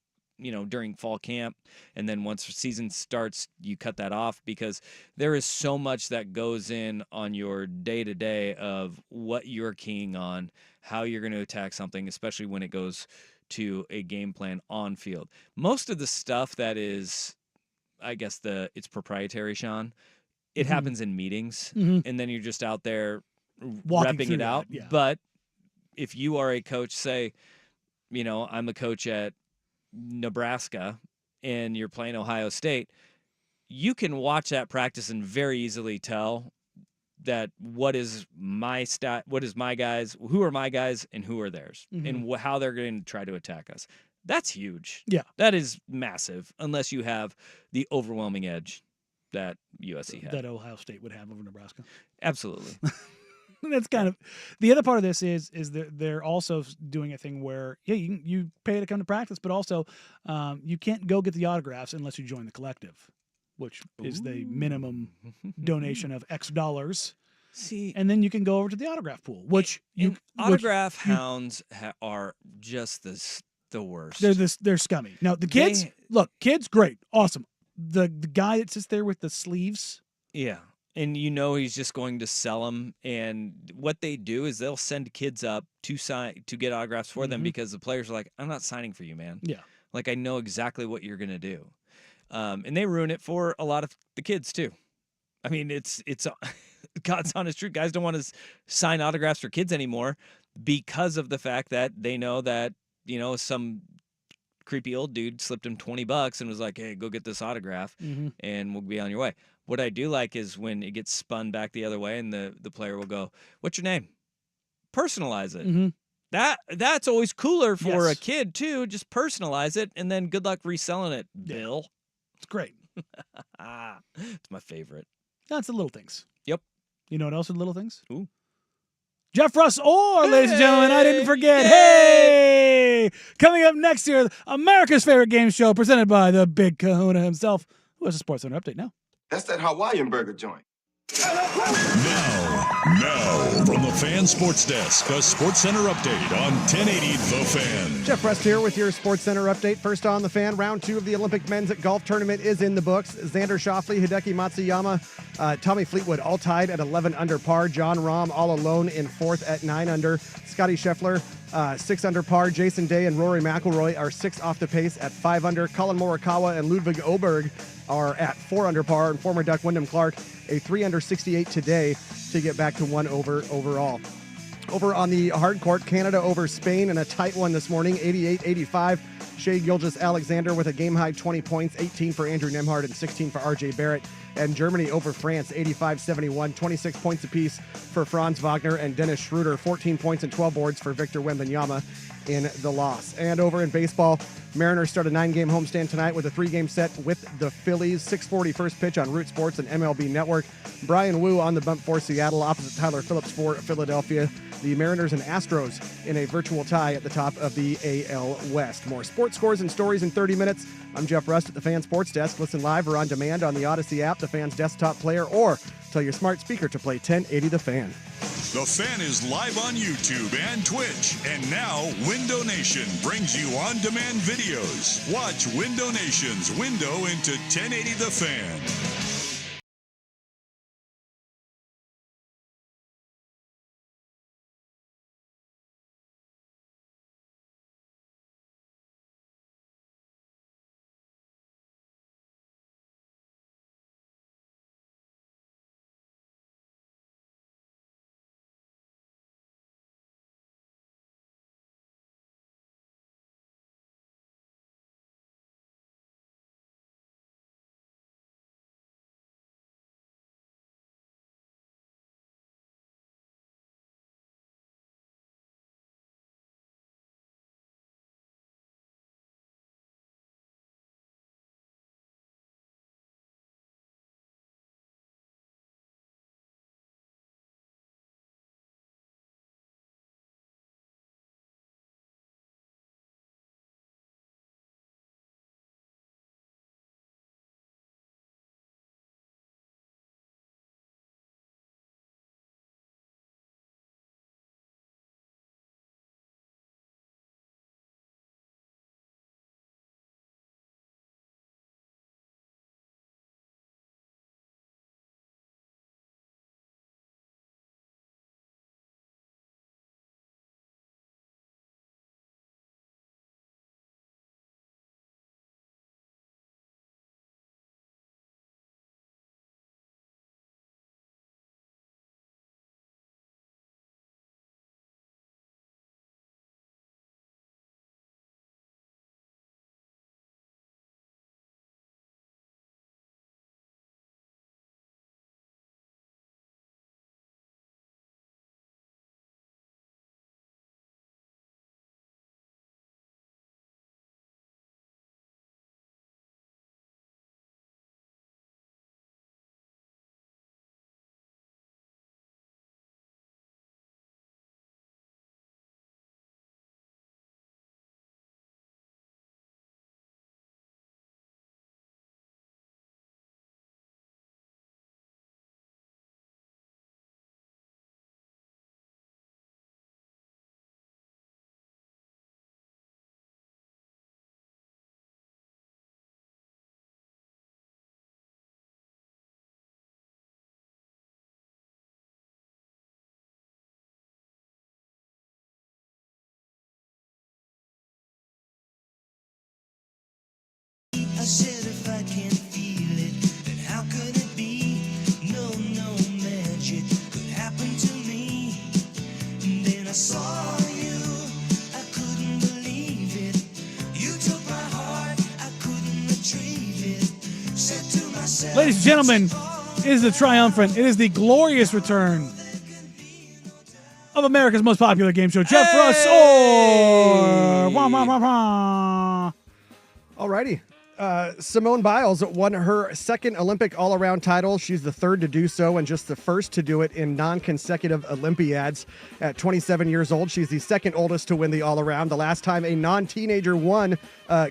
during fall camp, and then once the season starts, you cut that off, because there is so much that goes in on your day-to-day of what you're keying on, how you're going to attack something, especially when it goes to a game plan on field. Most of the stuff that is, I guess it's proprietary, Sean, it happens in meetings, and then you're just out there repping it out. Yeah. But if you are a coach, say, I'm a coach at Nebraska and you're playing Ohio State, you can watch that practice and very easily tell that what is my guys, who are my guys, and who are theirs, and how they're going to try to attack us. That's huge. Yeah. That is massive, unless you have the overwhelming edge that USC had. That Ohio State would have over Nebraska. Absolutely. That's kind of the other part of this is they're also doing a thing where you pay to come to practice, but also you can't go get the autographs unless you join the collective, which is the minimum donation of X dollars. See, and then you can go over to the autograph pool, which autograph hounds are just the worst. They're scummy. Now the kids, kids, great, awesome. The guy that sits there with the sleeves, yeah. And he's just going to sell them. And what they do is they'll send kids up to get autographs for them, because the players are like, I'm not signing for you, man. Yeah. Like, I know exactly what you're going to do. And they ruin it for a lot of the kids, too. I mean, it's God's honest truth. Guys don't want to sign autographs for kids anymore because of the fact that they know that, some creepy old dude slipped him $20 and was like, hey, go get this autograph and we'll be on your way. What I do like is when it gets spun back the other way and the player will go, what's your name? Personalize it. That's always cooler for a kid too. Just personalize it, and then good luck reselling it, Bill. It's great. It's my favorite. That's the little things. Yep. You know what else are the little things? Ooh. Jeff Russ Orr, ladies and gentlemen, I didn't forget. Hey! Coming up next year, America's favorite game show presented by the Big Kahuna himself, who has a Sports Center update now. That's that Hawaiian burger joint. Now, Now, from the Fan Sports Desk, a Sports Center update on 1080 The Fan. Jeff Rust here with your Sports Center update. First on the Fan, round 2 of the Olympic men's golf tournament is in the books. Xander Schauffele, Hideki Matsuyama, Tommy Fleetwood all tied at 11 under par. Jon Rahm all alone in 4th at 9 under. Scotty Scheffler 6 under par. Jason Day and Rory McIlroy are 6 off the pace at 5 under. Colin Morikawa and Ludwig Oberg are at 4 under par, and former Duck Wyndham Clark a 3 under 68 today to get back to 1 over overall. Over on the hard court, Canada over Spain in a tight one this morning, 88-85. Shai Gilgeous-Alexander with a game-high 20 points, 18 for Andrew Nembhard and 16 for R.J. Barrett. And Germany over France, 85-71, 26 points apiece for Franz Wagner and Dennis Schroeder, 14 points and 12 boards for Victor Wembanyama in the loss. And over in baseball, Mariners start a 9-game homestand tonight with a 3-game set with the Phillies. 6:40 first pitch on Root Sports and MLB Network. Brian Wu on the bump for Seattle, opposite Tyler Phillips for Philadelphia. The Mariners and Astros in a virtual tie at the top of the AL West. More sports scores and stories in 30 minutes. I'm Jeff Rust at the Fan Sports Desk. Listen live or on demand on the Odyssey app, the Fan's desktop player, or tell your smart speaker to play 1080 The Fan. The Fan is live on YouTube and Twitch. And now, Window Nation brings you on-demand videos. Watch Window Nation's window into 1080 The Fan. I said if I can't feel it, then how could it be? No magic could happen to me. And then I saw you, I couldn't believe it. You took my heart, I couldn't retrieve it. Said to myself, ladies and gentlemen, it is the triumphant, it is the glorious return of America's most popular game show, Jeff Rust or Alrighty. Simone Biles won her second Olympic all-around title. She's the third to do so and just the first to do it in non-consecutive Olympiads. At 27 years old, she's the second oldest to win the all-around. The last time a non-teenager won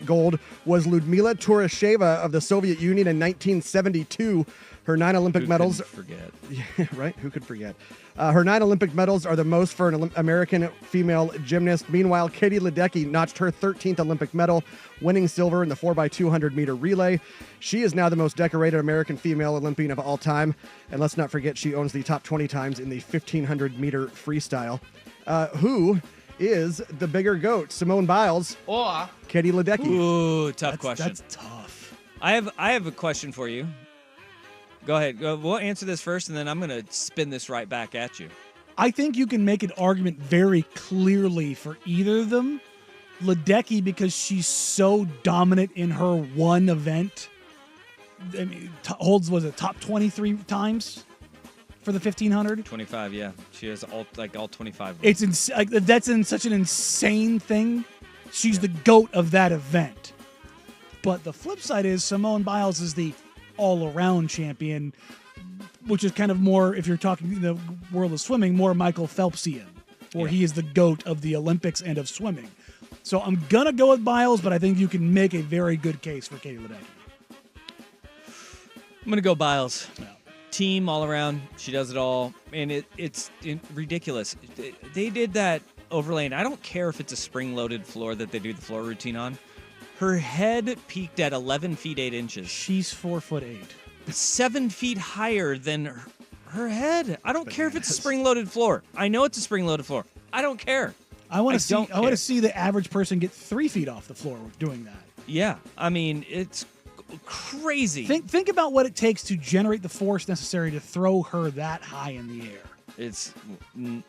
gold was Ludmila Turasheva of the Soviet Union in 1972. Her 9 Olympic Who medals. couldn't forget? Yeah, right? Who could forget? Her 9 Olympic medals are the most for an American female gymnast. Meanwhile, Katie Ledecky notched her 13th Olympic medal, winning silver in the 4x200 meter relay. She is now the most decorated American female Olympian of all time. And let's not forget, she owns the top 20 times in the 1500 meter freestyle. Who is the bigger GOAT, Simone Biles Or Katie Ledecky? Ooh, tough question. That's tough. I have a question for you. Go ahead. We'll answer this first, and then I'm going to spin this right back at you. I think you can make an argument very clearly for either of them. Ledecky, because she's so dominant in her one event. I mean, holds, was it top 23 times for the 1500? 25, yeah. She has all 25. It's that's such an insane thing. She's the GOAT of that event. But the flip side is Simone Biles is the all-around champion, which is kind of more, if you're talking the world of swimming, more Michael Phelpsian, where he is the GOAT of the Olympics and of swimming. So I'm going to go with Biles, but I think you can make a very good case for Katie Ledecky. I'm going to go Biles. Yeah. Team all around. She does it all. And it's ridiculous. They did that overlaying. I don't care if it's a spring-loaded floor that they do the floor routine on. Her head peaked at 11 feet 8 inches. She's 4'8". 7 feet higher than her head. I don't care if it's a spring-loaded floor. I know it's a spring-loaded floor. I don't care. I want to see the average person get 3 feet off the floor doing that. Yeah, I mean it's crazy. Think about what it takes to generate the force necessary to throw her that high in the air. It's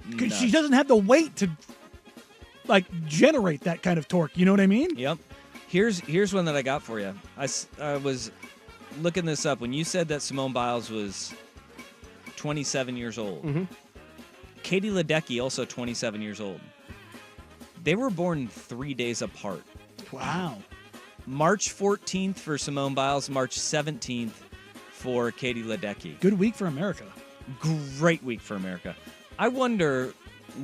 because she doesn't have the weight to generate that kind of torque. You know what I mean? Yep. Here's one that I got for you. I was looking this up. When you said that Simone Biles was 27 years old, Katie Ledecky, also 27 years old. They were born 3 days apart. Wow. March 14th for Simone Biles, March 17th for Katie Ledecky. Good week for America. Great week for America. I wonder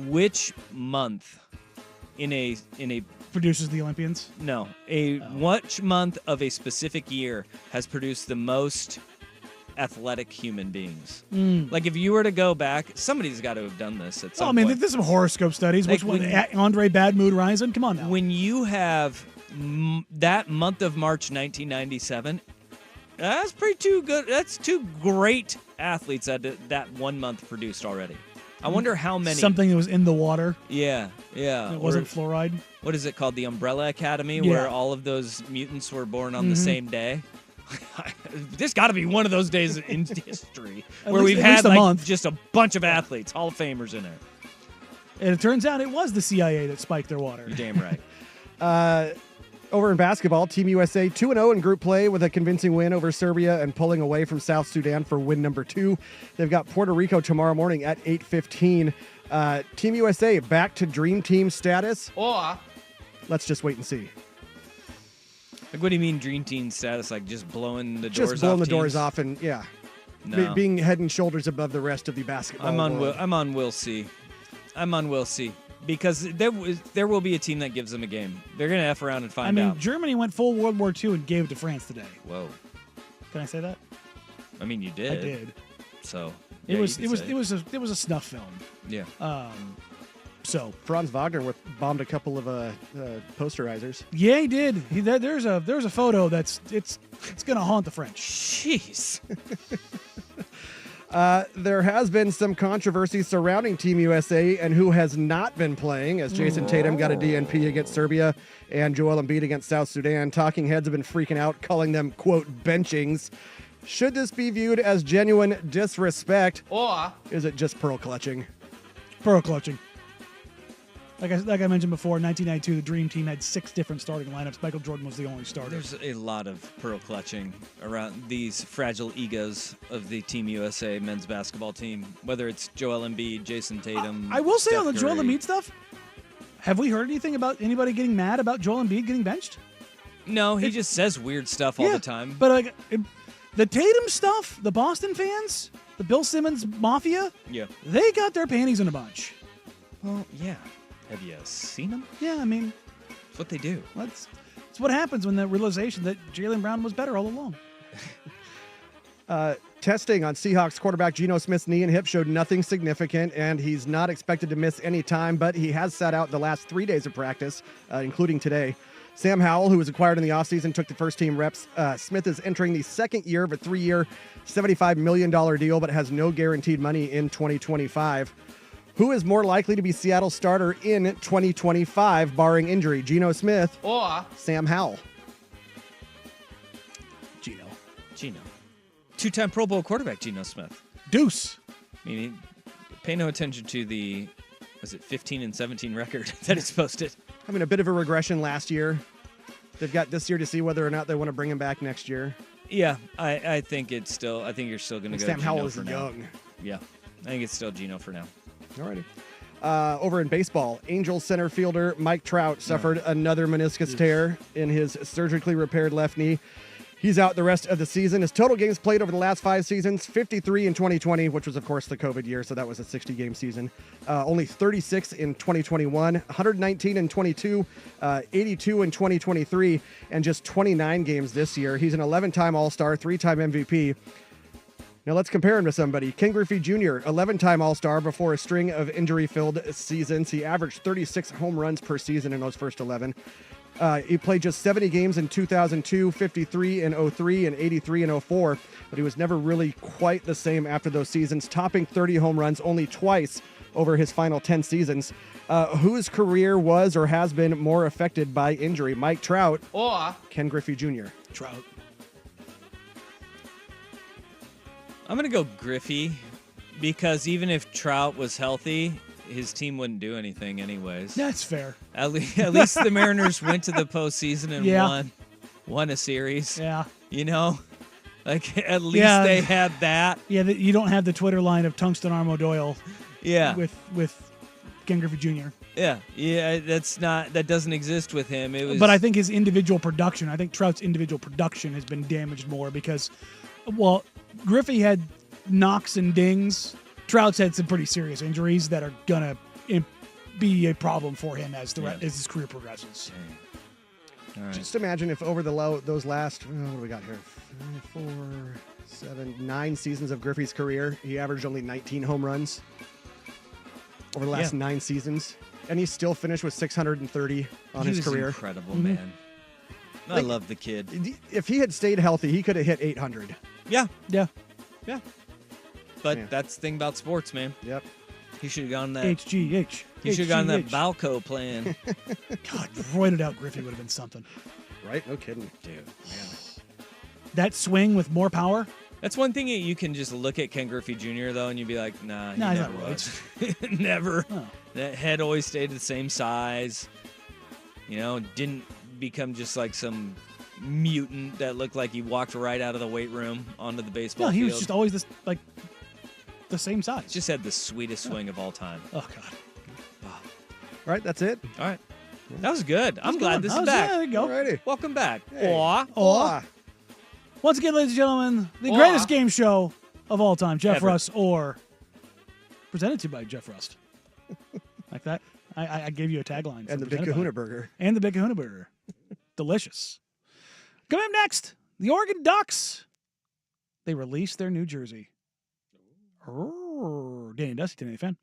which month in a produces the Olympians? No. Which month of a specific year has produced the most athletic human beings? Like, if you were to go back, somebody's got to have done this at some point. There's some horoscope studies. Which one? Andre Bad Mood Rising? Come on now. When you have that month of March 1997, that's pretty too good. That's 2 great athletes that 1 month produced already. I wonder how many. Something that was in the water. Yeah. It wasn't fluoride. What is it called? The Umbrella Academy, where all of those mutants were born on the same day. There's got to be one of those days in history where we've had just a bunch of athletes, Hall of Famers in there. And it turns out it was the CIA that spiked their water. You're damn right. Over in basketball, Team USA 2-0 in group play with a convincing win over Serbia and pulling away from South Sudan for win number 2. They've got Puerto Rico tomorrow morning at 8:15. Team USA back to Dream Team status? Or let's just wait and see. Like, what do you mean Dream Team status? Like just blowing the doors off? Just blowing the teams? doors off and, yeah. No. Being head and shoulders above the rest of the basketball world. I'm on we'll see. We'll see. Because there will be a team that gives them a game. They're going to F around and find out. Germany went full World War II and gave it to France today. Whoa. Can I say that? I mean, you did. I did. So it was a snuff film. Yeah. So Franz Wagner bombed a couple of posterizers. Yeah, he did. There's a photo that's it's going to haunt the French. Jeez. There has been some controversy surrounding Team USA and who has not been playing, as Jason Tatum got a DNP against Serbia and Joel Embiid against South Sudan. Talking heads have been freaking out, calling them, quote, benchings. Should this be viewed as genuine disrespect, or is it just pearl clutching? Pearl clutching. Like I mentioned before, in 1992, the Dream Team had 6 different starting lineups. Michael Jordan was the only starter. There's a lot of pearl clutching around these fragile egos of the Team USA men's basketball team, whether it's Joel Embiid, Jason Tatum. I will say Steph on the Curry. Joel Embiid stuff, have we heard anything about anybody getting mad about Joel Embiid getting benched? No, he just says weird stuff all the time. But the Tatum stuff, the Boston fans, the Bill Simmons Mafia, they got their panties in a bunch. Well, yeah. Have you seen them? Yeah, I mean, that's what they do. That's what happens when the realization that Jaylen Brown was better all along. Testing on Seahawks quarterback Geno Smith's knee and hip showed nothing significant, and he's not expected to miss any time, but he has sat out the last 3 days of practice, including today. Sam Howell, who was acquired in the offseason, took the first-team reps. Smith is entering the second year of a 3-year, $75 million deal, but has no guaranteed money in 2025. Who is more likely to be Seattle's starter in 2025, barring injury? Geno Smith Or Sam Howell? Geno. Two-time Pro Bowl quarterback, Geno Smith. Deuce. I mean, pay no attention to the, was it 15-17 record that it's posted? Having a bit of a regression last year. They've got this year to see whether or not they want to bring him back next year. Yeah, I think it's still. I think you're still going to go Sam Geno Howell is for young. now. Yeah, I think it's still Geno for now. Alrighty. Over in baseball, Angels center fielder Mike Trout suffered another meniscus tear in his surgically repaired left knee. He's out the rest of the season. His total games played over the last 5 seasons, 53 in 2020, which was, of course, the COVID year, so that was a 60-game season. Only 36 in 2021, 119 in 22, 82 in 2023, and just 29 games this year. He's an 11-time All-Star, 3-time MVP. Now let's compare him to somebody. Ken Griffey Jr., 11-time All-Star before a string of injury-filled seasons. He averaged 36 home runs per season in those first 11. He played just 70 games in 2002, 53 in 03, and 83 in 04, but he was never really quite the same after those seasons, topping 30 home runs only twice over his final 10 seasons. Whose career was or has been more affected by injury, Mike Trout or Ken Griffey Jr.? Trout. I'm going to go Griffey because even if Trout was healthy, his team wouldn't do anything anyways. That's fair. At least the Mariners went to the postseason and won a series. Yeah. You know? Like, at least they had that. Yeah, you don't have the Twitter line of Tungsten Armo Doyle. Yeah. With Ken Griffey Jr. Yeah. That doesn't exist with him. But I think his individual production, I think Trout's individual production has been damaged more because, well, Griffey had knocks and dings. Trout's had some pretty serious injuries that are gonna be a problem for him as his career progresses. All right. Just imagine if over those last, what do we got here? 4, 7, 9 seasons of Griffey's career, he averaged only 19 home runs over the last 9 seasons, and he still finished with 630 on his career. Incredible, man. I love the kid. If he had stayed healthy, he could have hit 800. Yeah. Yeah. But that's the thing about sports, man. Yep. He should have gone that. HGH. He should have gone that Balco plan. God, roided out Griffey would have been something. Right? No kidding. Dude, man. That swing with more power. That's one thing you can just look at Ken Griffey Jr. though, and you'd be like, nah, he he's never not was. Never. Oh. That head always stayed the same size. You know, didn't become just like some mutant that looked like he walked right out of the weight room onto the baseball No, he field. was just always the same size. Just had the sweetest swing of all time. Oh, God. All right, that's it. All right. That was good. I'm glad this is Yeah, back. there you go. Alrighty. Welcome back. Hey. Aw. Once again, ladies and gentlemen, the greatest game show of all time, Jeff Ever. Rust, or presented to you by Jeff Rust. Like that? I gave you a tagline. And the Big presented by. Kahuna Burger. And the Big Kahuna Burger. Delicious. Coming up next, the Oregon Ducks. They released their new jersey. Danny and Dusty, Danny fan.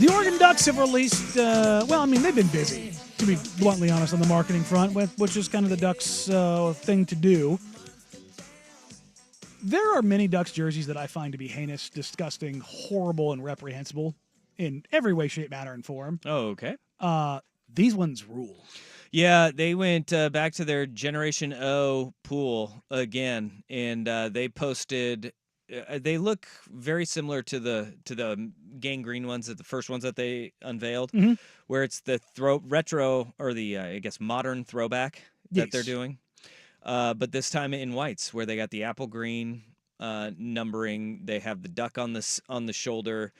The Oregon Ducks have released, they've been busy, to be bluntly honest, on the marketing front, which is kind of the Ducks' thing to do. There are many Ducks jerseys that I find to be heinous, disgusting, horrible, and reprehensible in every way, shape, manner, and form. Oh, okay. These ones rule. Yeah, they went back to their Generation O pool again, and they posted. They look very similar to the gangrene ones, the first ones that they unveiled, where it's the retro or the I guess modern throwback that they're doing, but this time in whites, where they got the apple green numbering. They have the duck on the shoulder.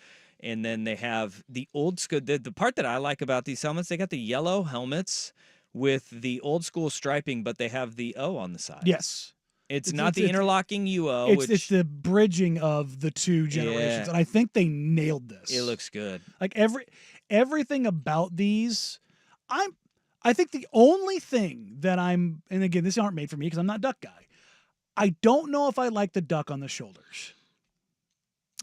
And then they have the old school. The part that I like about these helmets, they got the yellow helmets with the old school striping, but they have the O on the side. Yes. It's not the interlocking UO. It's the bridging of the two generations. And I think they nailed this. It looks good. Like everything about these, I think the only thing that and again, these aren't made for me because I'm not a duck guy. I don't know if I like the duck on the shoulders.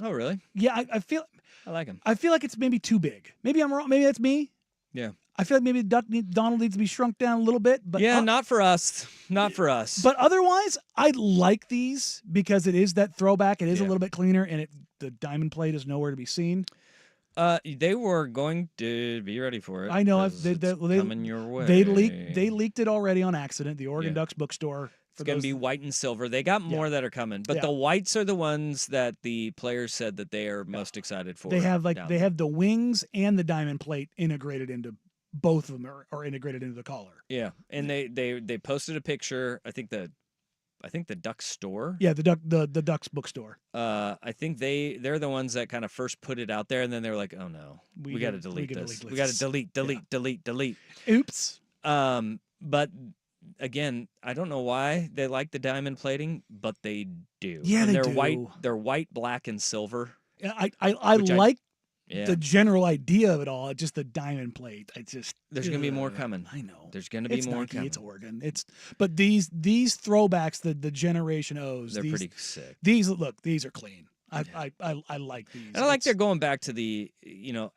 Oh, really? Yeah, I feel... I like him. I feel like it's maybe too big. Maybe I'm wrong. Maybe that's me. Yeah. I feel like maybe Donald needs to be shrunk down a little bit. But yeah, not for us. Not for us. But otherwise, I like these because it is that throwback. It is a little bit cleaner, and the diamond plate is nowhere to be seen. They were going to be ready for it. I know. They coming your way. They leaked it already on accident. The Oregon Ducks bookstore. It's going to be white and silver. They got more that are coming, but the whites are the ones that the players said that they are most excited for. They have have the wings and the diamond plate integrated into both of them, are integrated into the collar. Yeah, and they posted a picture. I think the Ducks store. Yeah, the Ducks bookstore. I think they're the ones that kind of first put it out there, and then they were like, "Oh no, we got to delete this. We got to delete. Oops. But again, I don't know why they like the diamond plating, but they do. Yeah, and they're white. They're white, black, and silver. Yeah, I like the general idea of it all. Just the diamond plate. There's gonna be more coming. I know. There's gonna be more coming. It's Oregon. But these throwbacks, the Generation O's, they're pretty sick. These are clean. I like these. And I like they're going back to the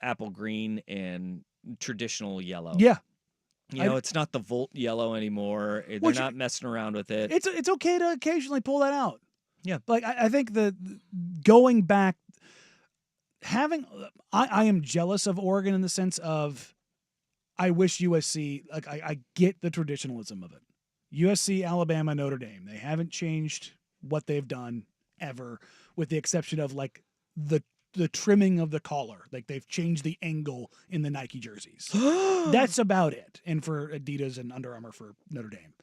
apple green and traditional yellow. Yeah. It's not the Volt yellow anymore. They're not messing around with it. It's okay to occasionally pull that out. Yeah. Like I think going back, I am jealous of Oregon in the sense of I wish USC, like I get the traditionalism of it. USC, Alabama, Notre Dame, they haven't changed what they've done ever, with the exception of like the trimming of the collar. Like they've changed the angle in the Nike jerseys. That's about it. And for Adidas and Under Armour for Notre Dame.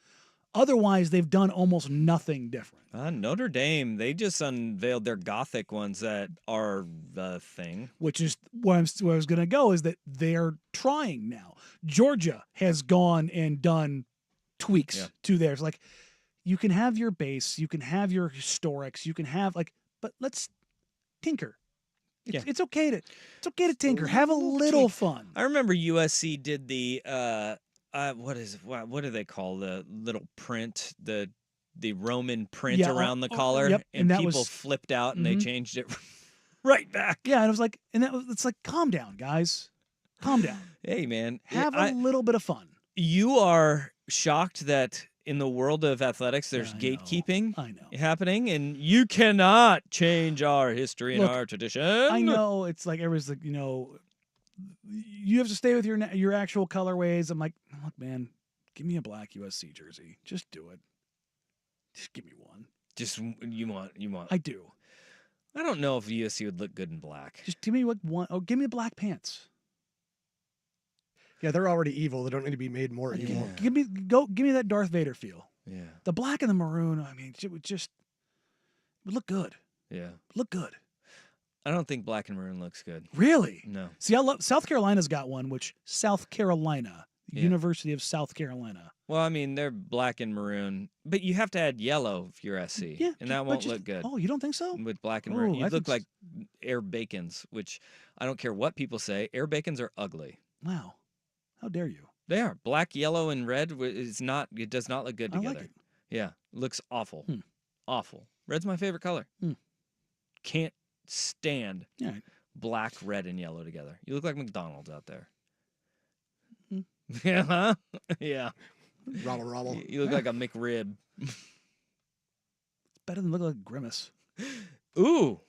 Otherwise, they've done almost nothing different. Notre Dame, they just unveiled their Gothic ones that are the thing. Which is where I was going to go, is that they're trying now. Georgia has gone and done tweaks to theirs. Like, you can have your base, you can have your historics, you can have but let's tinker. It's okay to tinker. Have a little fun. I remember USC did the what do they call the little print, the Roman print around the collar, and people flipped out and they changed it right back. Yeah, and it was like, it's like, calm down, guys, calm down. Hey, man, have a little bit of fun. You are shocked that in the world of athletics, there's gatekeeping happening, and you cannot change our history and our tradition. I know it's like everyone's like, you have to stay with your actual colorways. I'm like, look, man, give me a black USC jersey. Just do it. Just give me one. Just you want. I do. I don't know if USC would look good in black. Just give me one. Oh, give me black pants. Yeah, they're already evil. They don't need to be made more evil. Give me that Darth Vader feel. Yeah. The black and the maroon. I mean, it would look good. Yeah. Look good. I don't think black and maroon looks good. Really? No. See, I love South Carolina's got one, University of South Carolina. Well, I mean, they're black and maroon, but you have to add yellow if you're SC. Yeah, and that won't look good. Oh, you don't think so? With black and maroon. You look like Air Bacons, which I don't care what people say. Air Bacons are ugly. Wow. How dare you? They are. Black, yellow, and red it does not look good together. I like it. Yeah. Looks awful. Awful. Red's my favorite color. Can't stand black, red, and yellow together. You look like McDonald's out there. Mhm. Yeah, huh? Yeah. Robble. You look like a McRib. Better than look like Grimace. Ooh,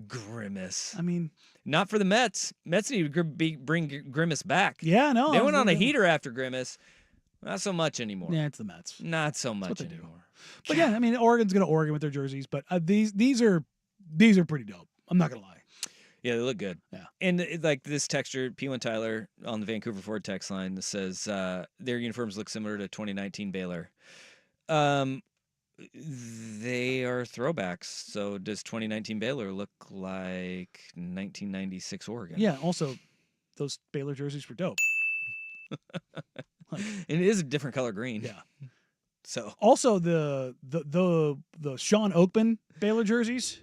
Grimace. I mean, not for the Mets. Mets need to bring Grimace back. Yeah, no. They went on a heater after Grimace. Not so much anymore. Yeah, it's the Mets. Not so That's much what they anymore. do. But yeah, I mean, Oregon's gonna Oregon with their jerseys, but these are pretty dope. I'm not gonna lie. Yeah, they look good. Yeah. And like this texture, P1 Tyler on the Vancouver Ford text line that says their uniforms look similar to 2019 Baylor. They are throwbacks. So does 2019 Baylor look like 1996 Oregon? Yeah. Also, those Baylor jerseys were dope. And it is a different color green. Yeah. So also the Sean Oakman Baylor jerseys.